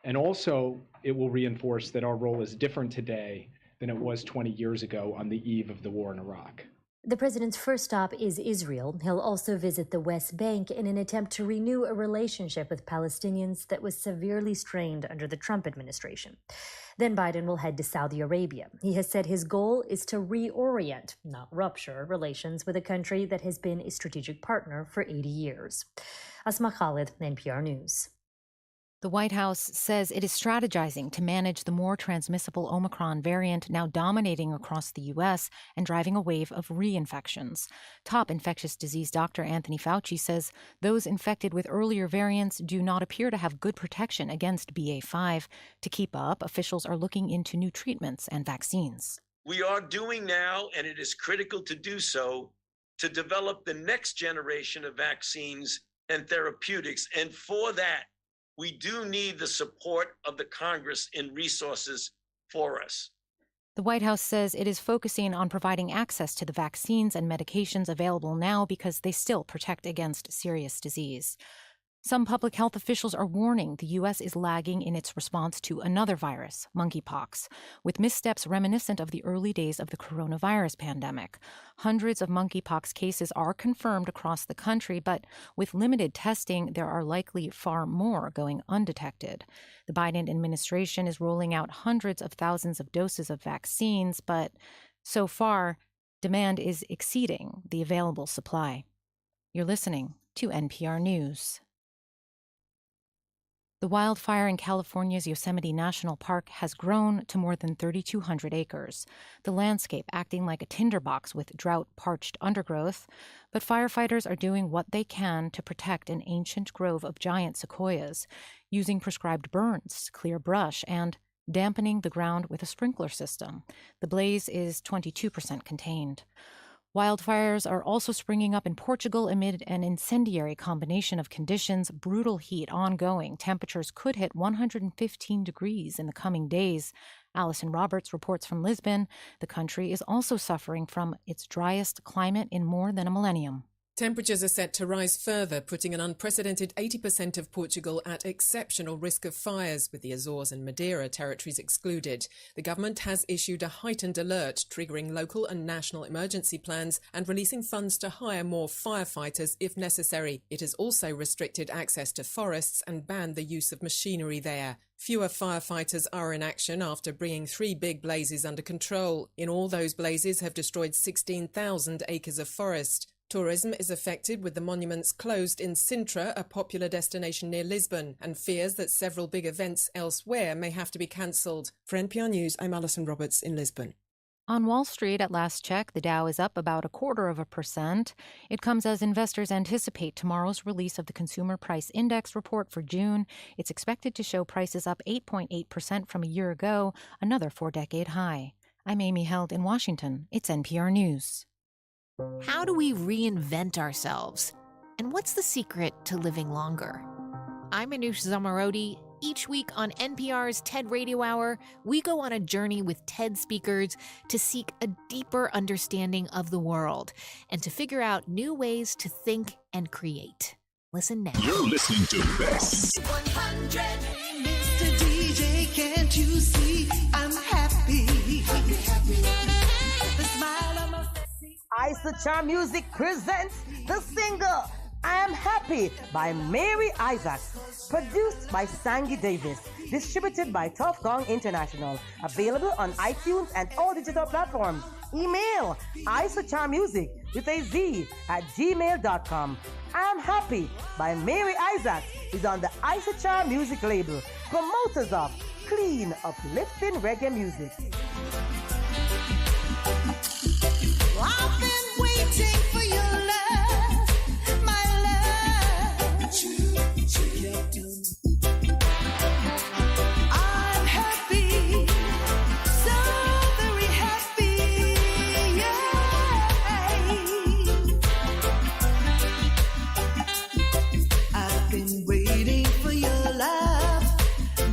And also, it will reinforce that our role is different today than it was 20 years ago on the eve of the war in Iraq. The president's first stop is Israel. He'll also visit the West Bank in an attempt to renew a relationship with Palestinians that was severely strained under the Trump administration. Then Biden will head to Saudi Arabia. He has said his goal is to reorient, not rupture, relations with a country that has been a strategic partner for 80 years. Asma Khalid, NPR News. The White House says it is strategizing to manage the more transmissible Omicron variant now dominating across the U.S. and driving a wave of reinfections. Top infectious disease doctor Anthony Fauci says those infected with earlier variants do not appear to have good protection against BA.5. To keep up, officials are looking into new treatments and vaccines. We are doing now, and it is critical to do so, to develop the next generation of vaccines and therapeutics. And for that, we do need the support of the Congress in resources for us. The White House says it is focusing on providing access to the vaccines and medications available now because they still protect against serious disease. Some public health officials are warning the U.S. is lagging in its response to another virus, monkeypox, with missteps reminiscent of the early days of the coronavirus pandemic. Hundreds of monkeypox cases are confirmed across the country, but with limited testing, there are likely far more going undetected. The Biden administration is rolling out hundreds of thousands of doses of vaccines, but so far, demand is exceeding the available supply. You're listening to NPR News. The wildfire in California's Yosemite National Park has grown to more than 3,200 acres, the landscape acting like a tinderbox with drought-parched undergrowth. But firefighters are doing what they can to protect an ancient grove of giant sequoias, using prescribed burns, clear brush, and dampening the ground with a sprinkler system. The blaze is 22% contained. Wildfires are also springing up in Portugal amid an incendiary combination of conditions, brutal heat ongoing. Temperatures could hit 115 degrees in the coming days. Allison Roberts reports from Lisbon. The country is also suffering from its driest climate in more than a millennium. Temperatures are set to rise further, putting an unprecedented 80% of Portugal at exceptional risk of fires, with the Azores and Madeira territories excluded. The government has issued a heightened alert, triggering local and national emergency plans and releasing funds to hire more firefighters if necessary. It has also restricted access to forests and banned the use of machinery there. Fewer firefighters are in action after bringing 3 big blazes under control. In all, those blazes have destroyed 16,000 acres of forest. Tourism is affected, with the monuments closed in Sintra, a popular destination near Lisbon, and fears that several big events elsewhere may have to be cancelled. For NPR News, I'm Alison Roberts in Lisbon. On Wall Street, at last check, the Dow is up about 0.25%. It comes as investors anticipate tomorrow's release of the Consumer Price Index report for June. It's expected to show prices up 8.8% from a year ago, another 4-decade high. I'm Amy Held in Washington. It's NPR News. How do we reinvent ourselves? And what's the secret to living longer? I'm Anoush Zamarodi, Each week on NPR's TED Radio Hour, we go on a journey with TED speakers to seek a deeper understanding of the world and to figure out new ways to think and create. Listen now. You're listening to Bess. 100. Mr. DJ, can't you see I'm happy? The smile on my face. Isocharm Music presents the single I Am Happy by Mary Isaacs, produced by Sangy Davis, distributed by Tough Gong International, available on iTunes and all digital platforms. Email isocharmmusic with a Z at gmail.com. I Am Happy by Mary Isaacs is on the Isocharm Music label, promoters of clean, uplifting reggae music. I've been waiting for your love, my love. I'm happy, so very happy. I've been waiting for your love,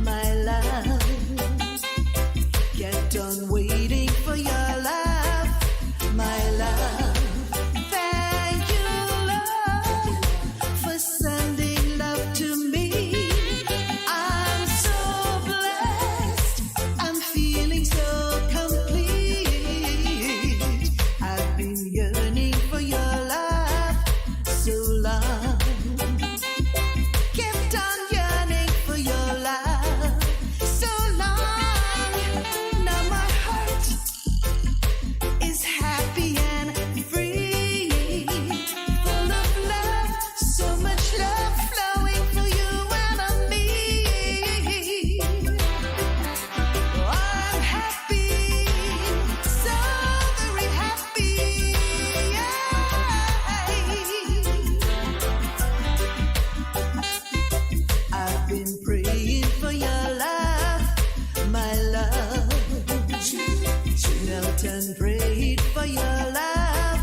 my love. Get done waiting for your love, my love. Thank you, Lord, for sending love to me. I'm so blessed, I'm feeling so complete. I've been yearning for your love so long. Kept on yearning for your love so long. Now my heart is happy and free, full of love, so much love flowing for you and me. I'm happy, so very happy. I've been praying for your love, my love. Knelt and prayed for your love,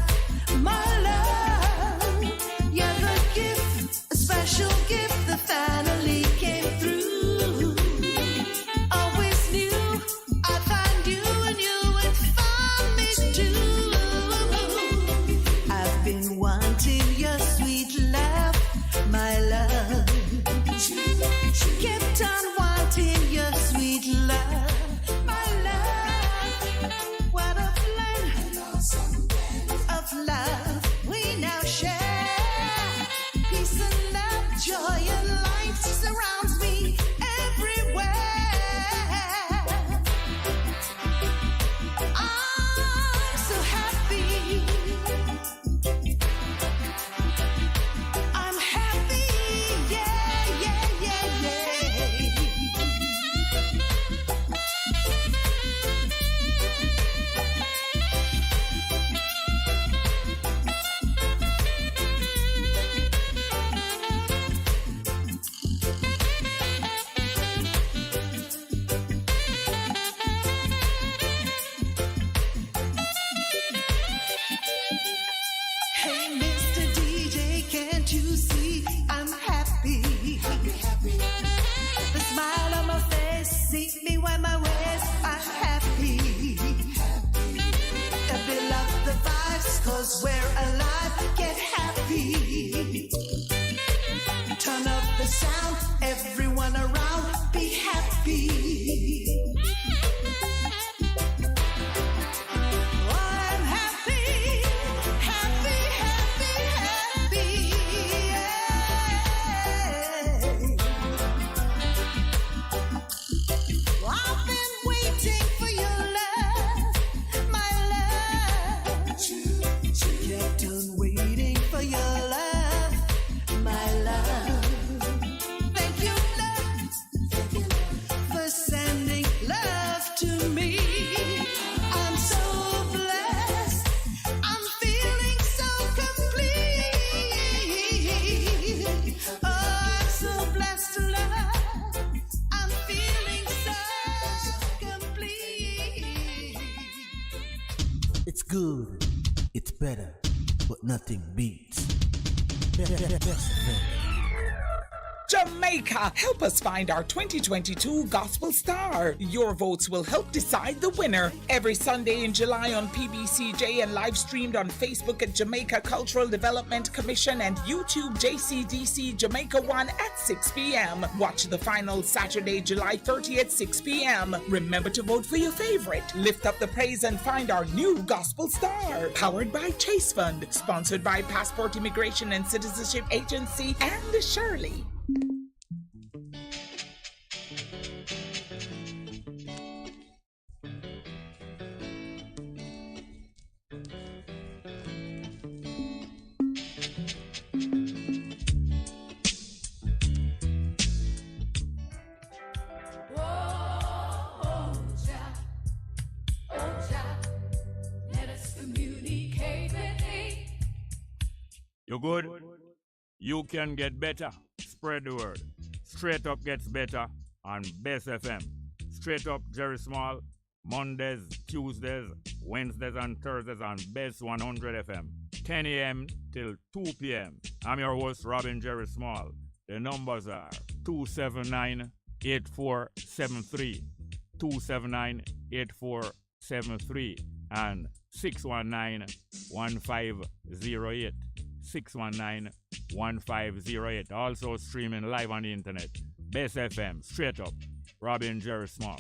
my love. You're the gift, a special gift that finally came through. Always knew I'd find you and you would find me too. I've been wanting your sweet love, my love. Kept on wanting your sweet love, my love. What a blend of love we now share. Peace and love, joy and light surrounds me everywhere. I'm so happy. I'm happy, yeah, yeah, yeah, yeah. Hey, Mr. DJ, can't you see I'm happy? The smile on my face, see me when my waist, I'm happy. If you love the vibes, 'cause we're alive, get happy. Turn up the sound, everyone around, be happy. I'm happy, happy, happy, happy. I've been waiting for your love, my love. Kept on waiting for your love, my love. Thank you, Lord, for sending love to me. I'm so blessed, I'm feeling so complete. Oh, I'm so blessed to love, I'm feeling so complete. It's good, it's better, but nothing beats. Best. Jamaica, help us find our 2022 Gospel Star. Your votes will help decide the winner. Every Sunday in July on PBCJ and live streamed on Facebook at Jamaica Cultural Development Commission and YouTube JCDC Jamaica 1 at 6 p.m. Watch the final Saturday, July 30th at 6 p.m. Remember to vote for your favorite. Lift up the praise and find our new Gospel Star. Powered by Chase Fund. Sponsored by Passport Immigration and Citizenship Agency and Shirley. You good? You can get better. Spread the word. Straight Up gets better on Bess FM. Straight Up Jerry Small, Mondays, Tuesdays, Wednesdays and Thursdays on Bess 100 FM. 10 a.m. till 2 p.m. I'm your host, Robin Jerry Small. The numbers are 279-8473, 279-8473, and 619-1508. 619-1508. Also streaming live on the internet. Bess FM, Straight Up, Robin Jerry Small.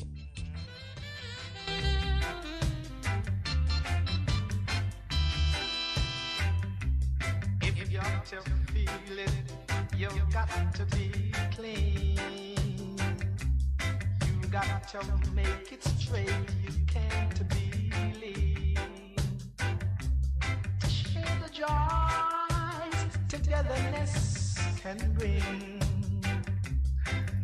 If you got to feel it, you got to be clean. You got to make it straight. You can't be lean. Share the joys togetherness can bring.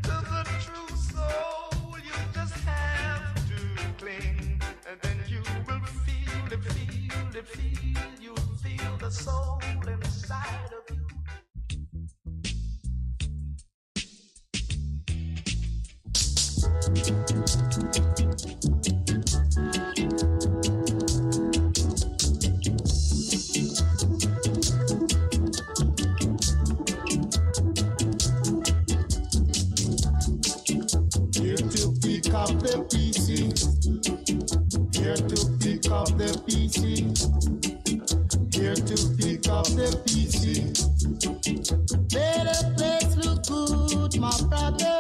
To the true soul, you just have to cling, and then you will feel it, feel it, feel. You'll feel the soul inside of you. Here to pick up the pieces. Here to pick up the pieces. Here to pick up the pieces. Better place look good, my brother.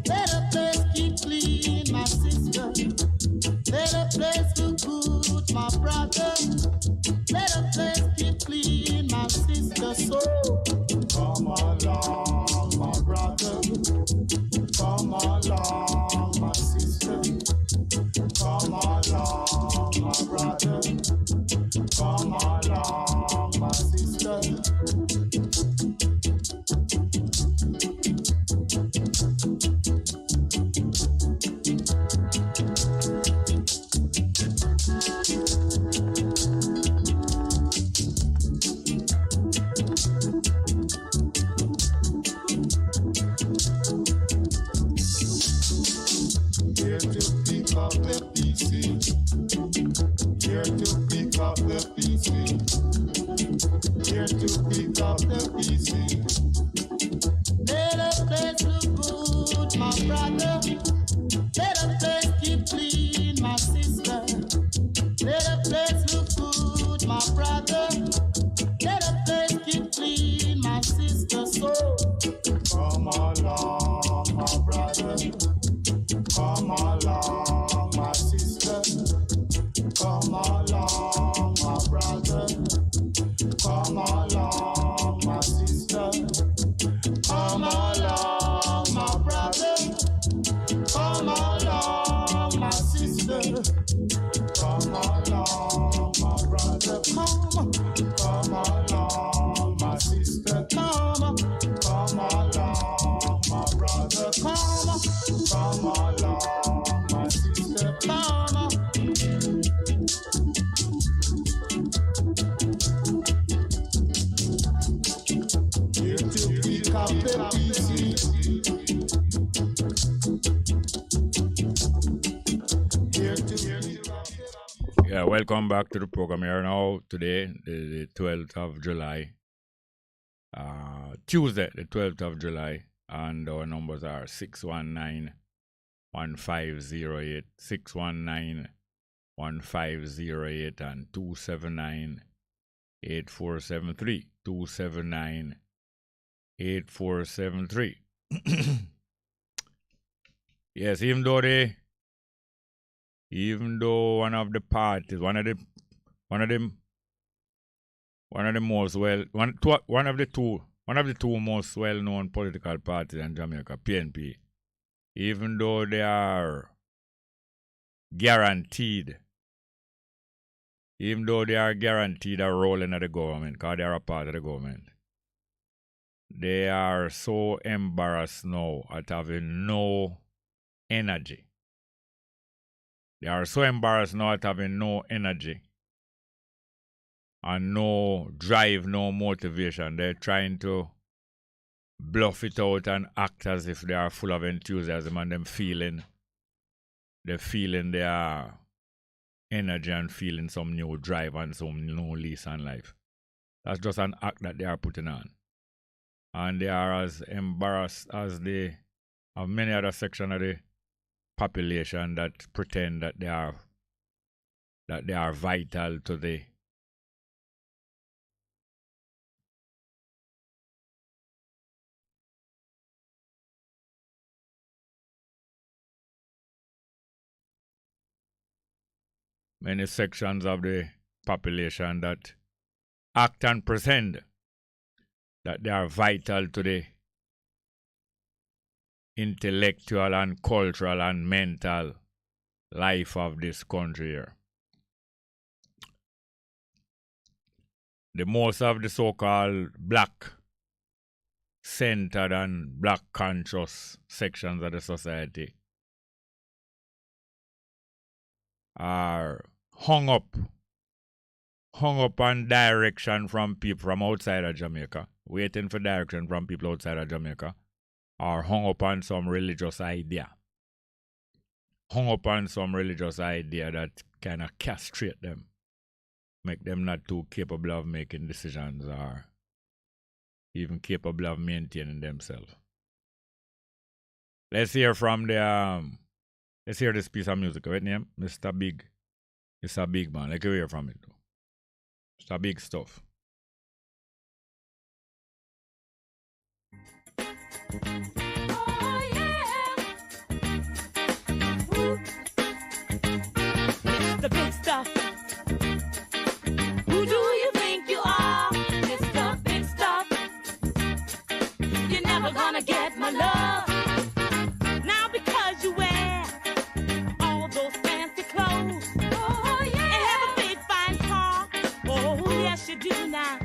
Better place keep clean, my sister. Better place look good, my brother. Better place keep clean, my sister. So come along, my brother. Come along, my sister. Come along, my brother. Come along, my sister. Here to pick up the pieces. Here to pick up the pieces. Here to pick up the pieces. Better place look good, my brother. Better place keep clean, my sister. Better place look good, my brother. Better place keep clean, my sister. So come along, my brother. Come along, my sister. Come along, my brother. Come along, my sister. Come along, my brother. Come along, my sister. Come along, my brother. Come along, my sister. Come along, my brother. Come along, my sister. Here to pick up the pieces. Here to pick up the pieces. Yeah, welcome back to the program here now today, the 12th of July. Tuesday, the 12th of July, and our numbers are 619-1508, 619-1508, and 279-8473, 279-8473. Yes, even though one of the parties, one of the two most well-known political parties in Jamaica, PNP, even though they are guaranteed a role in the government, because they are a part of the government, they are so embarrassed now at having no energy. They are so embarrassed now at having no energy and no drive, no motivation. They're trying to bluff it out and act as if they are full of enthusiasm, and they're feeling their energy and feeling some new drive and some new lease on life. That's just an act that they are putting on. And they are as embarrassed as they have many other sections of the population that pretend that they are vital to the many sections of the population that act and pretend that they are vital to the intellectual and cultural and mental life of this country here. The most of the so-called black-centered and black-conscious sections of the society are hung up on direction from people from outside of Jamaica, waiting for direction from people outside of Jamaica, or hung up on some religious idea. Hung up on some religious idea that kind of castrate them, make them not too capable of making decisions or even capable of maintaining themselves. Let's hear from let's hear this piece of music. What name? Mr. Big. Mr. Big Man. Let's hear from it. Mr. Big stuff. Oh, yeah. Woo. Mr. Big Stuff. Who do you think you are, Mr. Big Stuff? You're never gonna get my love. Now because you wear all those fancy clothes. Oh, yeah. And have a big fine car. Oh, yes you do now.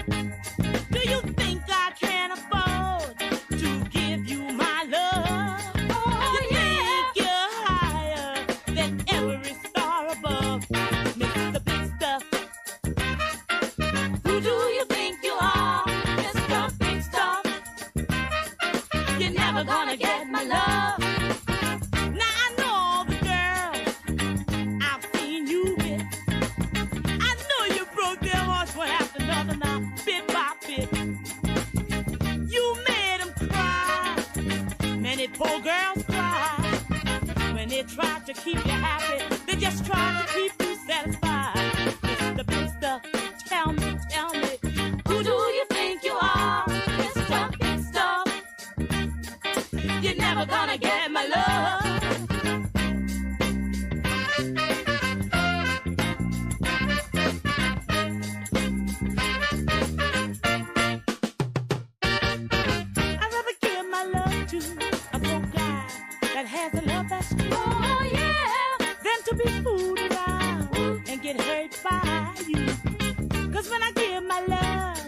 Do you think I can afford to give you my love? Oh, you think you're higher than every star above, Mr. Big Stuff? Who do you think you are, Mr. Big Stuff? You're never gonna get my love. Now I know all the girls I've seen you with. I know you broke their hearts one after another now, bit by bit. You made them cry. Many poor girls cry. When they try to keep you happy, they just try to keep you satisfied. Mr. Big Stuff, tell me, who do you think you are, Mr. Big Stuff? You're never gonna get my love. I'd rather give my love to a broke guy that has a love that's true. Oh, yeah. Than to be fooled around and get hurt by you. Cause when I give my love,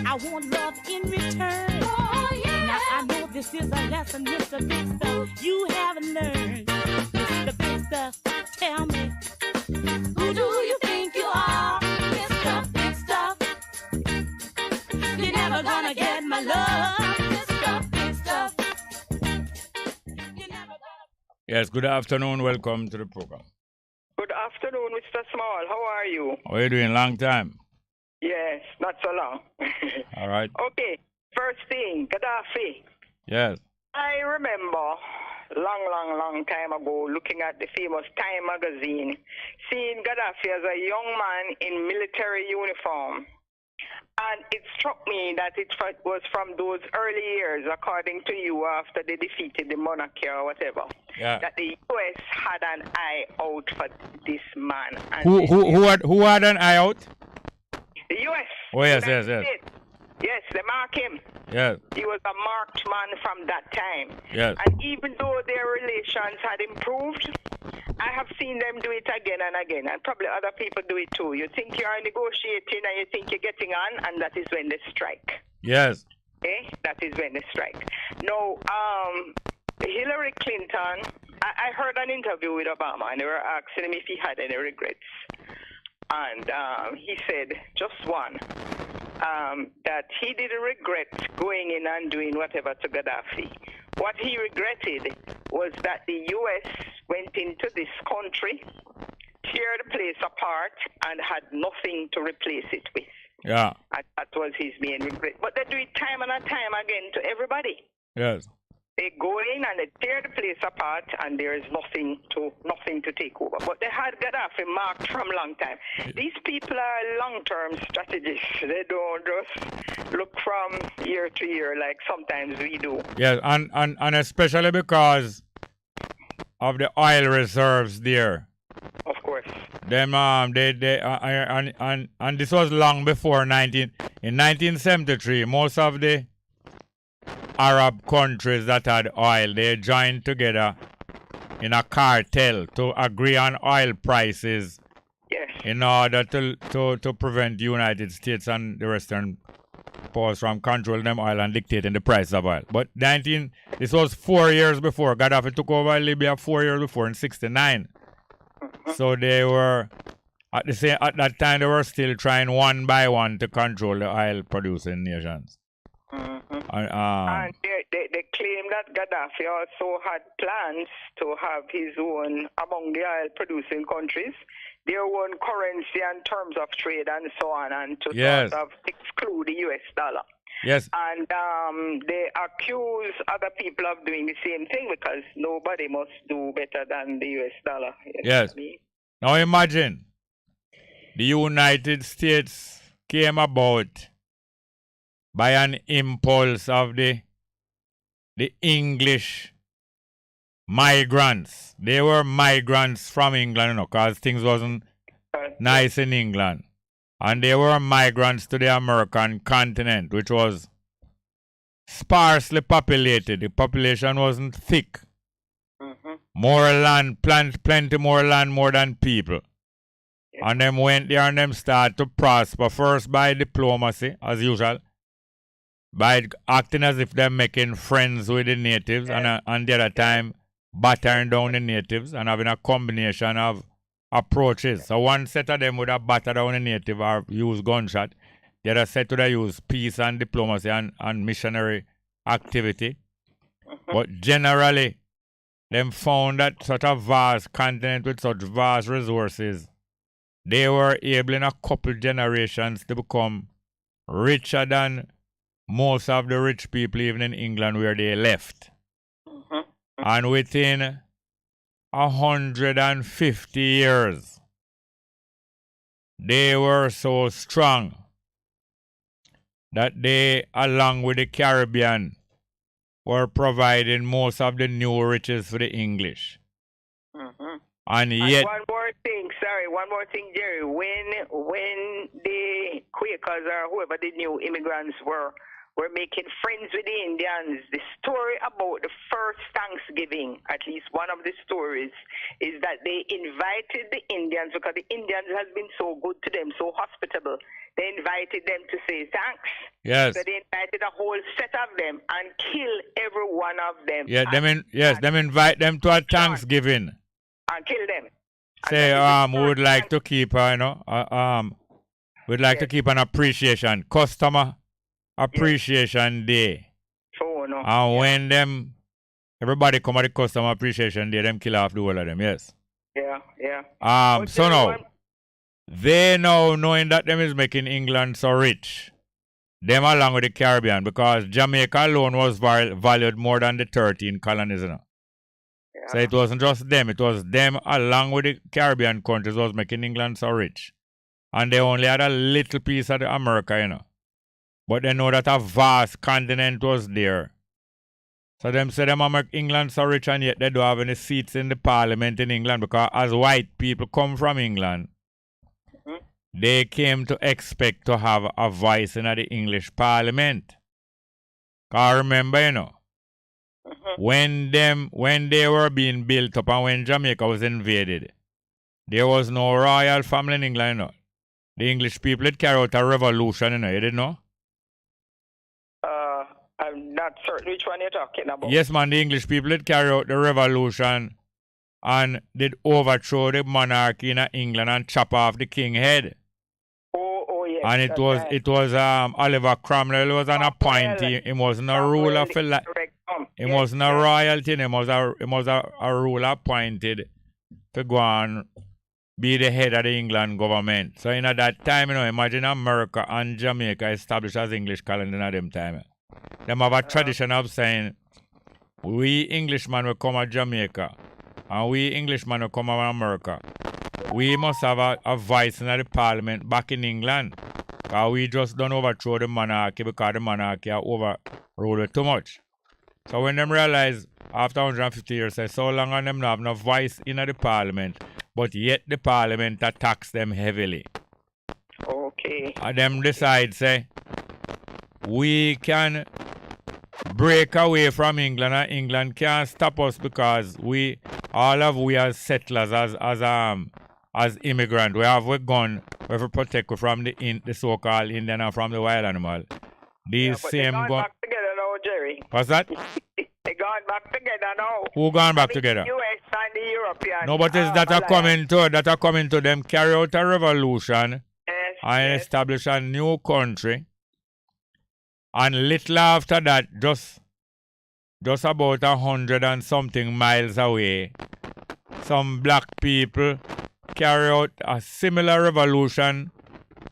I want love in return. Oh, yeah. Now I know this is a lesson, Mr. Big Stuff, you haven't learned. Mr. Big Stuff, tell me, who do you think you are, Mr. Big Stuff? You're never gonna get my love, Mr. Big Stuff. You're never gonna... Yes, good afternoon. Welcome to the program. Good afternoon, Mr. Small. How are you? How are you doing? Long time. Yes, not so long. All right. Okay, first thing, Gaddafi. Yes. I remember long time ago looking at the famous Time magazine, seeing Gaddafi as a young man in military uniform. And it struck me that it was from those early years, according to you, after they defeated the monarchy or whatever, that the U.S. had an eye out for this man. And Who had an eye out? the U.S. Oh, yes. States. Yes, they mark him. Yes. He was a marked man from that time. Yes. And even though their relations had improved, I have seen them do it again and again, and probably other people do it too. You think you are negotiating and you think you're getting on, and that is when they strike. Yes. Okay? That is when they strike. Now, Hillary Clinton, I heard an interview with Obama, and they were asking him if he had any regrets. And he said, just one, that he didn't regret going in and doing whatever to Gaddafi. What he regretted was that the U.S. went into this country, tear the place apart, and had nothing to replace it with. Yeah. And that was his main regret. But they do it time and time again to everybody. Yes. They go in and they tear the place apart, and there is nothing to take over. But they had Gaddafi marked from long time. These people are long-term strategists. They don't just look from year to year like sometimes we do. Yes, and especially because of the oil reserves there. Of course. Them and this was long before in 1973. Most of the Arab countries that had oil, they joined together in a cartel to agree on oil prices. Yes. In order to prevent the United States and the Western powers from controlling them oil and dictating the price of oil. But this was 4 years before. Gaddafi took over Libya 4 years before in 69. So they were at that time they were still trying one by one to control the oil producing nations. And they claim that Gaddafi also had plans to have his own, among the oil producing countries, their own currency and terms of trade and so on, and to Yes. sort of exclude the US dollar. Yes. And they accuse other people of doing the same thing because nobody must do better than the US dollar. You know Yes. what I mean? Now imagine the United States came about by an impulse of the English migrants. They were migrants from England, because things wasn't nice in England. And they were migrants to the American continent, which was sparsely populated. The population wasn't thick. More land, plenty more land, more than people. And them went there and them started to prosper, first by diplomacy, as usual, by acting as if they're making friends with the natives, and the other time battering down the natives and having a combination of approaches. So one set of them would have battered down the native or use gunshot. The other set would have used peace and diplomacy and missionary activity. But generally, them found that such a vast continent with such vast resources, they were able in a couple generations to become richer than most of the rich people, even in England where they left. And within 150 years, they were so strong that they, along with the Caribbean, were providing most of the new riches for the English. And yet... one more thing, Jerry. When the Quakers or whoever the new immigrants were making friends with the Indians, the story about the first Thanksgiving, at least one of the stories, is that they invited the Indians because the Indians has been so good to them, so hospitable. They invited them to say thanks. Yes. So they invited a whole set of them and killed every one of them. Yeah, them invite them to a Thanksgiving. And kill them. Say, we would like to keep, we'd like to keep an appreciation, customer appreciation day. So, no. And when everybody come at the customer appreciation day, them kill off the whole of them, yes. Yeah. So now, they now knowing that them is making England so rich, them along with the Caribbean, because Jamaica alone was valued more than the 13 colonies. You know? Yeah. So it wasn't just them, it was them along with the Caribbean countries was making England so rich. And they only had a little piece of America, you know. But they know that a vast continent was there. So them say them make England so rich and yet they don't have any seats in the parliament in England because as white people come from England, they came to expect to have a voice in the English parliament. Because remember, you know, when they were being built up and when Jamaica was invaded, there was no royal family in England, you know. The English people had carried out a revolution, you know, you didn't know? I'm not certain which one you're talking about. Yes, man, the English people had carried out the revolution and did overthrow the monarchy in England and chop off the king head. Oh yes. And it was Oliver Cromwell was an appointee. He wasn't a ruler for life. He wasn't a royalty. He was a ruler appointed to go and be the head of the England government. So in at that time, you know, imagine America and Jamaica established as English colony in them time. Them have a tradition of saying, we Englishmen will come to Jamaica and we Englishmen will come to America. We must have a voice in the parliament back in England. Because we just don't overthrow the monarchy because the monarchy are overruled it too much. So when them realize after 150 years, say so long and them not have no voice in the parliament, but yet the parliament attacks them heavily. Okay. And them decide, say, we can break away from England and England can't stop us because we as settlers, as immigrants, we have a gun, we have to protect you from the so-called Indian and from the wild animal. These same guns. Back together now, Jerry. What's that? They gone back together now. Who gone back together? The US and the European. No, but is that are coming to them carry out a revolution and establish a new country. And little after that, just about 100 and something miles away, some black people carry out a similar revolution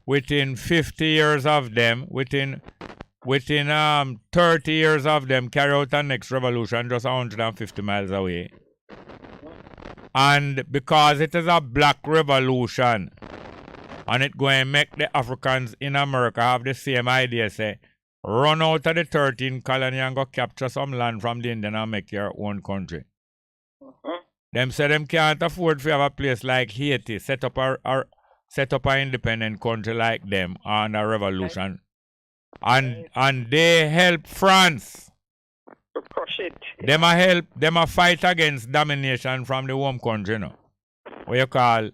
within 50 years of them, within 30 years of them carry out the next revolution just 150 miles away. And because it is a black revolution, and it going to make the Africans in America have the same idea, say, run out of the 13 colony and go capture some land from the Indian and make your own country. Them say them can't afford to have a place like Haiti, set up an independent country like them and a revolution. And they help France. To crush it. Them a fight against domination from the home country, you know. What you call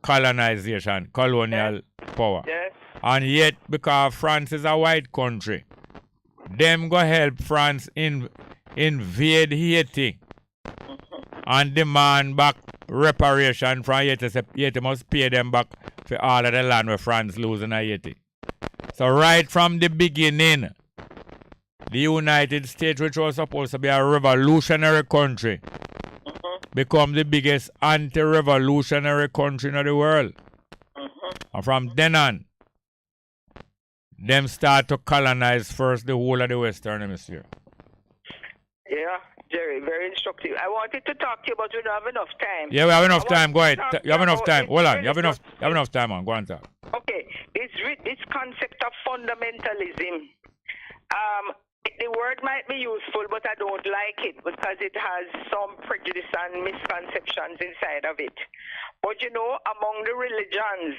colonization, colonial power. Yes. And yet, because France is a white country, them go help France invade Haiti and demand back reparation from Haiti. So Haiti must pay them back for all of the land where France losing Haiti. So right from the beginning, the United States, which was supposed to be a revolutionary country, become the biggest anti-revolutionary country in the world. And from then on, them start to colonize first the whole of the Western Hemisphere. Yeah, Jerry, very instructive. I wanted to talk to you, but we don't have enough time. Yeah, we have enough time. Go ahead. You have enough time. Hold on. You have enough time, man. Go on, talk. Okay. This concept of fundamentalism, the word might be useful, but I don't like it because it has some prejudice and misconceptions inside of it. But you know, among the religions,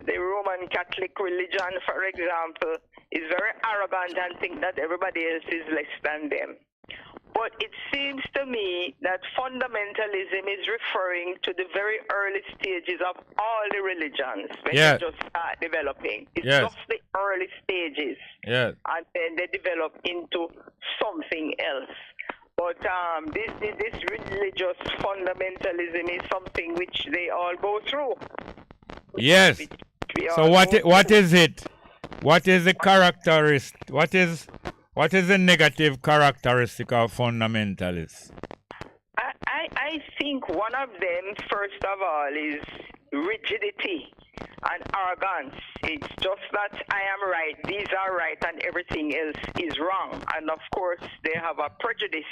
the Roman Catholic religion, for example, is very arrogant and think that everybody else is less than them. But it seems to me that fundamentalism is referring to the very early stages of all the religions when they just start developing. It's just the early stages. Yes. And then they develop into something else. But this religious fundamentalism is something which they all go through. Yes. So what is it? What is the characteristic? What is the negative characteristic of fundamentalists? I think one of them, first of all, is rigidity and arrogance. It's just that I am right, these are right, and everything else is wrong. And of course, they have a prejudice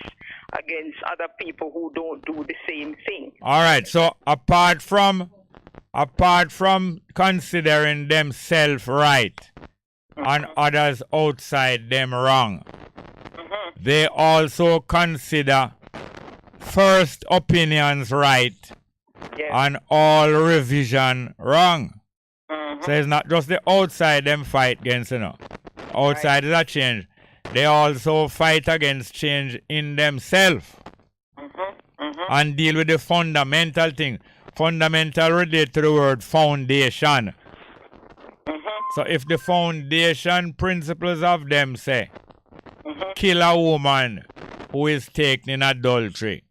against other people who don't do the same thing. All right. So apart from considering themselves right and others outside them wrong, they also consider first opinions right and all revision wrong. So it's not just the outside them fight against, Outside is a change. They also fight against change in themselves and deal with the fundamental thing. Fundamental relate to the word foundation. So if the foundation principles of them say, kill a woman who is taken in adultery,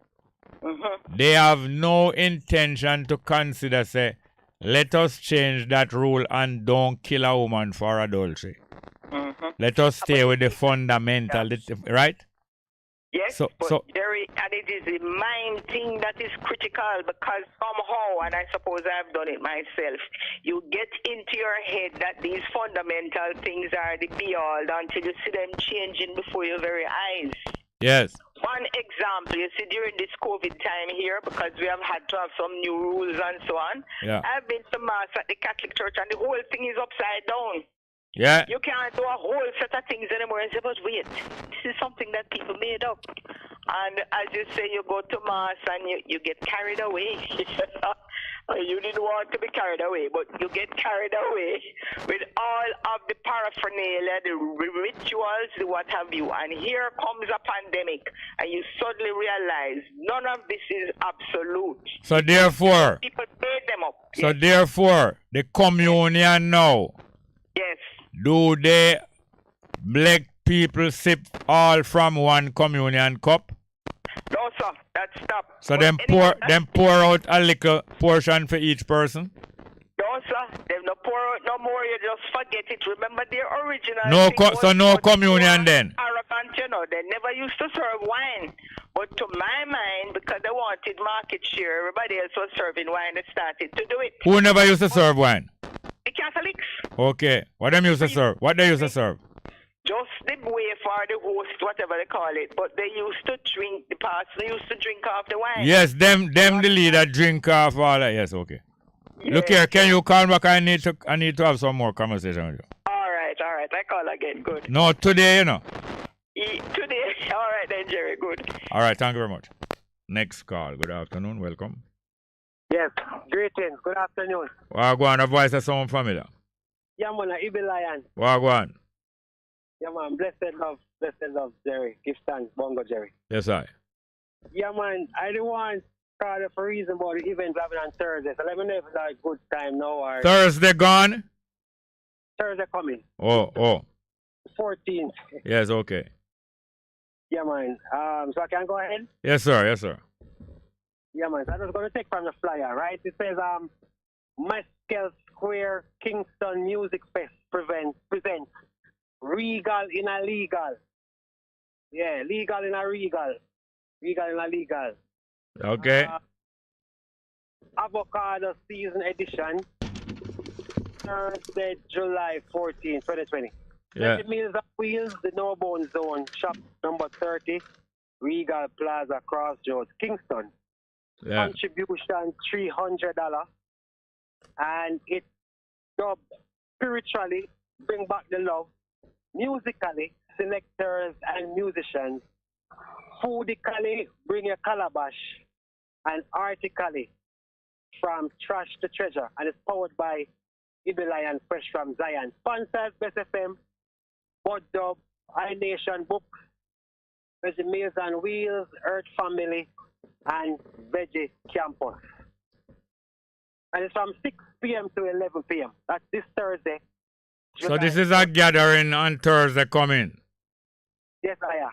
they have no intention to consider, say, let us change that rule and don't kill a woman for adultery. Let us stay with the fundamental, right? Yes, Jerry, and it is the mind thing that is critical, because somehow, and I suppose I've done it myself, you get into your head that these fundamental things are the be-all until you see them changing before your very eyes. Yes. One example, you see, during this COVID time here, because we have had to have some new rules and so on, I've been to Mass at the Catholic Church, and the whole thing is upside down. Yeah. You can't do a whole set of things anymore and say, but wait, this is something that people made up. And as you say, you go to Mass and you get carried away. You didn't want to be carried away, but you get carried away with all of the paraphernalia, the rituals, the what have you. And here comes a pandemic, and you suddenly realize none of this is absolute. So therefore, people made them up. So therefore, the communion now. Yes. Do they black people sip all from one communion cup? No, sir. That's stop. So them pour out a little portion for each person? No, sir. They no pour out no more. You just forget it. Remember their original. So no communion then? Arrogant, They never used to serve wine. But to my mind, because they wanted market share, everybody else was serving wine. They started to do it. Who never used to serve wine? The Catholics. Okay. What them used to serve? What they used to serve? Just the wafer, the host, whatever they call it. But they used to drink, the pastor used to drink off the wine. Yes, them the leader drink off all that. Yes, okay. Yes. Look here, can you call back? I need to have some more conversation with you. All right. I call again. Good. No, today, Today. All right then, Jerry. Good. All right, thank you very much. Next call. Good afternoon. Welcome. Yes, greetings. Good afternoon. Wagwan, a voice of someone familiar. Yeah, man, Ibi Lion. Wagwan. Yeah, man, blessed love, Jerry. Give thanks, Bongo, Jerry. Yes, I. Yeah, man, I don't want to call for a reason about the event having on Thursday. So let me know if it's a good time now or... Thursday gone? Thursday coming. Oh. 14th. Yes, okay. Yeah, man. So I can go ahead? Yes, sir. Yeah, man. So I'm just going to take from the flyer, right? It says, Mescal Square Kingston Music Fest presents Regal in a Legal. Yeah, Legal in a Regal. Regal in a Legal. Okay. Avocado Season Edition. Thursday, July 14, 2020. Yeah. The Meals on Wheels, the No Bone Zone, shop number 30, Regal Plaza, Crossroads, Kingston. Yeah. Contribution $300. And it's dubbed spiritually, bring back the love. Musically, selectors and musicians. Foodically, bring your calabash. And artically, from trash to treasure. And it's powered by Ibi Lion Fresh from Zion. Sponsors, Bess FM, Bud Dub, iNation Books, Veggie Meals on Wheels, Earth Family, and Veggie Campus. And it's from 6 p.m. to 11 p.m. That's this Thursday. So this is a gathering on Thursday coming? Yes, I am.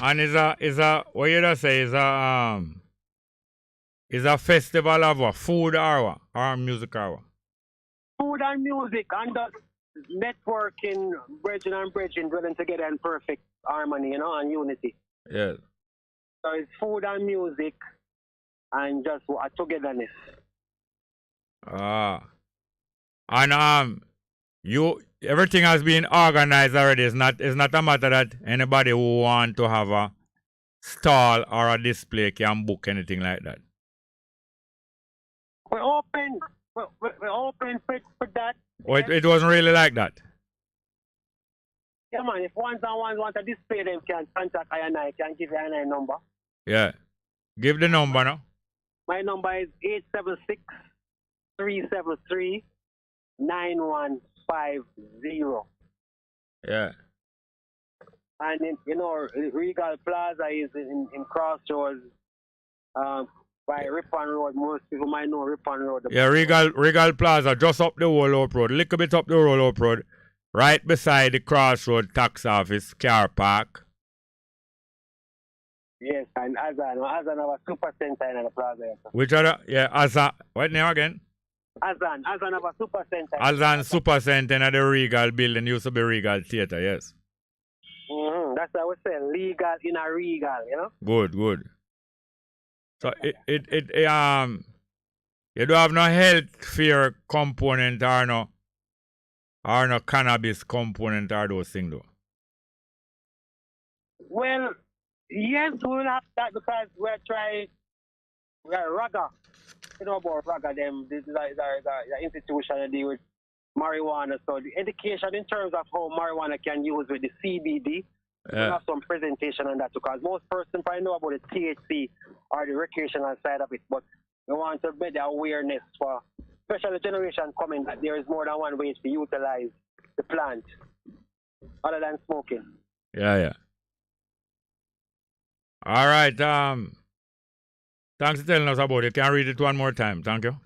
And is a what you just say is a festival of what? Food or music or what? Food and music and networking, bridging and bridging, dwelling together in perfect harmony, and unity. Yes. So it's food and music and just a togetherness. And everything has been organized already. It's not a matter that anybody who want to have a stall or a display can book anything like that. We're open. We're open for that. Oh, it wasn't really like that. Yeah, man. If ones and ones want to display, them can contact I and I. Can give you I number. Yeah. Give the number now. My number is 876-373-9150. Yeah. And Regal Plaza is in Crossroads by Ripon Road. Most people might know Ripon Road. Yeah, Regal Plaza, just up the Wall Road, a little bit up the Wall Road, right beside the Crossroad tax office, car park. Yes, and Azan have a super center in the plaza. Which other? Yeah, Azan. What name again? Azan have a super center. Azan Super Center in the Regal building used to be Regal Theater, yes. That's what I was saying. Legal in a Regal, you know? Good. So you don't have no health fear component or no cannabis component or those things though. Well, yes, we'll have that because we're Raga. You know about Raga, them this is the institution that deal with marijuana. So the education in terms of how marijuana can use with the CBD, we'll have some presentation on that because most persons probably know about the THC or the recreational side of it, but we want to build the awareness for especially the generation coming that there is more than one way to utilize the plant other than smoking. Yeah. All right. Thanks for telling us about it. Can I read it one more time? Thank you.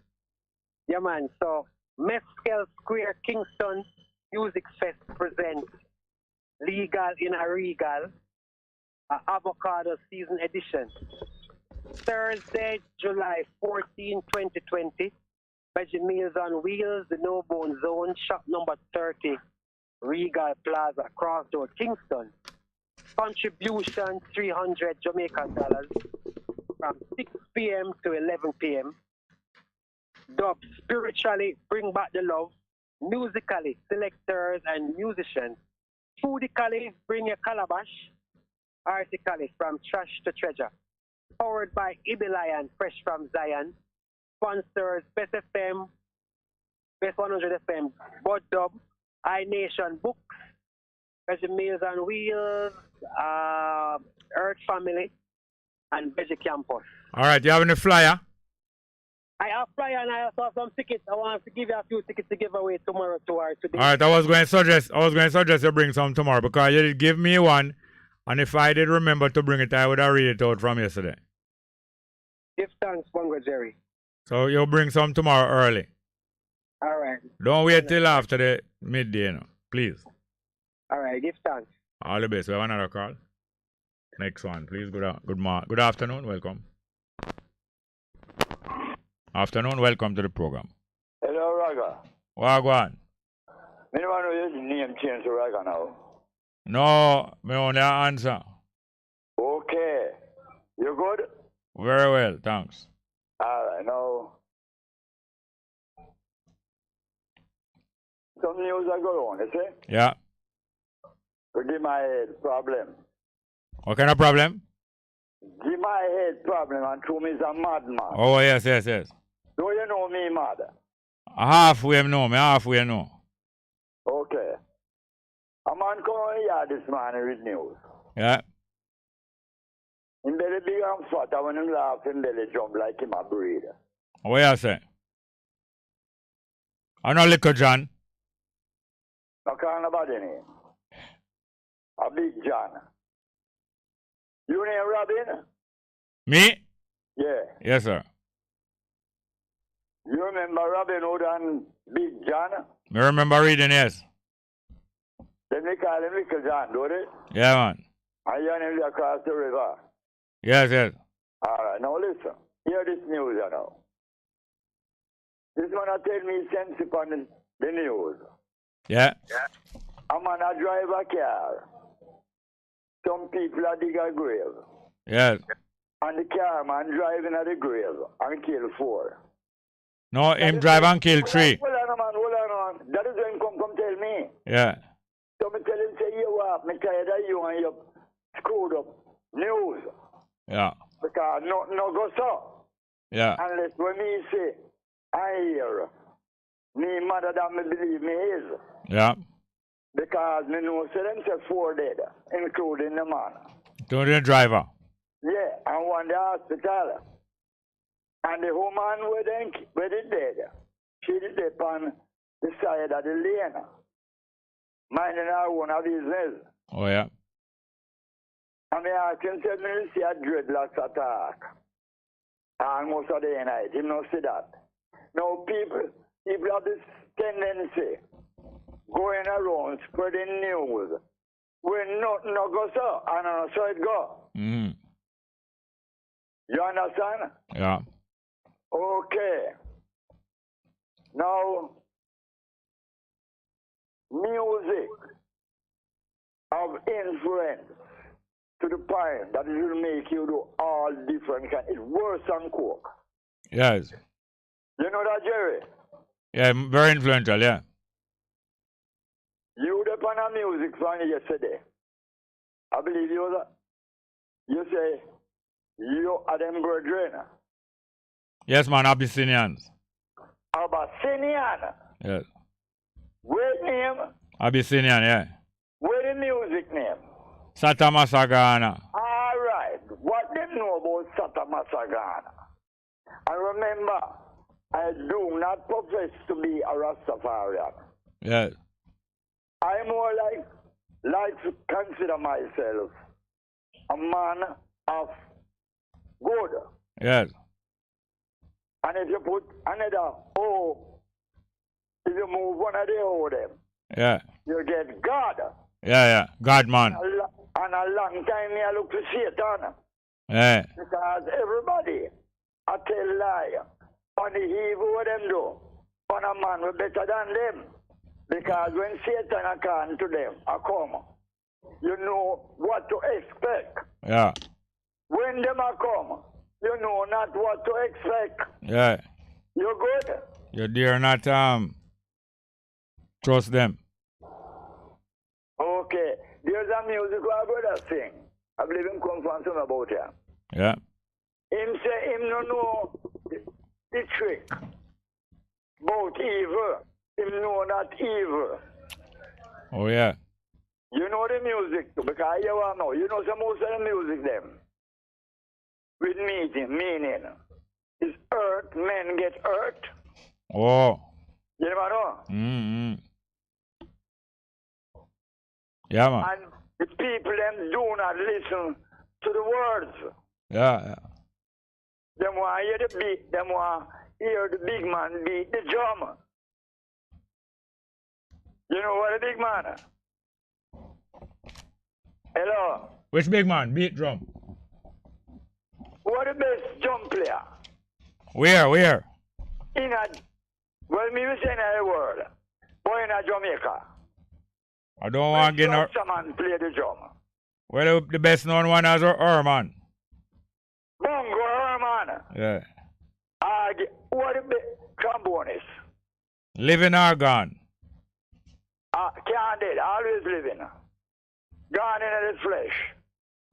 Yeah, man. So, Mescal Square Kingston Music Fest presents Legal in a Regal, Avocado Season Edition. Thursday, July 14, 2020. Veggie Meals on Wheels, the No Bone Zone, shop number 30, Regal Plaza, Crossroad, Kingston. Contribution $300 Jamaican dollars from 6 p.m. to 11 p.m. Dub spiritually, bring back the love. Musically, selectors and musicians. Foodically, bring your calabash. Artically, from trash to treasure. Powered by Ibi Lion, fresh from Zion. Sponsors, Bess FM, Bess 100 FM, Bud Dub, iNation Books, Veggie Meals on Wheels, Earth Family, and Veggie Campus. All right, you have any flyer? I have flyer and I also have some tickets. I want to give you a few tickets to give away tomorrow or today. All right, I was going to suggest you bring some tomorrow because you did give me one, and if I did remember to bring it, I would have read it out from yesterday. Give thanks, Bongo Jerry. So you'll bring some tomorrow early. All right. Don't wait till after the midday, please. All right, give thanks. All the best. We have another call. Next one, please. Good afternoon. Welcome. Afternoon. Welcome to the program. Hello, Raga. Wagwan. Me don't want to name change to Raga now. No, me only answer. Okay. You good? Very well, thanks. All right, now. Some news are going on, you see? Yeah. To give my head problem. What kind of problem? Give my head problem and to me is a madman. Oh, yes. Do you know me, mad? Halfway know. Okay. A man come on here this morning with news. Yeah. Him belly big and fat, and when him laugh, him belly jump like him a breed. What you say? I know Liquor John. I can't nobody name. A big John. You name Robin? Me? Yeah. Yes, sir. You remember Robin Hood and Big John? Me remember reading, yes. Then they call him Little John, do they? Yeah, man. And you name across the river. Yes. All right, now listen. Hear this news, you know. This man tell me sense upon the news. Yeah. A man a drive a car. Some people a dig a grave. Yes. And the car man driving at the grave and kill 4. No, him drive and kill 3. Hold on, man, hold on. That is when him come tell me. Yeah. So me tell him, say, you what, me tired of you and your screwed up news. Yeah. Because no go so. Yeah. Unless when me say, I hear, me mother than me believe me is. Yeah. Because me know, say them say 4 dead, including the man. Including the driver. Yeah, and one the hospital. And the woman where they dead, she did it on the side of the lane, minding her own business. Oh, yeah. And I can tell me see a dreadlocks attack. Almost a day night, you know see that. Now people have this tendency going around spreading news when nothing no go so, and so it go. Mm-hmm. You understand? Yeah. Okay. Now, music of influence to the point that it will make you do all different kinds. It's worse than coke. Yes. You know that, Jerry? Yeah, very influential, yeah. You did on a music from yesterday. I believe you say you are them brethren. Yes, man, Abyssinians. Abyssinian. Yes. Where name? Abyssinian, yeah. Where the music name? Satamasagana. All right. What them know about Satamasagana? And remember, I do not profess to be a Rastafarian. Yes. I more like to consider myself a man of good. Yes. And if you put another if you move one of the O them, Yeah. you get God. Yeah. God, man. And a long time I look to Satan. Yeah. Because everybody, I tell lie. On the evil what them do, on a man we better than them. Because when Satan come to them, I come, you know what to expect. Yeah. When them come, you know not what to expect. Yeah. You good? You dare not trust them. Okay. There's a music our brother sing. I believe him come from something about him. Yeah. Him say him no know the trick about evil. Him know not evil. Oh, yeah. You know the music too, because you all know. You know some most of the music them. With meaning. Is earth, men get hurt. Oh. You never know? Mm-hmm. Yeah, man. And the people them do not listen to the words. Yeah. Them want hear the beat, them want hear the big man beat the drum. You know what a big man? Hello? Which big man? Beat drum. What the best drum player? Where? In a, well, me say in the world. Boy in a Jamaica. I don't want to get no... Someone play the drum. Well, the best known one as Herman. Bongo Herman. Yeah. What the best trombonist? Living or gone? Can't dead, always living. Gone in the flesh.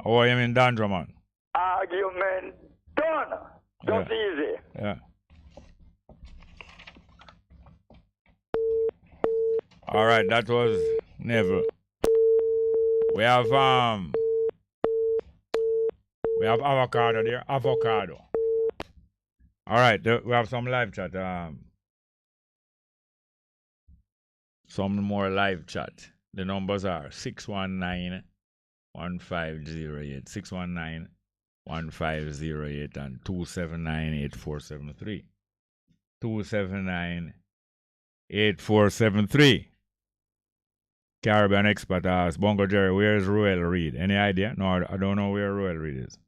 Oh, you mean Dan Drummond? Argument done. That's easy. Yeah. All right, that was Neville. We have avocado there. Avocado. All right, we have some live chat. Some more live chat. The numbers are 619-1508, 619-1508, and 279-8473. 279-8473. Caribbean expert asks, Bongo Jerry, where is Royal Reed? Any idea? No, I don't know where Royal Reed is.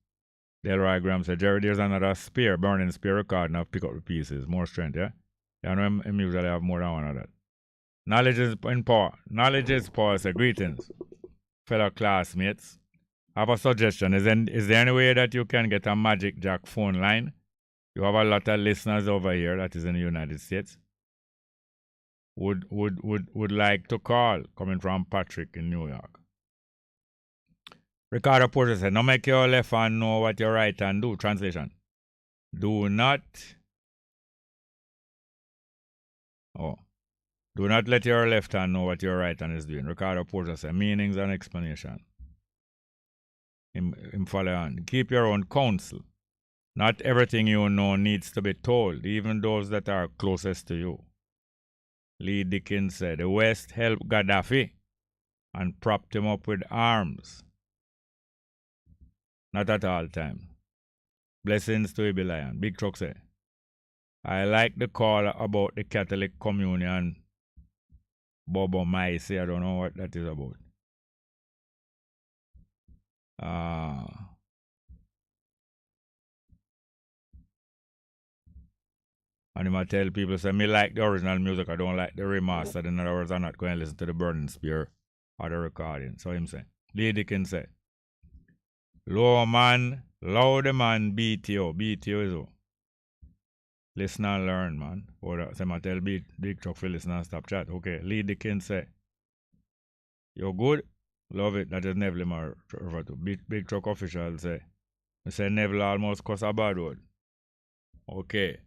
Delroy Graham said, Jerry, there's another burning spear record, now pick up the pieces. More strength, yeah? Yeah, I know I usually have more than one of that. Knowledge is in power. Knowledge is power. So greetings, fellow classmates. I have a suggestion. Is there any way that you can get a Magic Jack phone line You have a lot of listeners over here that is in the United States. Would like to call, coming from Patrick in New York. Ricardo Porter said, no make your left hand know what your right hand do. Translation. Do not let your left hand know what your right hand is doing. Ricardo Porter said, meanings and explanation. Him follow on. Keep your own counsel. Not everything you know needs to be told, even those that are closest to you. Lee Dickens said, the West helped Gaddafi and propped him up with arms. Not at all times. Blessings to Ibi Lion. Big Truck said, I like the call about the Catholic Communion. Bobo Maisi, I don't know what that is about. And he might tell people, say, me like the original music, I don't like the remastered. In other words, I'm not going to listen to the Burning Spear or the recording. So him say, Lee Dickens say, low man, loud man, BTO. BTO is who? Listen and learn, man. Or say, I tell Big Truck for listen and stop chat. Okay, Lee Dickens say, you're good? Love it. That is Neville I refer to. Big Truck official say, I say Neville almost cuss a bad word. Okay.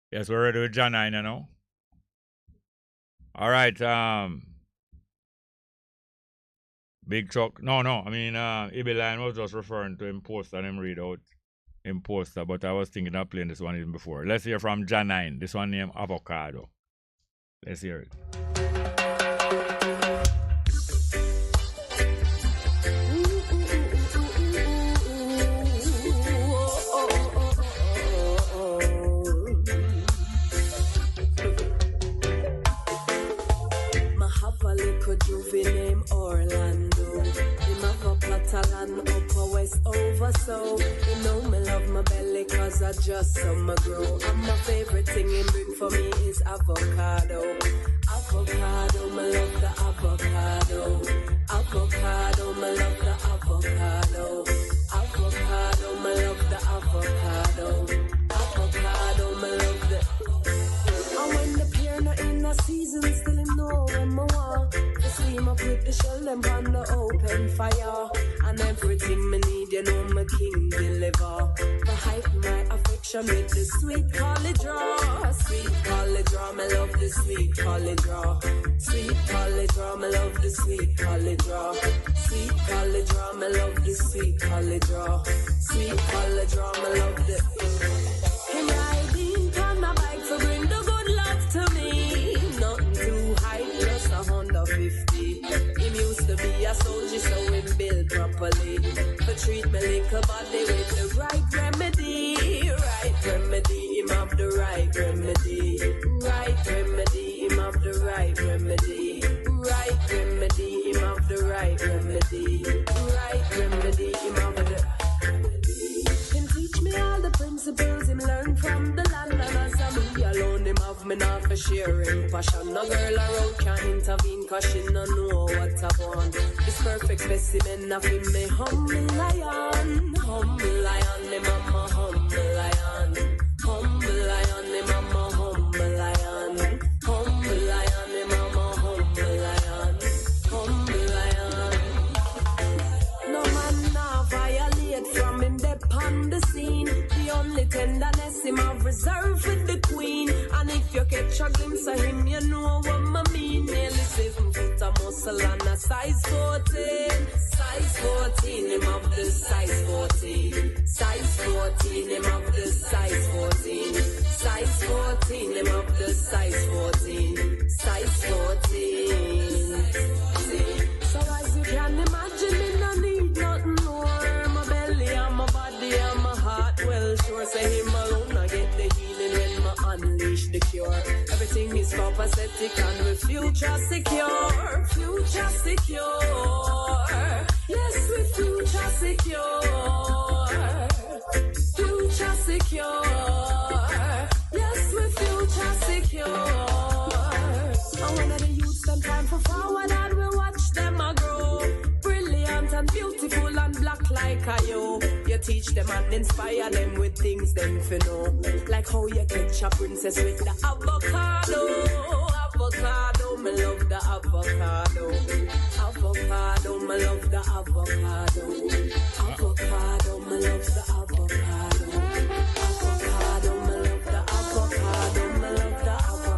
Yes, we're ready with John 9 now. All right. Big Truck. No. I mean, Ibi Lion was just referring to him poster and him read out him poster, but I was thinking of playing this one even before. Let's hear from John 9. This one named Avocado. Let's hear it. Juvie name Orlando. Him have a plot of land upper west over so. You know me love my belly cause I just summer grow. And my favorite thing in bring for me is avocado. Avocado, me love the avocado. Avocado, me love the avocado. Avocado, me love the avocado. Avocado, me love the. And when the pear not in a season, still him know when me want. The steam up with the shell, them on the open fire. And everything me need, you know my king deliver. For hype my affection with the sweet college draw. Sweet college draw, me love the sweet college draw. Sweet college draw, me love the sweet college draw. Sweet college draw, me love the sweet college draw. Sweet college draw, me love the. Him riding on a bike for bring the good love to me. Nothing too high, just 150. Him used to be a soldier, so him built properly. But treat me like a body with the right remedy. Right remedy, him have the right remedy. Right remedy, him have the right remedy. Right remedy, him have the right remedy. Right remedy, him have the. Him teach me all the principles him learn from the land. And as I'm me alone, him have me not for sharing passion. No girl around can intervene cause she no know what I want. This perfect specimen of him, me humble lion. Humble lion, him mama humble lion. Humble lion, him mama humble lion. Humble lion, him mama humble lion. Humble lion. No man now violate from him dep on the scene. The only tenderness him have reserved with the queen. And if you catch a glimpse of him, you know what I mean. Nearly 7 foot of muscle and a size 14. Size 14, him have the size 14. Size 14, him have the size 14. Size 14, him have the size 14. Size 14. So as you can imagine, me no need nothing more. My belly and my body and my heart, well sure say him alone I get the healing when I unleash the cure. Everything is copacetic and with future secure. Future secure. Yes, with future secure. Future secure. Yes, with future secure. And when the youth spend time for forward and we watch them a grow. Brilliant and beautiful and black like a yo. You you teach them and inspire them with things them for know. Like how you catch a princess with the avocado. Avocado, me love the avocado. Avocado, me love the avocado. Avocado, me love the avocado. Avocado, me love the avocado. Me love the avocado.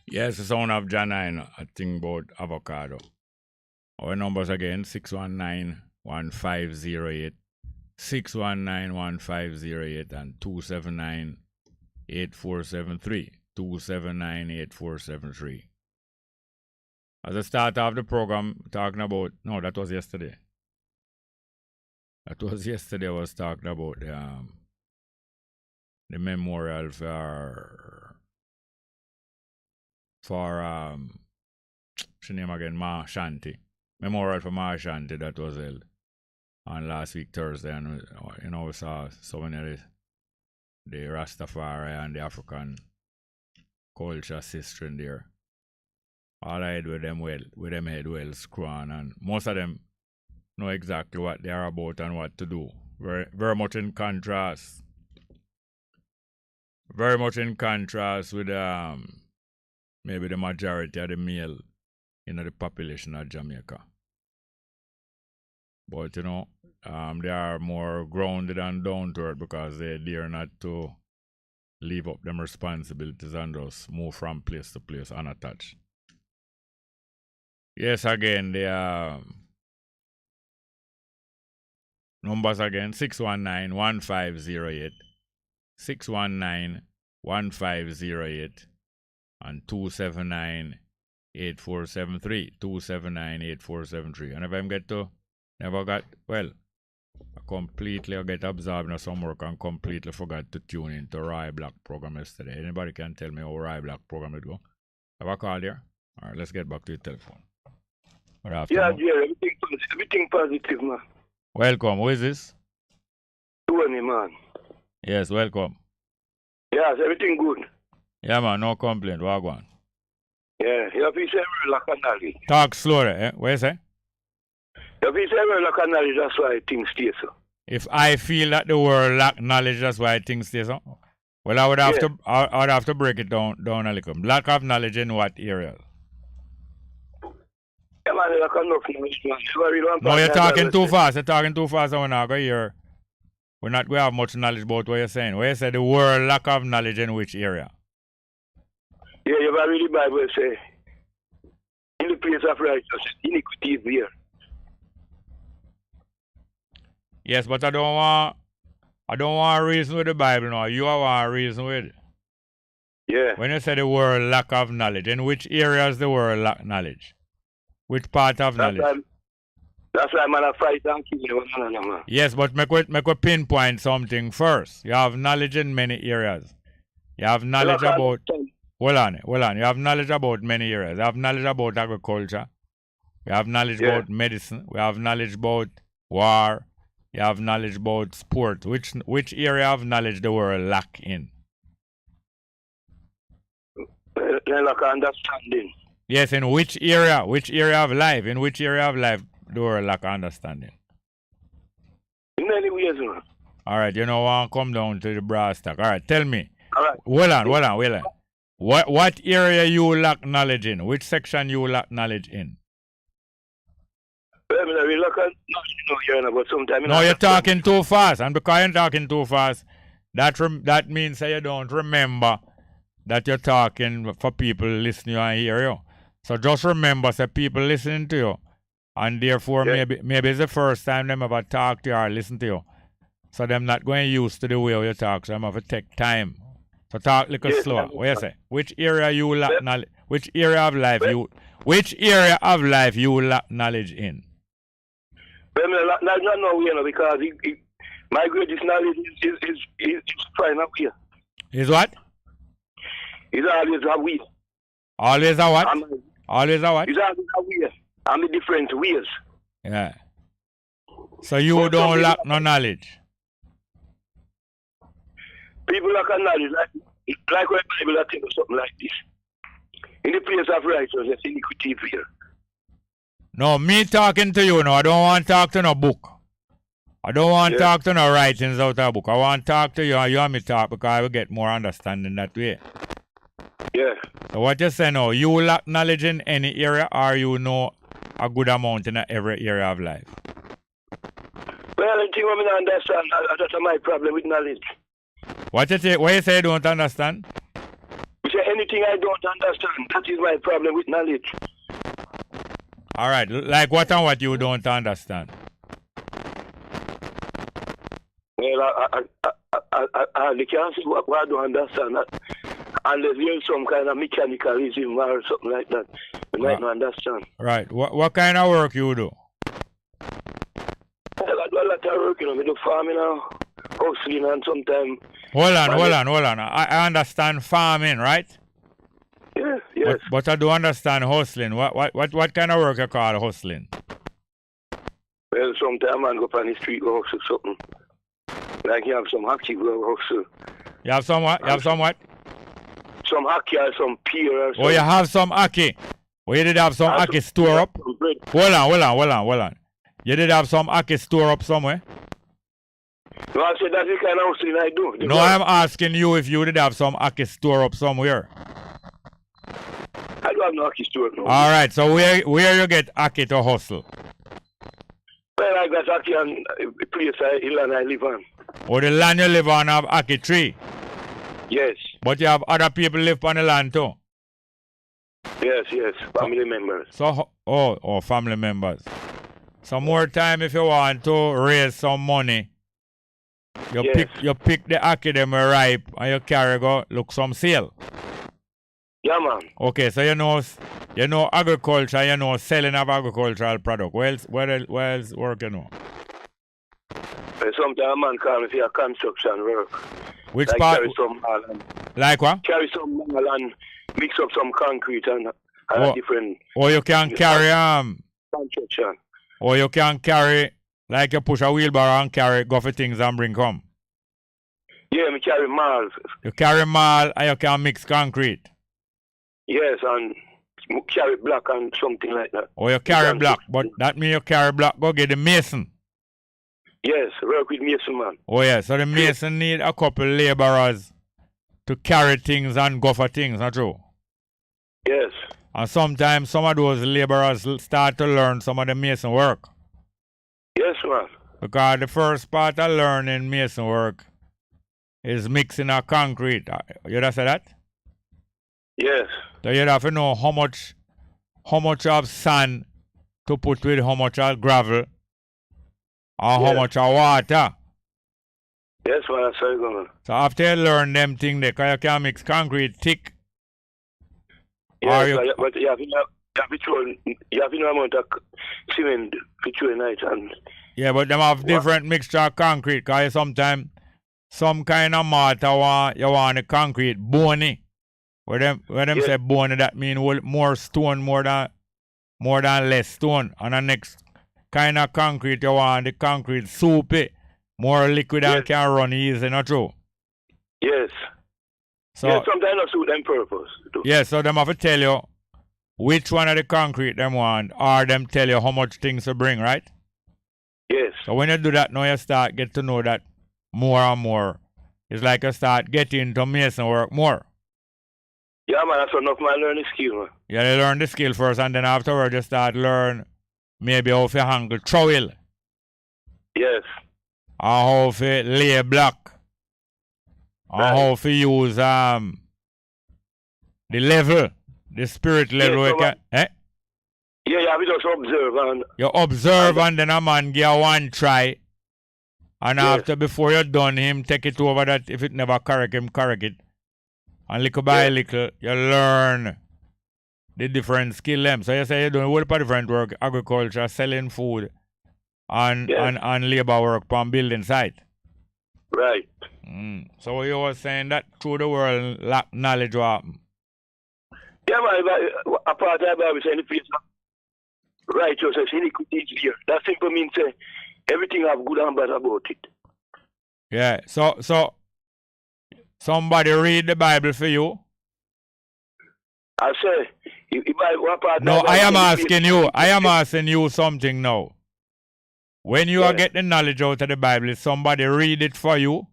Yes, the sound of John 9, a thing about avocado. Our numbers again, 619-1508, 619-1508 and 279-8473, 279-8473. At the start of the program, talking about, no, that was yesterday. That was yesterday, I was talking about the memorial for what's her name again, Ma Shanti. Memorial for Ma Shanti that was held on last week Thursday, and we saw so many of the Rastafari and the African culture sistering there. All I had with them head well screwn, and most of them know exactly what they are about and what to do. Very, very much in contrast. Very much in contrast with maybe the majority of the male in the population of Jamaica. But they are more grounded and down to earth because they dare not to leave up them responsibilities and just move from place to place unattached. Yes, again, the numbers again, 619-1508, 619-1508, and 279-8473, 279-8473. And if I get to, I completely get absorbed in some work and completely forgot to tune into Roy Black program yesterday. Anybody can tell me how Roy Black program would go? Have a call here? All right, let's get back to the telephone. Yeah, everything positive, man. Welcome. Who is this? Tony, man. Yes, welcome. Yes, everything good. Yeah, man, no complaint. What on? Yeah, you have to say lack of knowledge. Talk slowly, eh? What you say? You have to say lack of knowledge, that's why things stay so. If I feel that the world lack knowledge, that's why things stay so? Well, I would have to break it down a little. Lack of knowledge in what area? Yeah, man, lack of enough knowledge, man. No, you're talking too fast. You're talking too fast, and we're not going to hear. We're not going to have much knowledge about what you're saying. Where you say the world lack of knowledge in which area? Yeah, you have read the Bible say, in the place of righteousness, iniquity is there. Yes, but I don't want to reason with the Bible now. You want to reason with it. Yeah. When you say the world lack of knowledge, in which areas the world lack knowledge? Which part of knowledge? That's why man I fight and kill you, man. Yes, but make we pinpoint something first. You have knowledge in many areas. You have knowledge about... Hold on. You have knowledge about many areas. You have knowledge about agriculture. You have knowledge about medicine. We have knowledge about war. You have knowledge about sport. Which area of knowledge the world lack in? They lack understanding. Yes, in which area? Which area of life? In which area of life the world lack understanding? In many ways, man. All right, you know, I want to come down to the brass tack. All right, tell me. All right. Hold on. What area you lack knowledge in? Which section you lack knowledge in? Well, we lack knowledge, but sometimes... No, you're talking too fast. And because you're talking too fast, that means that you don't remember that you're talking for people listening and hear you. So just remember, say people listening to you. And therefore, maybe it's the first time them ever talk to you or listen to you. So them not going used to the way you talk. So them have to take time. So talk a little slower. What you say? Which area you lack knowledge? Which area of life you lack knowledge in? Well, not know, because my greatest knowledge is fine up here. Is what? It's always a way. Always a what? Always a what? It's always a way. And the different ways. Yeah. So you don't lack no knowledge? People lack knowledge. Like, like when the Bible tell us something like this. In the place of righteousness, iniquity fear. No, me talking to you now. I don't want to talk to no book. I don't want to talk to no writings out of a book. I want to talk to you and you and me talk because I will get more understanding that way. Yeah. So what you say now, you lack knowledge in any area or you know a good amount in every area of life? Well, the thing I don't understand, that's my problem with knowledge. What you say you don't understand? You say anything I don't understand, that is my problem with knowledge. Alright, like what and what you don't understand? Well, I can't see what I don't understand. Unless there's some kind of mechanicalism or something like that, I might not understand. Right. What kind of work you do? I do a lot of work, I do farming now, hustling and sometimes... Hold on. I understand farming, right? Yeah, yes. But I do understand hustling. What kind of work you call hustling? Well, sometimes I go up on the street go hustle something. Like you have some hacky go hustle. You have some what? Some hacky or some pear or something. Oh, you have some ackee. Oh, you did have some ackee store up? Hold on. You did have some ackee store up somewhere? No, I said that's the kind of hustling I do. No, I'm asking you if you did have some ackee store up somewhere. I don't have no ackee store. No. Alright, so where you get ackee to hustle? Well, I got ackee on the place I live on. Oh, the land you live on have ackee tree? Yes. But you have other people live on the land too? Yes, family members. So, family members. Some more time if you want to raise some money, you pick the ackee them ripe and you carry go look some sale. Yeah, man. Okay, so you know agriculture, you know selling of agricultural product. What else work you know? Sometimes a man call me for a construction work. Which like part? Carry some mal and like what? Carry some mal and mix up some concrete and different... Or you can carry construction. Or you can carry, like you push a wheelbarrow and carry, go for things and bring come. Yeah, me carry mal. You carry mal and you can mix concrete. Yes, and carry block and something like that. Or you carry block, but that means you carry block, go get the mason. Yes, work with mason, man. Oh yeah, so the mason need a couple laborers to carry things and go for things, not true? Yes. And sometimes some of those laborers start to learn some of the mason work. Yes, man. Because the first part of learning mason work is mixing a concrete. You ever say that? Yes. So you have to know how much of sand to put with how much of gravel or how much of water. Yes, man, that's how you go, man. So after you learn them things, you can mix concrete thick. Yes, but you have no amount of cement for 2 nights. Yeah, but them have different mixture of concrete. Because sometimes some kind of mortar you want the concrete bony. Where them say bony, that means more stone, more than less stone. And the next kind of concrete you want the concrete soupy, more liquid and can run easy, not true? Yes. So sometimes I suit them purpose. Yeah, so them have to tell you which one of the concrete them want, or them tell you how much things to bring, right? Yes. So when you do that, now you start get to know that more and more. It's like you start getting into mason work more. Yeah, man, that's enough man learn the skill, man. Yeah, you learn the skill first, and then afterwards you start learn maybe how to handle trowel. Yes. Or how to lay block. Or how to use the level, the spirit level. Yeah, yeah, you have to just observe. You observe and then a man give one try. And after, before you're done, him take it over that. If it never correct, him correct it. And little by little, you learn the different skill them. So you say you're doing a whole lot of different work, agriculture, selling food, and labor work on building site. Right. So you were saying that through the world lack knowledge what happen? Yeah, man, apart of the Bible saying the place of righteousness, iniquity is here. That simply means everything have good and bad about it. Yeah, so Somebody read the Bible for you? I say, what part? No, I am asking you. I am asking you something now. When you are getting knowledge out of the Bible, is somebody read it for you?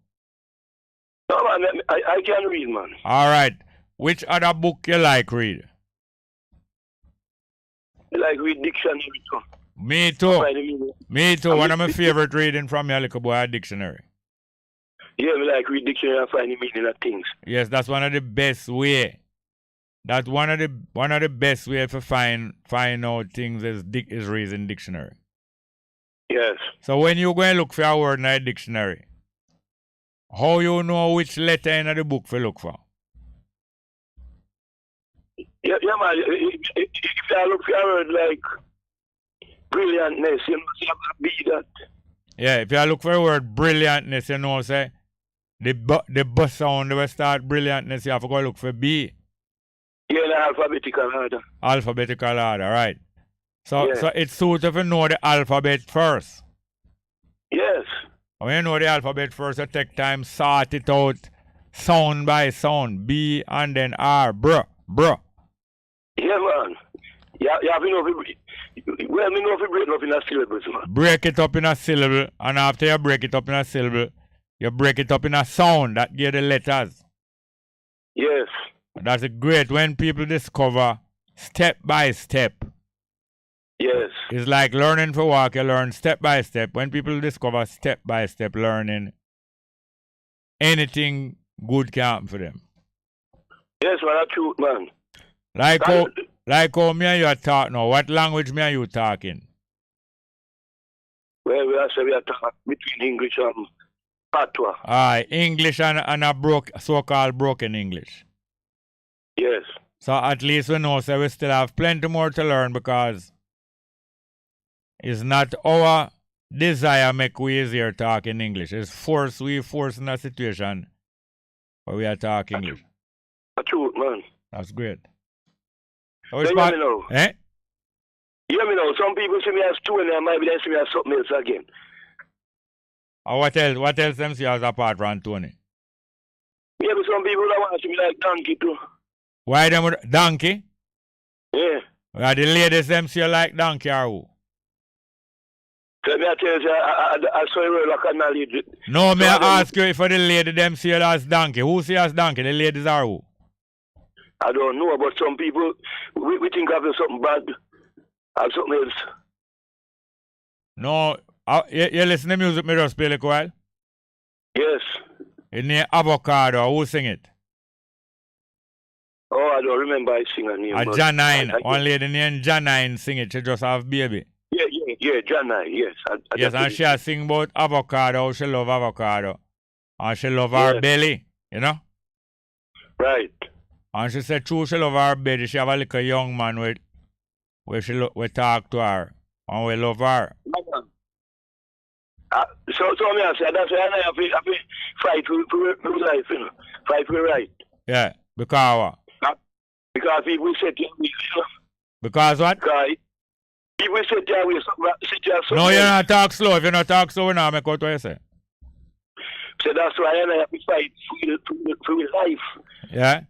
No, man, I can read, man. All right. Which other book you like read? I like read dictionary too. Me too. Me too. One of my favorite reading from your little boy, a dictionary. Yeah, I like read dictionary and find the meaning of things. Yes, that's one of the best way. That's one of the best way to find out things is reading dictionary. Yes. So when you go and look for a word in a dictionary, how you know which letter in the book to look for? Yeah, man. If you look for a word like brilliantness, you know, you have to be that. Yeah, if you look for a word brilliantness, you know, say the bus sound will start brilliantness, you have to go look for B. Yeah, in alphabetical order. Alphabetical order, right. So it's suitable to know the alphabet first. Yes. When you know the alphabet first, you take time, sort it out, sound by sound, B and then R, bruh. Yeah, man. You have to know if you break it up in a syllable, man. Break it up in a syllable, and after you break it up in a syllable, you break it up in a sound that give the letters. Yes. That's great when people discover step by step. Yes. It's like learning to walk, you learn step by step. When people discover step by step learning, anything good can happen for them. Yes, man, that's true, man. Like how me and you are talking now. What language me and you talking? Well, we are talking between English and Patois. Aye, English and a so-called broken English. Yes. So at least we know so we still have plenty more to learn because it's not our desire make we easier talk in English. It's we force in a situation where we are talking English. That's true, man. That's great. So hear me now. Eh? Hear me now. Some people see me as two and maybe they see me as something else again. What else them see as apart from Tony? Maybe some people that want to see me like donkey too. Why them with donkey? Yeah. Are the ladies them see you like donkey or who? So me I tell you, I saw you like a knowledge. No, me I ask you if the lady them see you as donkey. Who see you as donkey? The ladies are who? I don't know, but some people, we think of something bad or something else. No, you listen to music me just play a while? Yes. It name Avocado. Who sing it? Oh, I don't remember I sing her name. Janine. One lady named Janine sing it. She just have baby. Yeah, Janine, yes. Yes, and she sing about avocado, how she love avocado. And she love her belly, you know? Right. And she said, true, she love her belly. She have a little young man we talk to her. And we love her. So me I say, that's why I have to fight for life, you know. Fight for right. Yeah, because what? Because people say to me, you know. Because what? Because people say to me, no, you not talk slow. If you not talk slow, we not make out what you say. So that's why I have to fight for life. Yeah?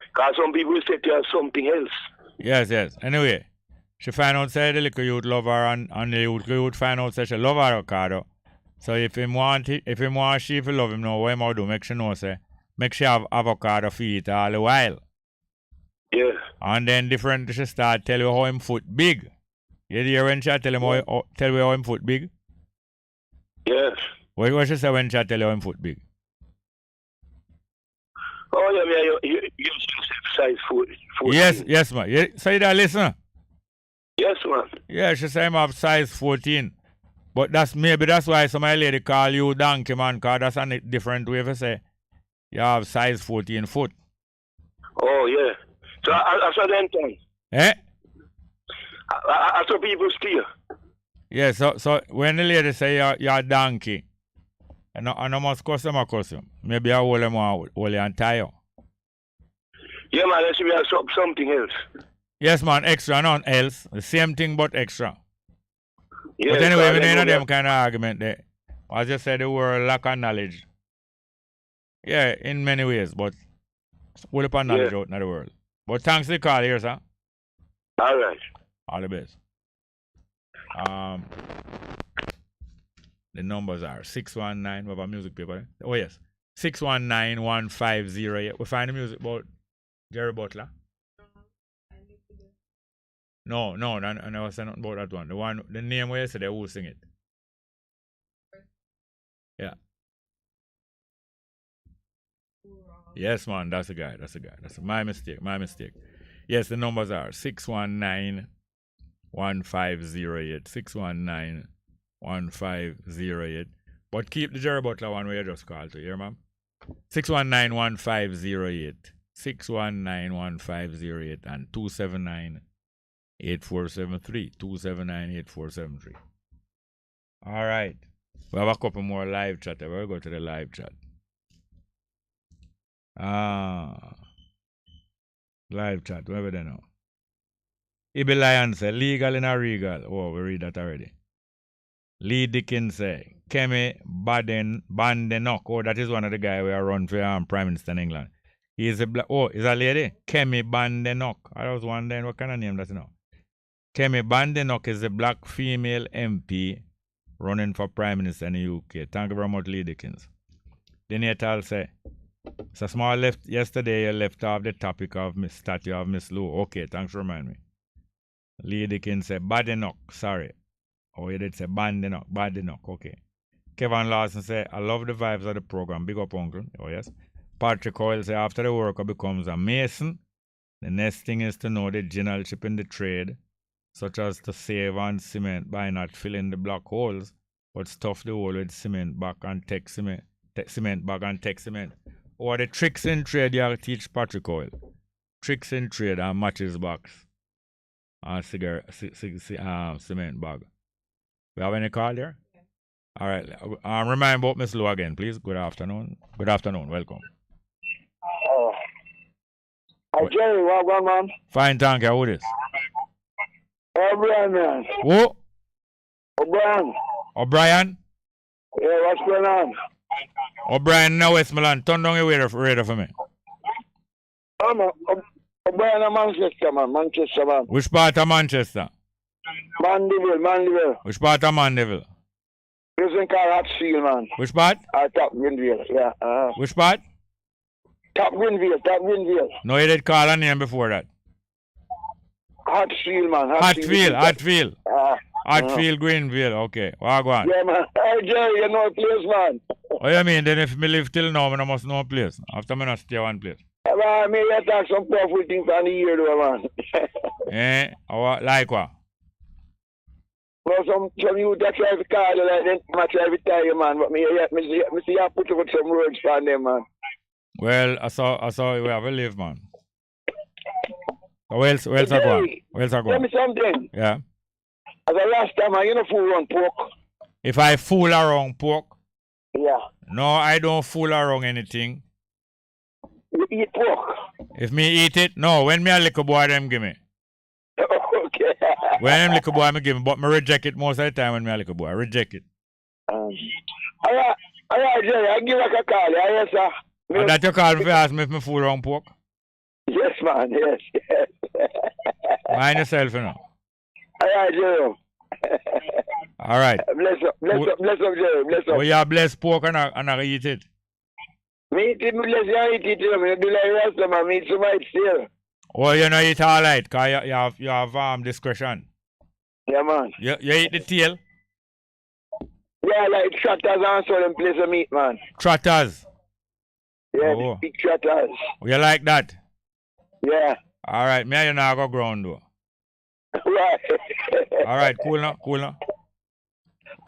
Because some people say to her something else. Yes. Anyway, she find out say the little youth love her and the youth find out say she love avocado. So if him want she to love him now, what him do? Make she know say, make she have avocado for eat all the while. Yeah. And then different she start tell you how him foot big. You hear when she tell you how him foot big? Yes. What she say when she tell you how him foot big? Oh, yeah, you size 14. Yes, man. So you listen? Yes, man. Yeah, she say him have size 14. But that's why some lady call you donkey, man, because that's a different way to say you have size 14 foot. Oh, yeah. So I saw them time. Eh? I saw people steer. Yeah, so when the lady say you're donkey, and I must customer. Maybe I hold them and tie you. Yeah, man, let's see me have something else. Yes, man, extra, none else. The same thing, but extra. Yeah, but anyway, we don't have them kind of argument there. I just said the word lack of knowledge. Yeah, in many ways, but full up on knowledge out in the world. But thanks for the call here, sir. All right. All the best. The numbers are 619. We have a music paper. Oh, yes. 619-1508. We find the music about Jerry Butler. No, I never said nothing about that one. The name where you said they will sing it. Yeah. Yes, man, that's the guy. That's my mistake. Yes, the numbers are 619-1508. 619-1508. But keep the Jerry Butler one where you just called to, hear, ma'am? 619-1508. 619-1508 and 279-8473. 279-8473. All right. We have a couple more live chat. We'll go to the live chat. Live chat. Whatever they know. Ibe Lion say, legal in a regal. Oh, we read that already. Lee Dickens say, Kemi Bandenok. Oh, that is one of the guys who run for Prime Minister in England. He is a black. Oh, is a lady? Kemi Bandenok. I was wondering what kind of name that's now. Kemi Bandenok is a black female MP running for Prime Minister in the UK. Thank you very much, Lee Dickens. Then Natal say, it's a small left. Yesterday you left off the topic of Miss Statue of Miss Lou. Okay, thanks for reminding me. Lee Dickens say, Badenoch, sorry. Oh, you did say Badenoch, okay. Kevin Lawson say, I love the vibes of the program. Big up, uncle. Oh, yes. Patrick Hoyle say, after the worker becomes a mason, the next thing is to know the generalship in the trade, such as to save on cement by not filling the black holes, but stuff the hole with cement back and take cement back and take cement. Or the tricks in trade you have to teach Patrick Hoyle. Tricks in trade and matches box and cement bag. We have any call there? All right. Remind about Miss Lou again, please. Good afternoon. Good afternoon. Welcome. Hi, Jerry. What going on, man? Fine, thank you. Who is this? O'Brien, man. Who? O'Brien. O'Brien? Yeah, what's going on? O'Brien, now Westmoreland. Turn down your radar for me. O'Brien in Manchester, man. Manchester, man. Which part of Manchester? Mandeville. Which part of Mandeville? Prison called Hatfield, man. Which part? Top Greenville, yeah. Which part? Top Greenville. No, you did call a name before that. Hatfield, man. Hatfield. Hatfield, Greenville. Okay. Well, go on. Yeah, man. Hey, Jerry, you know a place, man. What you mean? Then if me live till now, I must know a place. After me not stay one place. I mean, you talk some powerful things on the year, though, man. Like what? Well, some you that try to call you like that, I try to tell you, man. But me see you put up some words for them, man. Well, I saw we have a live, man. Where's I going? Tell me something. Yeah. As a last time, you know fool around pork. If I fool around pork? Yeah. No, I don't fool around anything. You eat pork? If me eat it? No, when me a little boy, them give me. Okay. When I'm little boy, me give me, but me reject it most of the time when me a little boy. I reject it. All right, Jerry, I give a call. Yes, sir. And that you call me to ask me if me fool around pork? Yes, man, yes. Mind yourself, you know. All right, Jerry. All right. Bless up, Jerry. Bless up. Oh, you bless pork and I eat it? Me eat it, bless you, I eat it, you know. Me do like rasta, man. Me eat some right still. Oh, you know eat all right, because you have discretion. Yeah, man. You eat the tail? Yeah, like trotters and so them place of meat, man. Trotters? Yeah, big trotters. You like that? Yeah. All right, me and you now go ground, though. Right. All right, cool now. All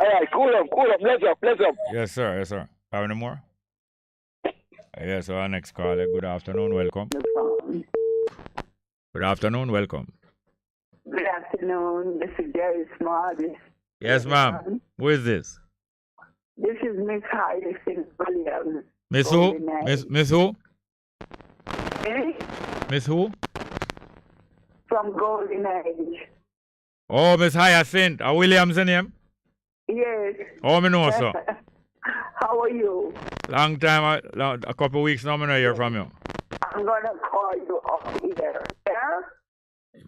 right, cool up. Bless up. Yes, sir. Have any more? Yes, so our next caller. Good afternoon, welcome. Good afternoon, welcome. Good afternoon. This is Jerry Small. Yes, ma'am. Who is this? This is Miss Hyacinth Williams. Miss who? Miss who? Eh? Miss who? From Golden Age. Oh, Miss Hyacinth. Williams in him? Yes. Oh, me know, sir. How are you? Long time, a couple of weeks now, I'm not hear from you. I'm going to call you up here. Yeah?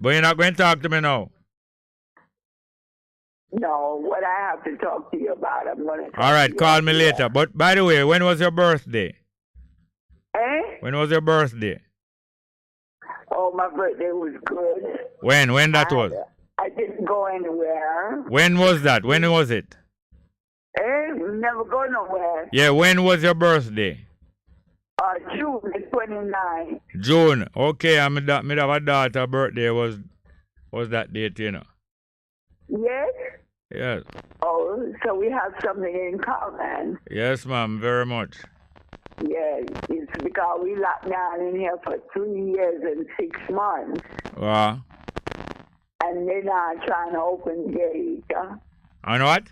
But you're not going to talk to me now. No, what I have to talk to you about, I'm going to All right, call me later. But by the way, when was your birthday? Eh? When was your birthday? Oh, my birthday was good. When that was? I didn't go anywhere. When was that? When was it? Never go nowhere. Yeah, when was your birthday? June the 29th. June. Okay, I have a daughter birthday was that date, you know. Yes? Yes. Oh, so we have something in common. Yes, ma'am, very much. Yes, it's because we locked down in here for 3 years and 6 months. And they're not trying to open the gate. And what?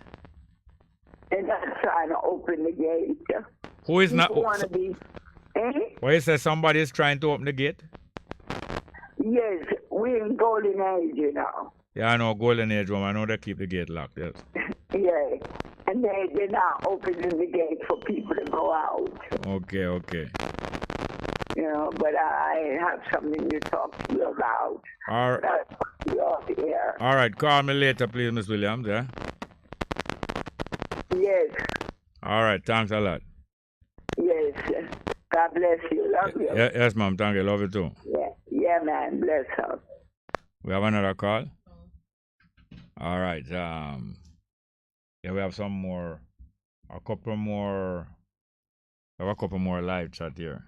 They're not trying to open the gate. Who is People not? want to be. Why you say somebody is trying to open the gate? Yes, we're in golden age, you know. Yeah, I know, golden age woman. I know they keep the gate locked, yes. Yeah, and they're not opening the gate for people to go out. Okay. You know, but I have something to talk to you about. All right. All right, call me later, please, Miss Williams, yeah? Yes. All right, thanks a lot. Yes. God bless you. Love you. Yes, ma'am, thank you. Love you too. Yeah, man. Bless her. We have another call? All right. Yeah, we have a couple more live chat here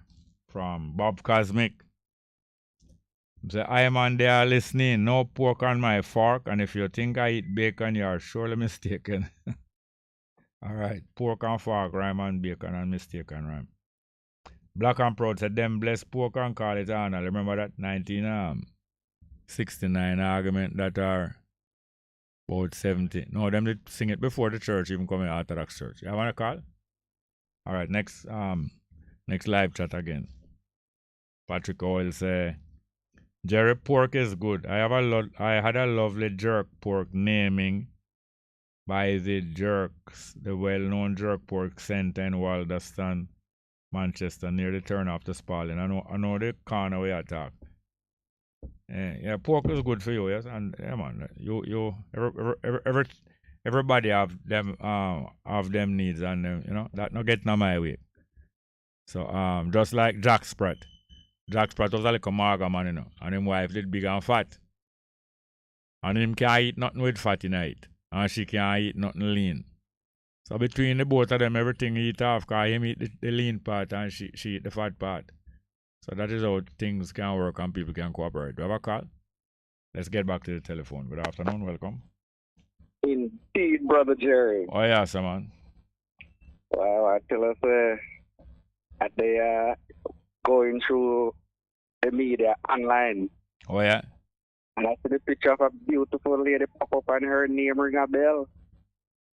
from Bob Cosmic. Say, I am on there listening. No pork on my fork, and if you think I eat bacon, you are surely mistaken. All right, pork and fork rhyme and bacon and mistaken rhyme. Black and Proud said, them bless pork and call it honor. Remember that 1969 argument that are about 70. No, them did sing it before the church even coming out of Orthodox church. You want to call? All right, next live chat again. Patrick Oil say, Jerry, pork is good. I had a lovely jerk pork naming by the Jerks, the well-known jerk pork center in Walderston, Manchester, near the turn off the Spalding. I know the corner we attack. Yeah, pork is good for you, yes, and yeah, man, everybody have them needs, and you know that not getting on my way. So just like Jack Spratt. Jack Spratt was a little mager man, you know, and his wife did big and fat, and him can't eat nothing with fat in it, and she can't eat nothing lean. So between the both of them, everything eat off, cause him eat the lean part and she eat the fat part. So that is how things can work and people can cooperate. Do you have a call? Let's get back to the telephone. Good afternoon, welcome. Indeed, Brother Jerry. Oh, yeah, sir, man. Well, I tell us that they are going through the media online. Oh, yeah? And I see the picture of a beautiful lady pop up and her name ring a bell.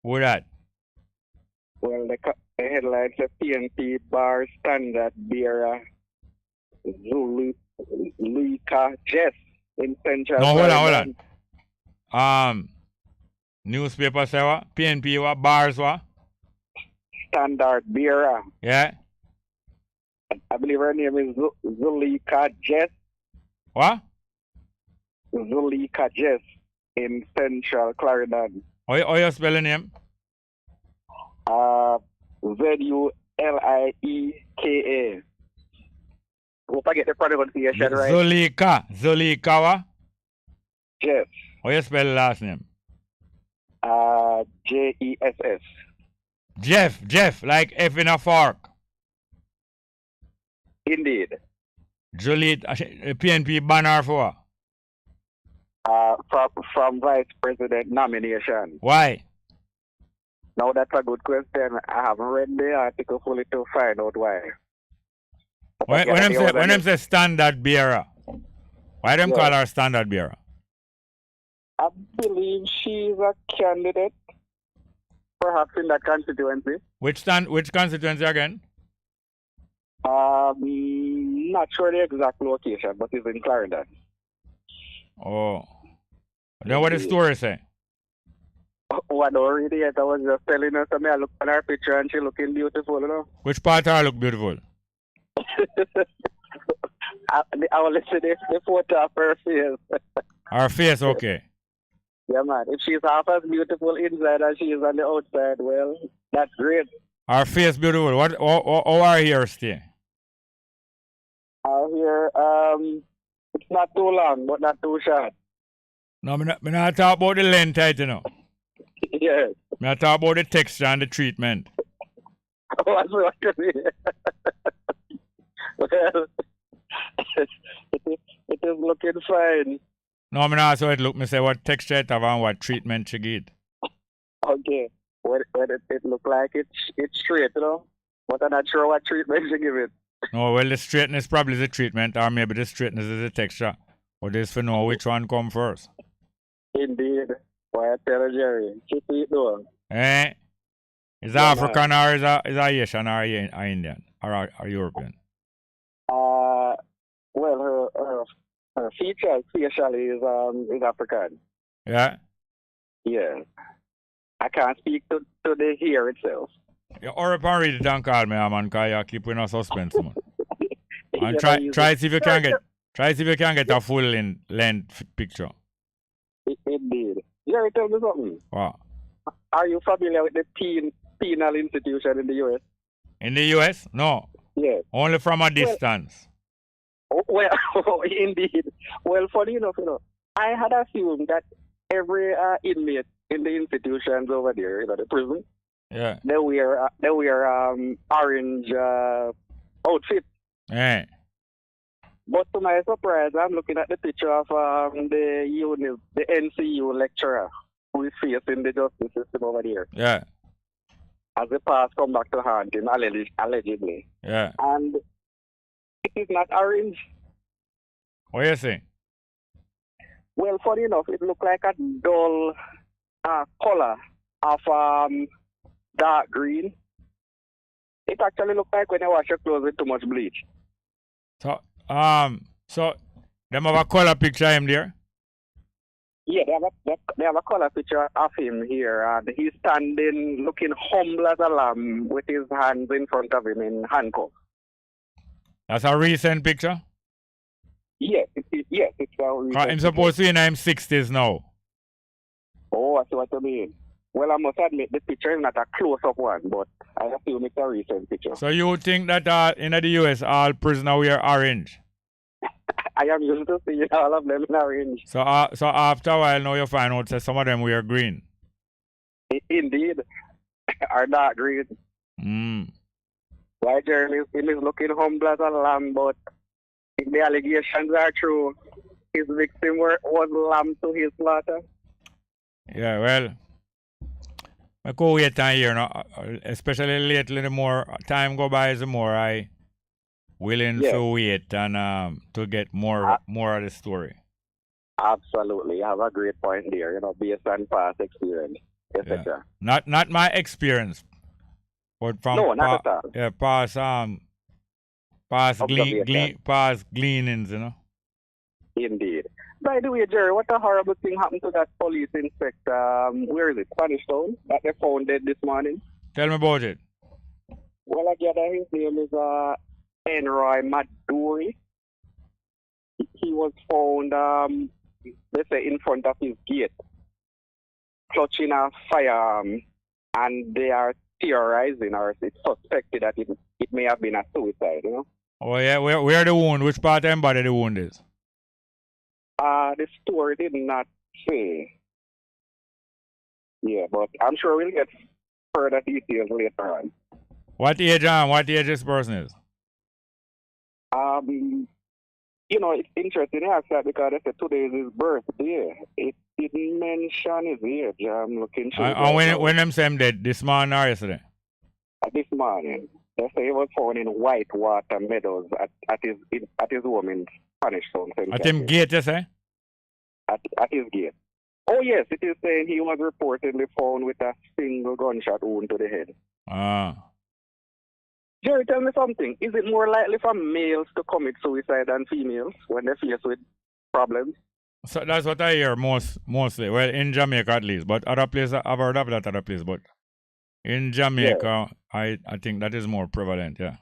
Who that? Well, the headline says PNP bar standard bearer Zulika Jess in Central. No, hold on. Newspaper say what? PNP what? Bars what? Standard bearer. Yeah. I believe her name is Zulika Jess. What? Zulika Jess in Central Clarendon. How you spell the name? Zulika. Hope I get the pronunciation right. Zulika what? Jess. How you spell the last name? Jess. Jeff, like F in a fork. Indeed. Juliet, PNP banner for? From Vice President nomination. Why? Now that's a good question. I haven't read the article fully to find out why. When them say standard bearer, why them call her standard bearer? I believe she's a candidate, perhaps in that constituency. Which constituency again? Not sure the exact location, but it's in Clarendon. Oh. Then what does the story say? I don't read it yet. I was just telling her, so I look at her picture and she looking beautiful, you know. Which part her look beautiful? I only see the photo of her face. Her face, okay. Yeah, man. If she's half as beautiful inside as she is on the outside, well, that's great. Her face beautiful. How are here stay? Out here, it's not too long, but not too short. No, me not talk about the length, you know. Yes. Me not talk about the texture and the treatment. What's what you mean? Well, it is looking fine. No, me not so it look. Me say what texture it have and what treatment she get. Okay. Well, it look like it's straight, you know. But I'm not sure what treatment she give it. No, well, the straightness probably is the treatment, or maybe the straightness is the texture. But this for know which one come first. Indeed. Why I tell you, Jerry, keep it doing. Eh? Is Yeah, African or is Asian or Indian or European? Well, her features facially is African. Yeah? Yeah. I can't speak to the hair itself. You hurry up and read it and call me, man, because you keep in a suspense, man. And Yeah, try see if you can get a full length picture. Indeed. Jerry, tell me something. What? Are you familiar with the penal institution in the U.S.? In the US? No. Yes. Only from a distance. Well, indeed. Well, funny enough, you know, I had assumed that every inmate in the institutions over there, you know, the prison, yeah, they wear orange outfits. Yeah. But to my surprise, I'm looking at the picture of the NCU lecturer who is facing the justice system over there. Yeah. As the past come back to haunt him, allegedly. Yeah. And it is not orange. What you saying? Well, funny enough, it looked like a dull color of dark green. It actually looked like when you wash your clothes with too much bleach. So them have a color picture of him there? Yeah, they have a color picture of him here, and he's standing looking humble as a lamb with his hands in front of him in handcuffs. That's a recent picture? Yes, it's a recent I'm supposed to be in his 60s now. Oh, I see what you mean. Well, I must admit the picture is not a close-up one, but I assume it's a recent picture. So you think that in the US all prisoners wear orange? I am used to seeing all of them in orange. So after a while now you find out that some of them wear green. Indeed. Or dark green. Why Jeremy is looking humble as a lamb, but if the allegations are true, his victim was lamb to his slaughter. Yeah, well, I go wait and hear, no? Especially lately, the more time go by, the more I willing to wait and to get more of the story. Absolutely, you have a great point there. You know, based on past experience, etc. Yeah. Not my experience, but from not at all. Yeah, past gleanings, you know. Indeed. By the way, Jerry, what a horrible thing happened to that police inspector. Where is it? Spanish Town, that they found dead this morning. Tell me about it. Well, I gather his name is Enroy Maduri. He was found, they say, in front of his gate, clutching a firearm, and they are theorizing, or it's suspected that it may have been a suicide, you know? Oh, yeah, where the wound? Which part of the body the wound is? The story did not say. Yeah, but I'm sure we'll get further details later on. What age this person is? You know, it's interesting to ask that because they said today is his birthday. It didn't mention his age. I'm looking through. And when them say him dead, this morning or yesterday? This morning. They say he was found in Whitewater Meadows at his home in Spanish Town. At him gate, you say? At his gate. Oh yes, it is saying he was reportedly found with a single gunshot wound to the head. Jerry, tell me something. Is it more likely for males to commit suicide than females when they're faced with problems? So that's what I hear mostly. Well, in Jamaica at least, but other places I've heard of that other place. But in Jamaica, I think that is more prevalent. Yeah.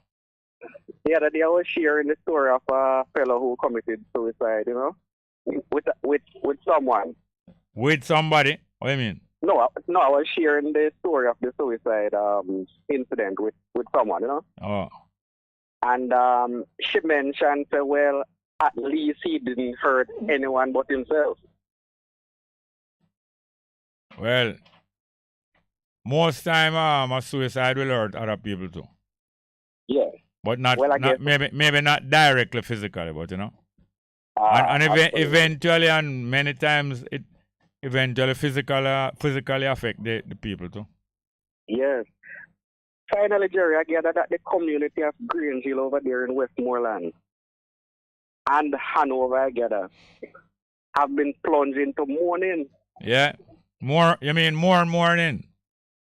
The other day I was sharing the story of a fellow who committed suicide, you know, with someone. With somebody? What do you mean? No, I was sharing the story of the suicide incident with someone, you know. Oh. And she mentioned, well, at least he didn't hurt anyone but himself. Well, most time a suicide will hurt other people too. Yeah. But not, Well, I not guess maybe not directly physically, but you know. And absolutely. eventually and many times it eventually physically affect the people too. Yes. Finally, Jerry, I gather that the community of Grange Hill over there in Westmoreland and Hanover, I gather, have been plunged into mourning. Yeah. More, you mean more mourning?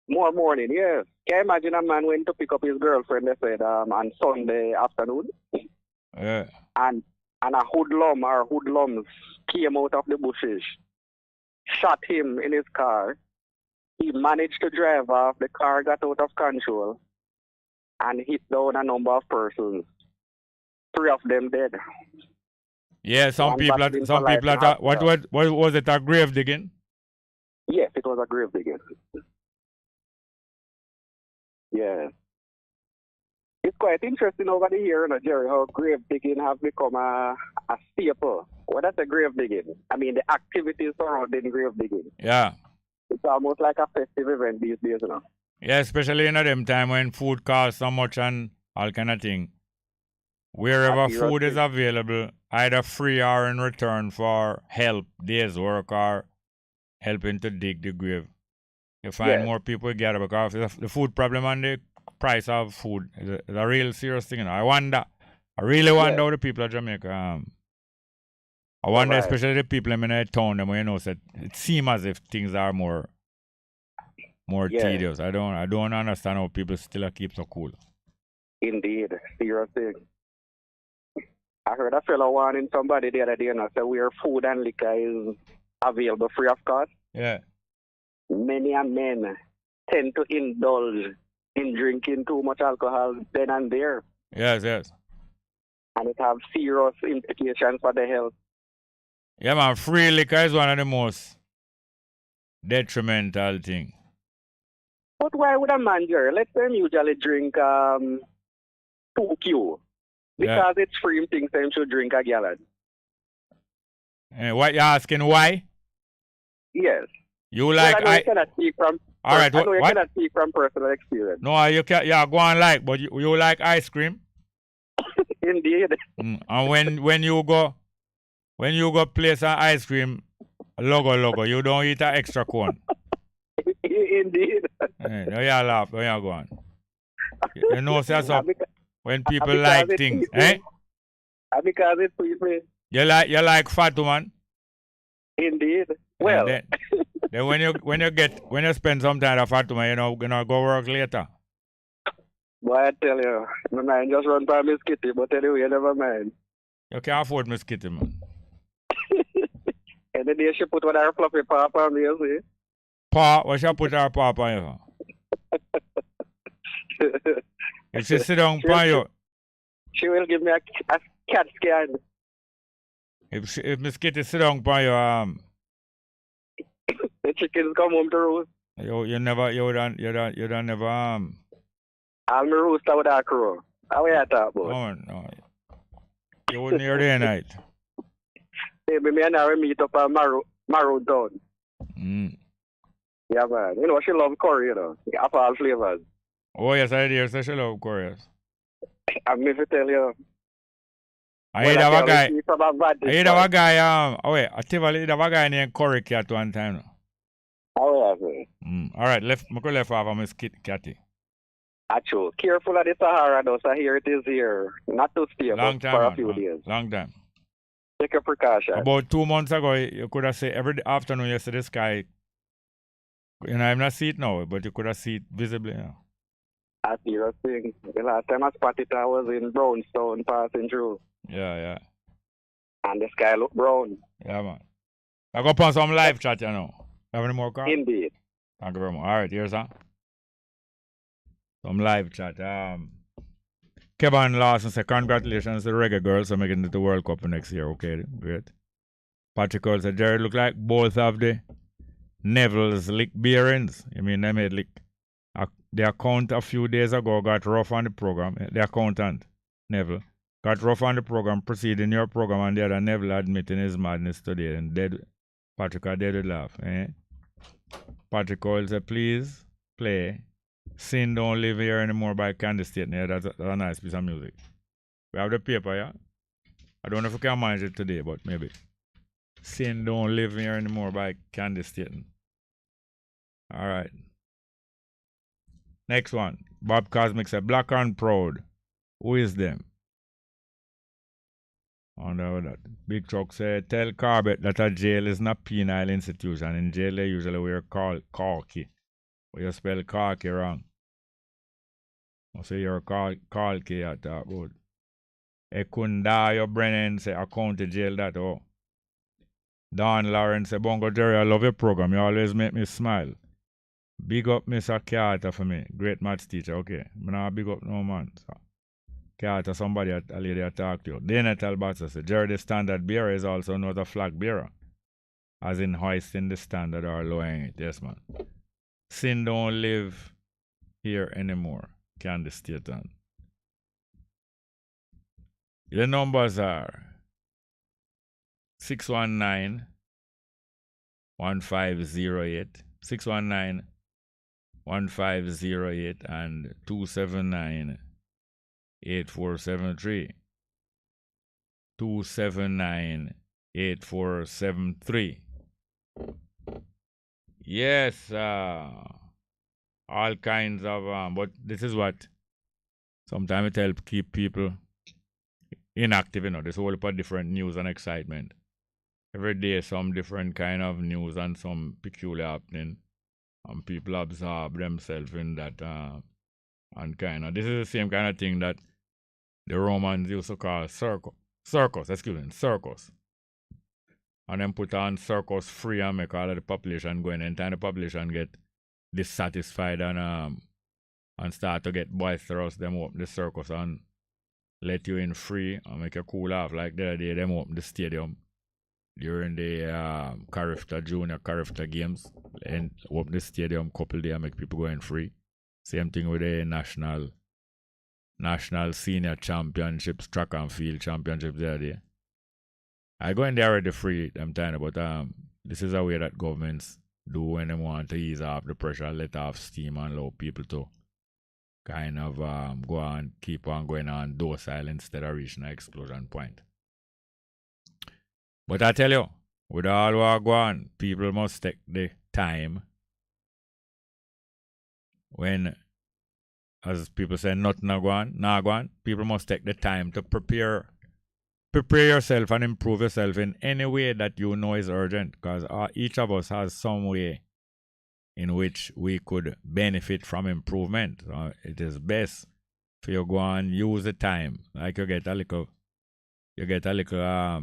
More mourning, yes. Can you imagine a man went to pick up his girlfriend, they said, on Sunday afternoon? Yeah. And a hoodlum or hoodlums came out of the bushes, shot him in his car. He managed to drive off. The car got out of control and hit down a number of persons. 3 of them dead. Yeah, some people what was it, a grave digging? Yes, it was a grave digging. Yeah. It's quite interesting over the here, Jerry, how grave digging have become a staple. What is a grave digging? I mean, the activities surrounding grave digging. Yeah. It's almost like a festive event these days, you know. Yeah, especially in them time when food costs so much and all kind of thing. Wherever food is available, either free or in return for help, day's work, or helping to dig the grave. You find more people gather because the food problem and the price of food is a real serious thing. You know? I really wonder how the people of Jamaica. I wonder, especially the people in the town, them, you know, said it seems as if things are more tedious. I don't understand how people still keep so cool. Indeed, serious thing. I heard a fellow warning somebody the other day and I said where food and liquor is available free of cost. Yeah. Many men tend to indulge in drinking too much alcohol then and there. Yes. And it has serious implications for the health. Yeah, man, free liquor is one of the most detrimental things. But why would a man, Jerry? Let them usually drink 2Q. Because it's free, him thinks them should drink a gallon. What you asking, why? Yes. You like... Well, I know you cannot speak from... All right, I know you cannot speak from personal experience. No, you can. Yeah, go on like, but you like ice cream? Indeed. And when you go place an ice cream logo, you don't eat an extra cone. Indeed. Hey, no, you laugh. No, you go on. You know, so when people like things, eh? Because it's sweet, man. You like fat woman? Indeed. Well. Then when you spend some time at fat woman, you gonna go work later. Boy, I tell you, my mind just run by Miss Kitty, but anyway, never mind. You can't afford Miss Kitty, man. And the day she put one of her fluffy paw on me, you see? Paw? What she put her paw on you? If she sit down on you. She will give me a cat scan. If Miss Kitty sit down on you, the chickens come home to roost. You don't never I'll roost out that crow. How you talk about? No. You wouldn't hear day night. Maybe me and her meet up at Marrow Town. Yeah, man. You know, she love curry, you know. Of all flavors. Oh, yes, I hear she love curry, yes. I'm going to tell you. I heard of a guy. I have a guy named Curry Cat one time. Oh, yeah, all right, left off of Miss Catty. Actually, careful of the Sahara, though. So here it is here. Not to stay long time, for a few days. Long time. Take a precaution. About 2 months ago, you could have seen every afternoon you see the sky. You know, I'm not see it now, but you could have seen it visibly. You know. I see your thing. The last time I spotted it, I was in Brownstone passing through. Yeah. And the sky looked brown. Yeah, man. I go on some live chat, you know. Have any more calls? Indeed. Thank you very much. All right, here's some live chat. Kevin Lawson said, congratulations to the Reggae Girls for making it to the World Cup next year. Okay, great. Patrick Cole said, Jerry, look like both of the Neville's lick bearings. I mean, they made lick. The account a few days ago got rough on the program. The accountant, Neville, got rough on the program, preceding your program, and the other Neville admitting his madness today. And Patrick are dead with laugh. Eh? Patrick Cole said, please play Sin Don't Live Here Anymore by Candy State. Yeah, that's a nice piece of music. We have the paper, yeah? I don't know if we can manage it today, but maybe. Sin Don't Live Here Anymore by Candy State. All right. Next one. Bob Cosmic said, Black and Proud. Who is them? Under that. Big Truck said, tell Corbett that a jail is not penal institution. In jail, they usually wear khaki. But you spell khaki wrong. I say you're khaki at that road. Ekundayo Brennan say, a county jail that, oh. Don Lawrence say, Bongo Jerry, I love your program. You always make me smile. Big up Mr. Carter for me. Great maths teacher. Okay. I'm not big up no man. So. Carter, somebody, a lady I talk to you. Dana Talbot says, Jerry, the standard bearer is also known as a flag bearer. As in hoisting the standard or lowering it. Yes, man. Sin don't live here anymore. Candy State on. The numbers are 619 1508, 619 1508, and 279 8473. 279 8473. Yes, all kinds of, but this is what sometimes it helps keep people inactive, you know. There's a whole lot of different news and excitement. Every day, some different kind of news and some peculiar happening, and people absorb themselves in that, and kind of. This is the same kind of thing that the Romans used to call circus. And then put on circus free and make all of the population go in. And time the population get dissatisfied and start to get boisterous, them open the circus and let you in free and make you cool off. Like the other day, them open the stadium during the Junior Carifta games, and open the stadium couple day and make people go in free. Same thing with the national senior championships, track and field championships the other day. I go in there already free, I'm telling you, but this is a way that governments do when they want to ease off the pressure, let off steam, and allow people to kind of go on, keep on going on docile instead of reaching an explosion point. But I tell you, with all what go on, people must take the time when, as people say, nothing go on, people must take the time to prepare yourself and improve yourself in any way that you know is urgent, because each of us has some way in which we could benefit from improvement. It is best for you go and use the time. Like you get a little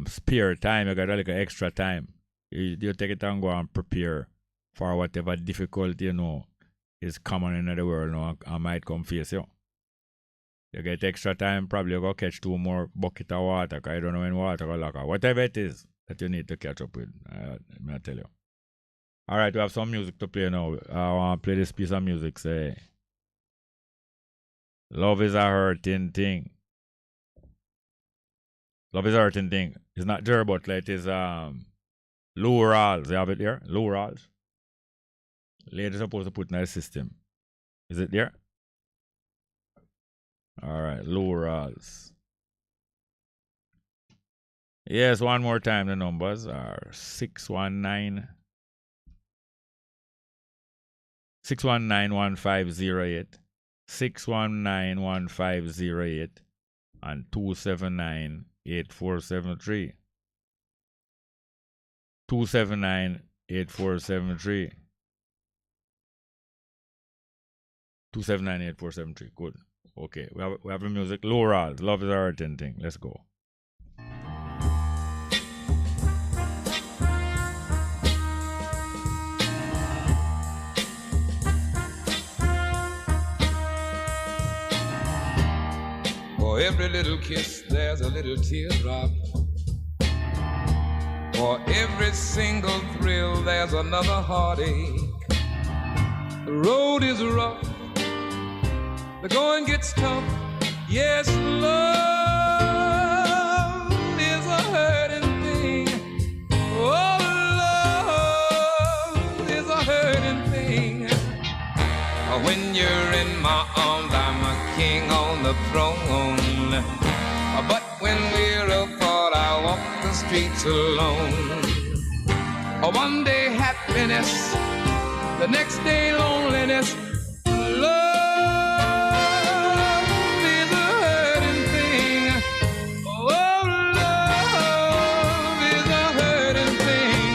spare time, you get a little extra time. You take it and go and prepare for whatever difficulty you know is common in the world now and might come face you. You get extra time, probably you go catch 2 more buckets of water, because I don't know when water go lack. Whatever it is that you need to catch up with, I tell you. All right, we have some music to play now. I want to play this piece of music, say, Love is a Hurting Thing. Love is a Hurting Thing. It's not Jerry Butler, it is Lou Rawls. You have it here? Lou Rawls. Ladies supposed to put in the system. Is it there? All right, Lou Rawls. Yes, one more time. The numbers are 619 1508, 619 1508, and 279 8473. 279 8473. 279 8473. Good. Okay, we have the music. Lou Rawls, Love is a Hurting Thing. Let's go. For every little kiss, there's a little teardrop. For every single thrill, there's another heartache. The road is rough, the going gets tough. Yes, love is a hurting thing. Oh, love is a hurting thing. When you're in my arms, I'm a king on the throne. But when we're apart, I walk the streets alone. One day happiness, the next day loneliness. Love is a hurting thing. Oh, love is a hurting thing.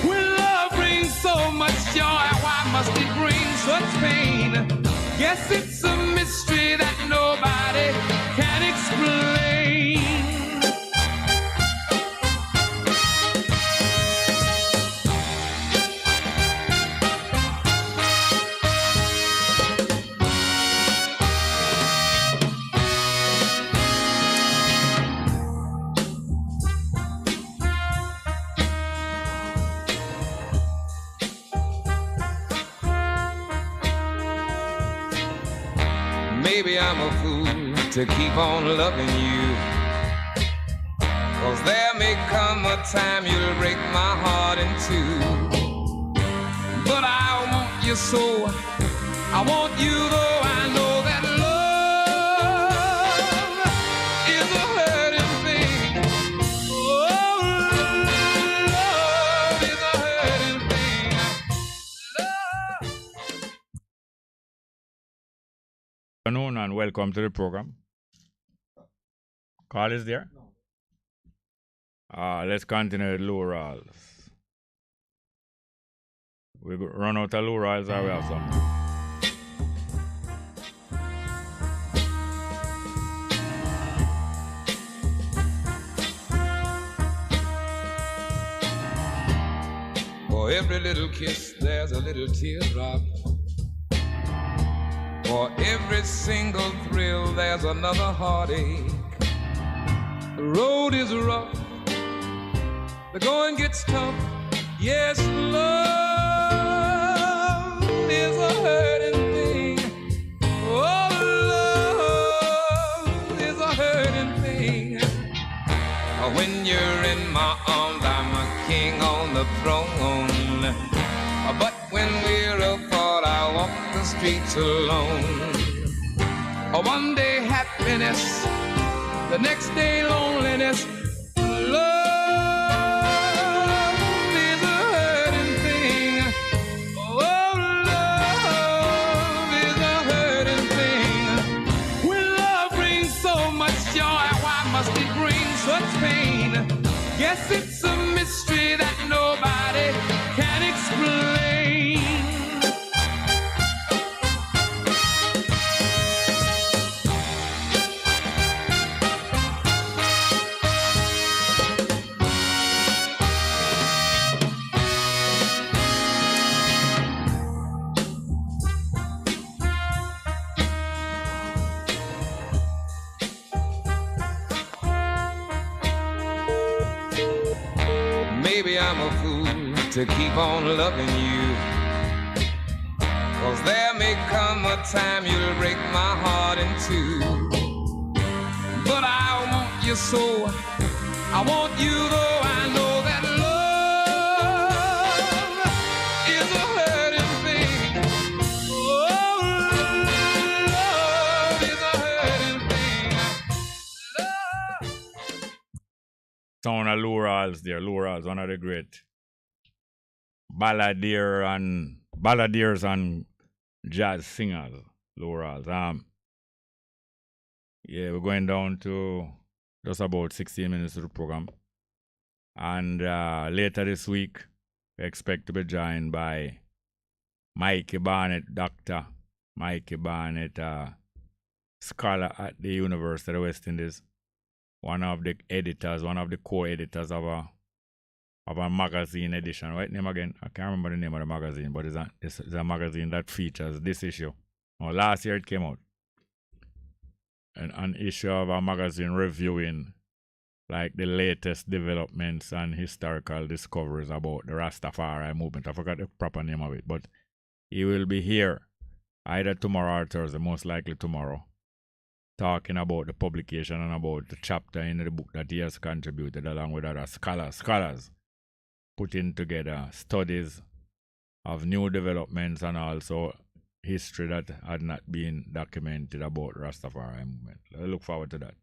When love brings so much joy, why must it bring such pain? Guess it's a mystery that nobody can explain. Maybe I'm a fool to keep on loving you, 'cause there may come a time you'll break my heart in two. But I want you so, I want you though I know that love is a hurting thing. Oh, love is a hurting thing. Good afternoon and welcome to the program. Carl is there? Let's continue with low rolls. We run out of low rolls or we have some? For every little kiss, there's a little teardrop. For every single thrill, there's another heartache. The road is rough, the going gets tough. Yes, love is a hurting thing. Oh, love is a hurting thing. When you're in my arms, I'm a king on the throne. But when we're apart, I walk the streets alone. One day happiness, the next day loneliness. Love is a hurting thing. Oh, love is a hurting thing. When love brings so much joy, why must it bring such pain? Guess it's a mystery that nobody can explain. Maybe I'm a fool to keep on loving you, 'cause there may come a time you'll break my heart in two. But I want you so, I want you though I know that love is a hurting thing. Oh, love is a hurting thing. Sound of Lou Rawls there. Lou Rawls, one of the great balladeers and jazz singers. Lou Rawls. Yeah, we're going down to just about 16 minutes of the program. And later this week, we expect to be joined by Mikey Barnett, Dr. Mikey Barnett, scholar at the University of the West Indies. One of the editors, one of the co-editors of a magazine edition. Right name again? I can't remember the name of the magazine, but it's a magazine that features this issue. Last year it came out. an issue of a magazine reviewing like the latest developments and historical discoveries about the Rastafari movement. I forgot the proper name of it, but he will be here either tomorrow or Thursday, most likely tomorrow, talking about the publication and about the chapter in the book that he has contributed along with other scholars putting together studies of new developments and also history that had not been documented about Rastafari movement. I look forward to that.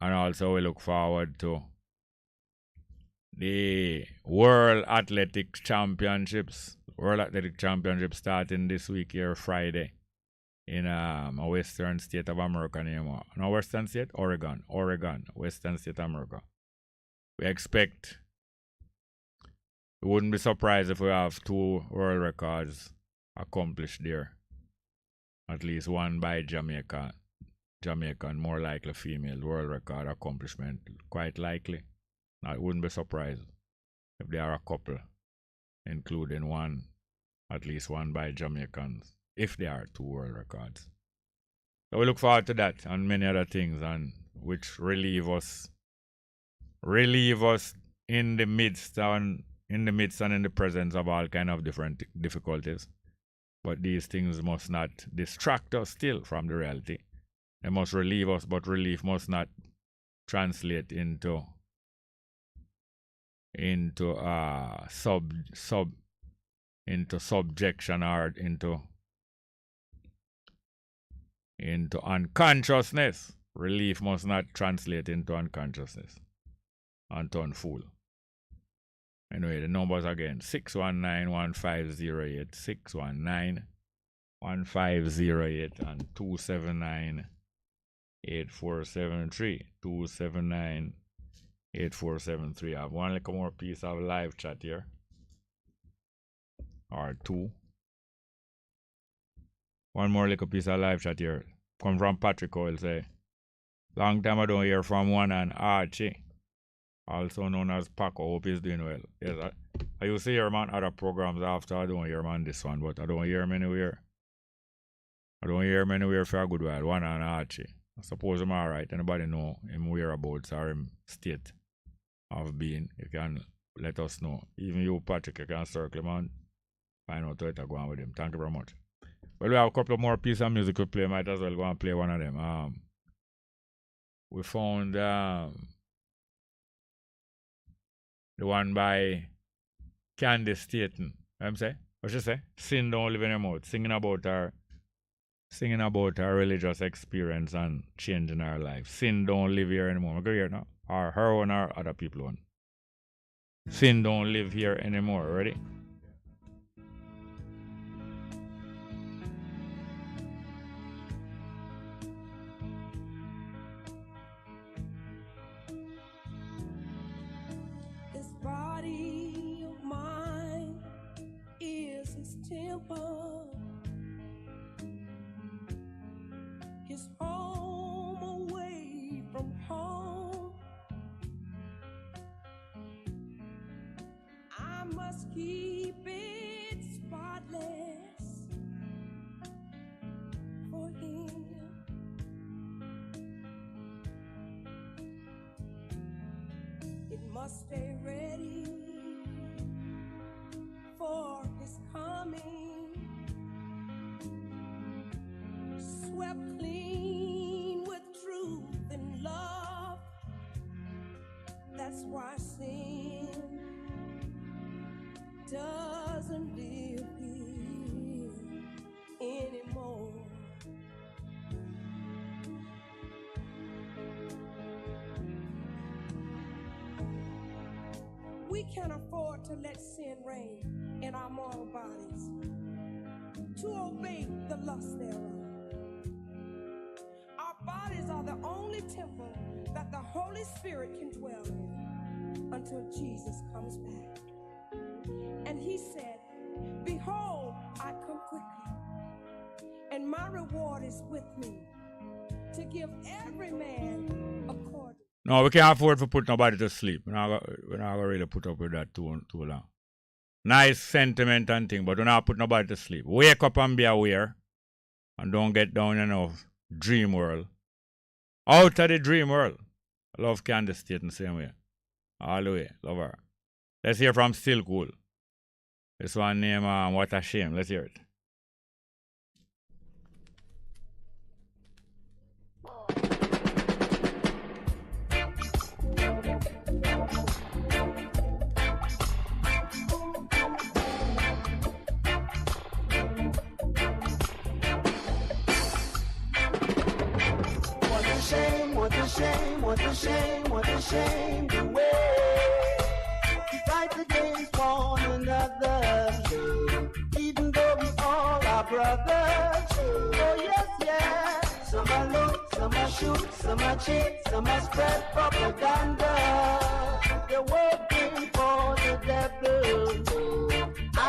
And also we look forward to the World Athletic Championships. World Athletic Championships starting this week here, Friday, in a western state of America. No, western state? Oregon, western state of America. We wouldn't be surprised if we have 2 world records accomplished there. At least one by Jamaican, more likely female world record accomplishment. Quite likely. Now, it wouldn't be surprised if there are a couple, including at least one by Jamaicans, if there are 2 world records. So we look forward to that and many other things, and which relieve us in the midst and in the presence of all kind of different difficulties. But these things must not distract us still from the reality. They must relieve us, but relief must not translate into subjection or into unconsciousness. Relief must not translate into unconsciousness and turn fool. Anyway, the numbers again: 619-1508, 619-1508, and 279-8473, 279-8473. I have one little more piece of live chat here, or 2. One more little piece of live chat here. Come from Patrick Oil, say, long time I don't hear from one and Archie, also known as Paco. Hope he's doing well. Yes, I used to hear him on other programs after. I don't hear him on this one, but I don't hear him anywhere. For a good while. One and Archie. I suppose I'm alright. Anybody know him whereabouts or him state of being? You can let us know. Even you, Patrick, you can circle him on. Find out what to go on with him. Thank you very much. Well, we have a couple of more pieces of music we play. Might as well go and play one of them. We found the one by Candy Staten. What say? What she say? Sin don't live in her mouth. Singing about her religious experience and changing her life. Sin don't live here anymore. Go here now. Or her own or other people one. Sin don't live here anymore. Ready? His home away from home. I must keep it spotless for him. It must stay ready for his coming. Swept clean with truth and love. That's why sin doesn't live here anymore. We can't afford to let sin reign in our mortal bodies, to obey the lust thereof. Bodies are the only temple that the Holy Spirit can dwell in until Jesus comes back. And he said, behold, I come quickly, and my reward is with me to give every man according. No, we can't afford to put nobody to sleep. We're not gonna really put up with that too long. Nice sentiment and thing, but we're not put nobody to sleep. Wake up and be aware, and don't get down enough. Dream world. Out of the dream world. I love Candace State in the same way. All the way. Love her. Let's hear from Still Cool. This one name, What a Shame. Let's hear it. What a shame, what a shame, what a shame, what a shame the way we fight against one another. Even though we all are brothers. Oh yes, yes. Some are loot, some are shoot, some are cheat, some are spread propaganda. They're working for the devil. I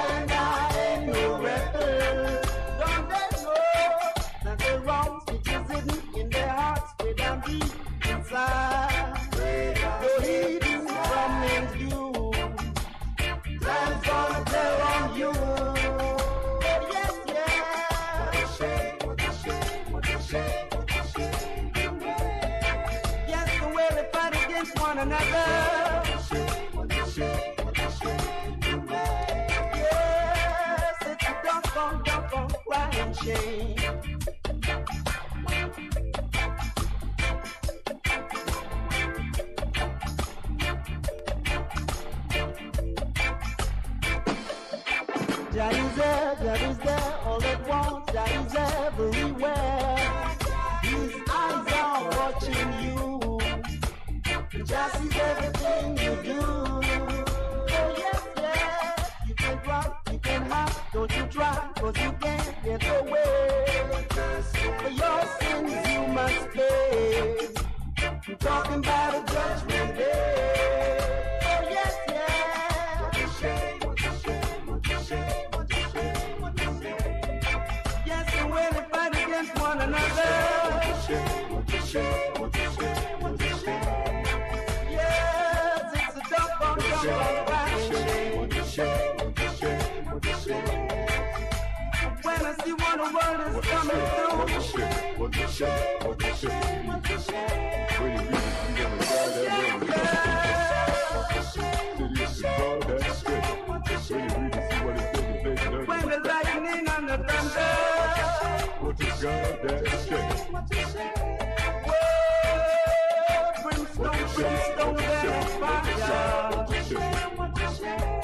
ain't no rebel. Don't they know that the wrongs which is hidden in their hearts way down deep inside? No hidden from in view. Time's gonna tell on you. Oh yes, yes. What a shame, what a shame, what a shame, what a shame. Yes, the way they fight against one another. What a shame, what a shame, what a shame. Yes, it's a dump, crying shame. Jah is there, all at once, Jah is everywhere. His eyes are watching you. Jah sees everything you do. Oh yes, yes, you can run, you can hide, don't you try, cause you can't get away. For your sins you must pay. I'm talking about a judgment day. Oh yes, yes. What a shame, what a shame, what a shame, what a shame, what a shame. Yes, and when they fight against one another. What a shame, what a shame, what a shame, what a shame. Yes, it's a dump on crying shame. What a shame, what a shame, what a shame. When I see what the world is coming through. What a shame, what a shame, what a shame, what a shame. When the lightning and the thunder. What is God that shame? Whoa, brimstone, and fire. What a shame, what a shame.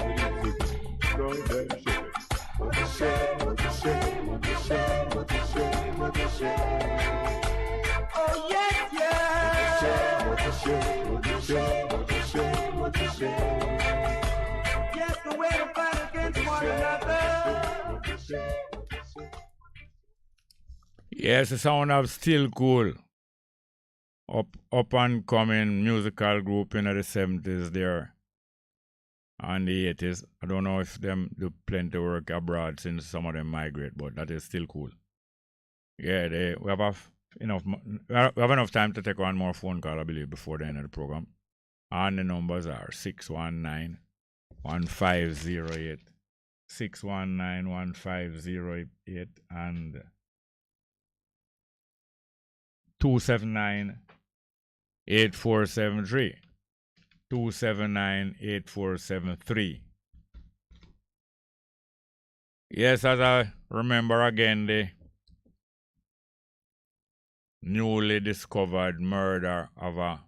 What a shame, what a shame, what a shame, what a shame, what a shame. Oh yes, yes. What a shame, what a shame, what a shame, what a shame. Yes, the way to fight against one another. What a shame, what a shame. Yes, the sound of Still Cool. Up and coming musical group in the 70s there. And the 80s. I don't know if them do plenty work abroad since some of them migrate, but that is still cool. Yeah, we have enough time to take one more phone call, I believe, before the end of the program. And the numbers are 619-1508, 619-1508, and 279-8473. 279-8473. Yes, as I remember again, the newly discovered murder of a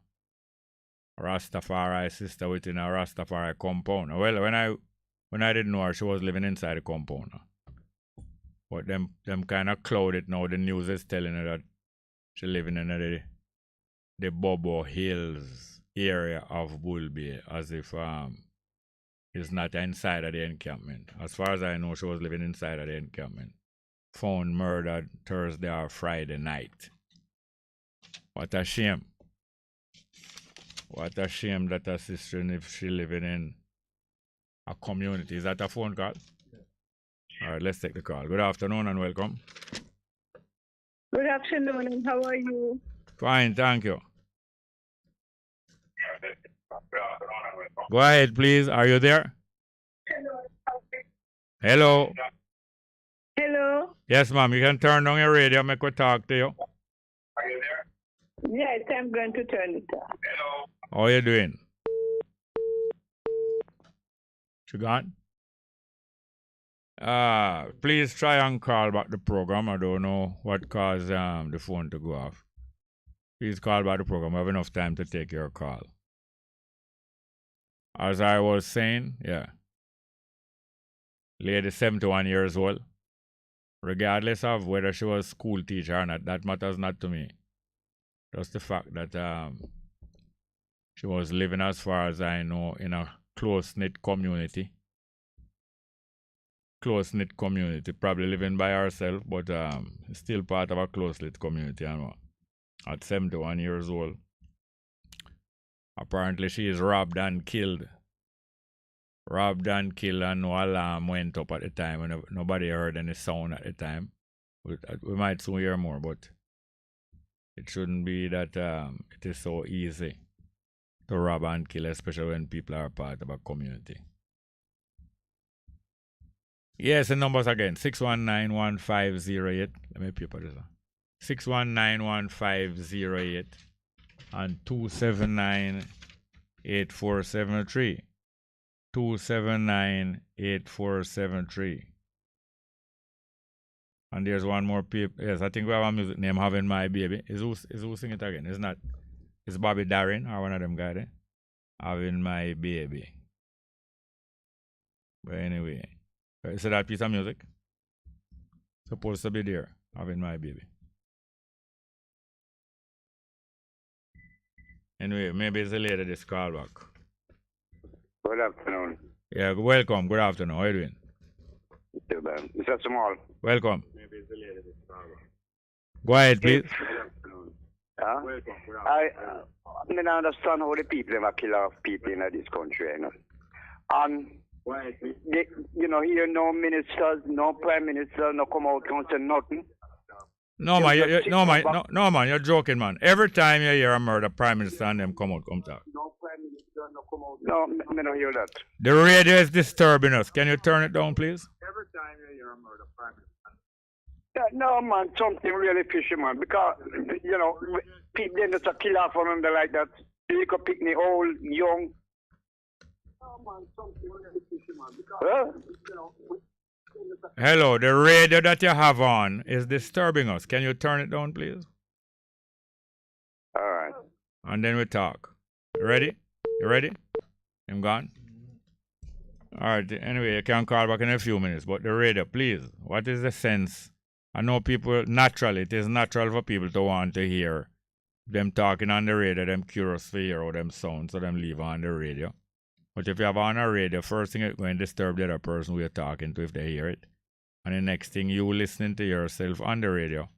Rastafari sister within a Rastafari compound. Well, when I didn't know her, she was living inside the compound. But them kind of clouded now. The news is telling her that she living in the Bobo Hills area of Bull Bay, as if it's not inside of the encampment. As far as I know, she was living inside of the encampment. Found murdered Thursday or Friday night. What a shame. What a shame that her sister, if she living in a community. Is that a phone call? All right, let's take the call. Good afternoon and welcome. Good afternoon, and how are you? Fine, thank you. Go ahead, please. Are you there? Hello. Hello. Yes, ma'am. You can turn on your radio. Make we talk to you. Yes, I'm going to turn it on. How you doing? She gone? Please try and call back the program. I don't know what caused the phone to go off. Please call back the program. I have enough time to take your call. As I was saying, yeah. Lady 71 years old. Regardless of whether she was school teacher or not, that matters not to me. Just the fact that she was living, as far as I know, in a close-knit community. Close-knit community. Probably living by herself, but still part of a close-knit community. At 71 years old. Apparently she is robbed and killed. Robbed and killed, and no alarm went up at the time, and nobody heard any sound at the time. We might soon hear more, but it shouldn't be that it is so easy to rob and kill, especially when people are part of a community. Yes, the numbers again, 619-1508. Let me paper this on. 619-1508 and 279-8473. 279-8473. And there's one more people. Yes, I think we have a music name, Having My Baby. Is who sing it again? It's not. It's Bobby Darin or one of them guys there. Having My Baby. But anyway, so that piece of music supposed to be there. Having My Baby. Anyway, maybe it's a lady this call back. Good afternoon. Yeah, welcome. Good afternoon. How are you doing? Mr. Small. Welcome. Go ahead, please. I don't understand how the people ever kill off people in this country. You know, here no ministers, no prime minister, no come out and say nothing. No man, no man, you're joking, man. Every time you hear a murder, prime minister and them come out, come talk. No, I don't hear that. The radio is disturbing us. Can you turn it down, please? Every time you hear a murder, prime minister. Yeah, no, man, something really fishy, man. Because, you know, people then just a kill off from them like that. You could pick me old, young. No, man, something really fishy, man. Because, you know, Hello, the radio that you have on is disturbing us. Can you turn it down, please? All right. And then we talk. You ready? You ready? I'm gone. All right. Anyway, you can call back in a few minutes. But the radio, please. What is the sense? I know people, naturally, it is natural for people to want to hear them talking on the radio, them curious to hear how them sound, so them leave on the radio. But if you have on a radio, first thing it's going to disturb the other person who you're talking to if they hear it. And the next thing, you listening to yourself on the radio,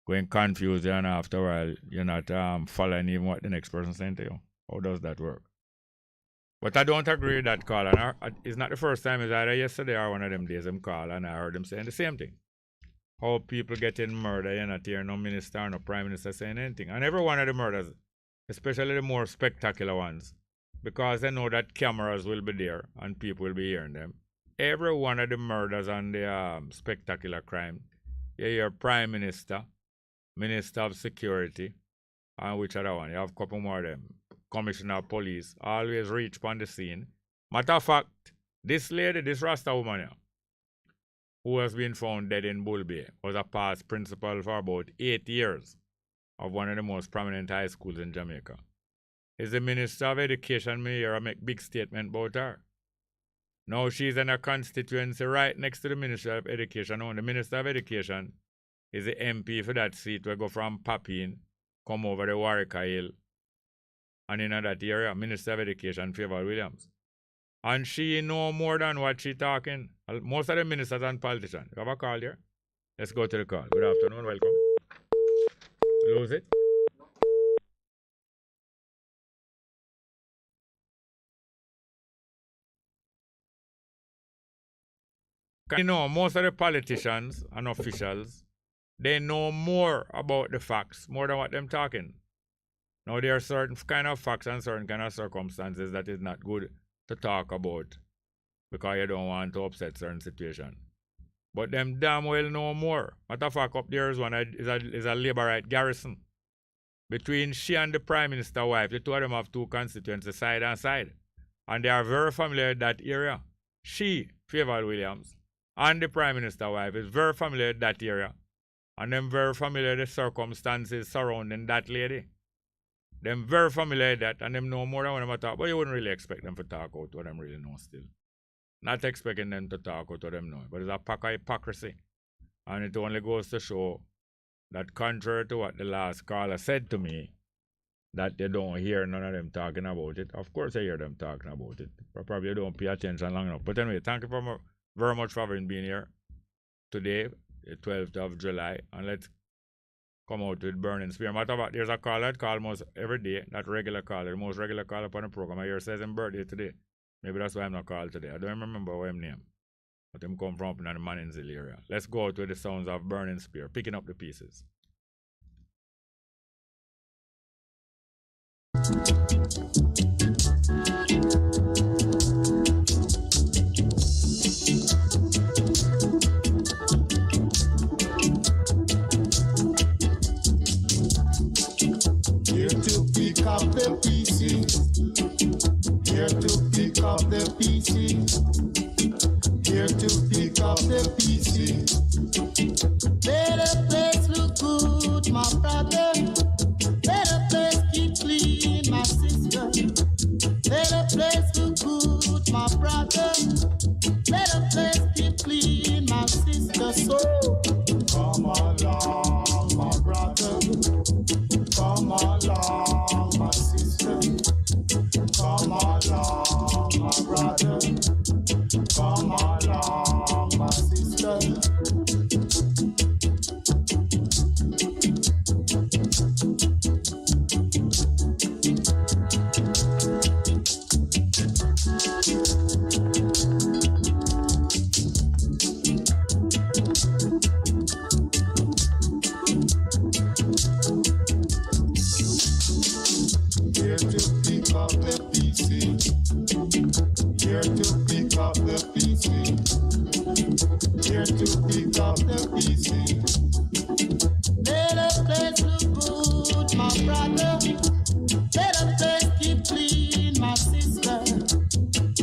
going confuse you, and after a while, you're not following even what the next person saying to you. How does that work? But I don't agree with that call. And it's not the first time. It's either yesterday or one of them days them call, and I heard them saying the same thing. How people getting murdered, you're not hearing no minister or no prime minister saying anything. And every one of the murders, especially the more spectacular ones, because they know that cameras will be there and people will be hearing them. Every one of the murders and the spectacular crime, you hear Prime Minister, Minister of Security, and which other one? You have a couple more of them. Commissioner of Police, always reach upon the scene. Matter of fact, this lady, this Rasta woman here, who has been found dead in Bull Bay, was a past principal for about 8 years of one of the most prominent high schools in Jamaica. Is the Minister of Education here make big statement about her? Now she's in a constituency right next to the Minister of Education. Now the Minister of Education is the MP for that seat. We go from Papine, come over the Warwicker Hill, and in that area, Minister of Education Favor Williams. And she know more than what she talking. Most of the ministers and politicians. You have a call here? Let's go to the call. Good afternoon, welcome. Lose it? You know, most of the politicians and officials, they know more about the facts, more than what them talking. Now, there are certain kind of facts and certain kind of circumstances that is not good to talk about because you don't want to upset certain situation. But them damn well know more. Matter of fact, up there is one is a labor right garrison. between she and the Prime Minister wife. The two of them have two constituencies side and side. And they are very familiar with that area. She, Favour Williams, and the Prime Minister wife is very familiar with that area. And them very familiar with the circumstances surrounding that lady. Them very familiar with that, and them know more than what them talk. But you wouldn't really expect them to talk out what them really know still. Not expecting them to talk out what them know. But it's a pack of hypocrisy. And it only goes to show that contrary to what the last caller said to me, that they don't hear none of them talking about it. Of course I hear them talking about it. But probably don't pay attention long enough. But anyway, thank you very much for having been here today, the 12th of July. And let's come out with Burning Spear. Matter of fact, there's a caller that calls almost every day, that regular caller, the most regular caller upon the program. I hear says his birthday today. Maybe that's why I'm not called today. I don't remember what his name. But him come from up in the Maninzil area. Let's go out with the sounds of Burning Spear, picking up the pieces. Here to pick up the pieces. Here to pick up the pieces. Here to pick up the pieces. Better place look good, my brother. Better place keep clean, my sister. Better place look good, my brother. Better place keep clean, my sister. So come along, my brother. Come along, my sister. Come along, my brother. Come along, my sister. Here to pick up the pieces. Here to pick up the pieces. Here to pick up the pieces. Better place look good, my brother. Better place keep clean, my sister.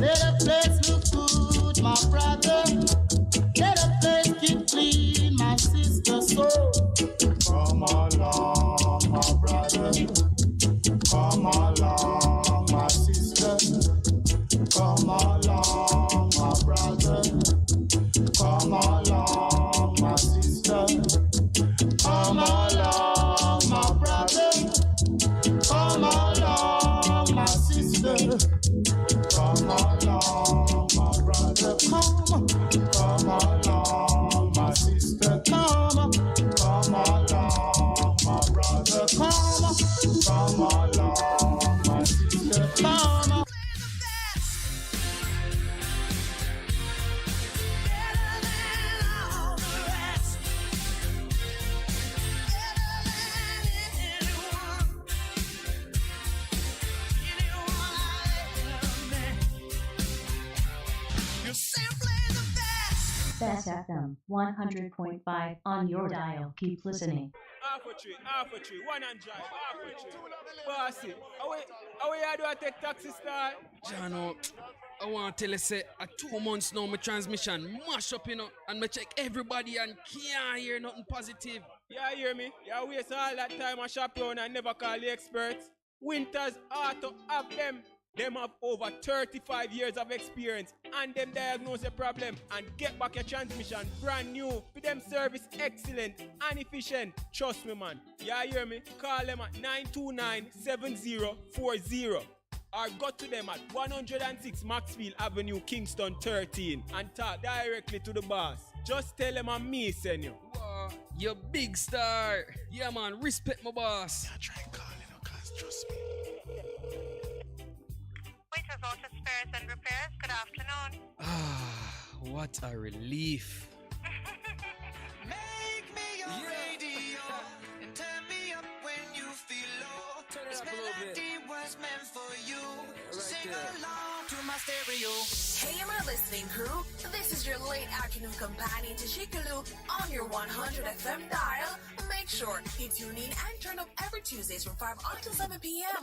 Better place look good, my brother. Better place keep clean, my sister. So come along, my brother. Come along, my sister. Come along, my brother. Come along, my sister. Come along, my brother. Come along, my sister. Come along, my brother. Come along, my sister. Come along, my brother. Come along, my sister. Come. Bess FM 100.5 on your dial. Keep listening. Half a tree, 100, half a tree. Bossy, how you do I take taxi star? Jano, I want to tell you, say, 2 months now, my transmission mash up, and me check everybody and can't hear nothing positive. Yeah, hear me? You waste all that time I shop around and never call the experts. Winters Auto have them. Them have over 35 years of experience and them diagnose the problem and get back your transmission brand new. With them service excellent and efficient. Trust me, man. Yeah, hear me? Call them at 929-7040 or go to them at 106 Maxfield Avenue, Kingston 13 and talk directly to the boss. Just tell them I'm me, send you. Wow, you big star. Yeah, man, respect my boss. Yeah, try and call cause trust me. Waiters Auto Spares and Repairs, good afternoon. What a relief. Make me your radio and turn me up when you feel low. Turn it this up a little bit. melody was meant for you. Right Sing there. along to my stereo. Hey, my listening crew. This is your late afternoon companion to Chickaloo on your 100 FM dial. Make sure you tune in and turn up every Tuesdays from 5 until 7 p.m.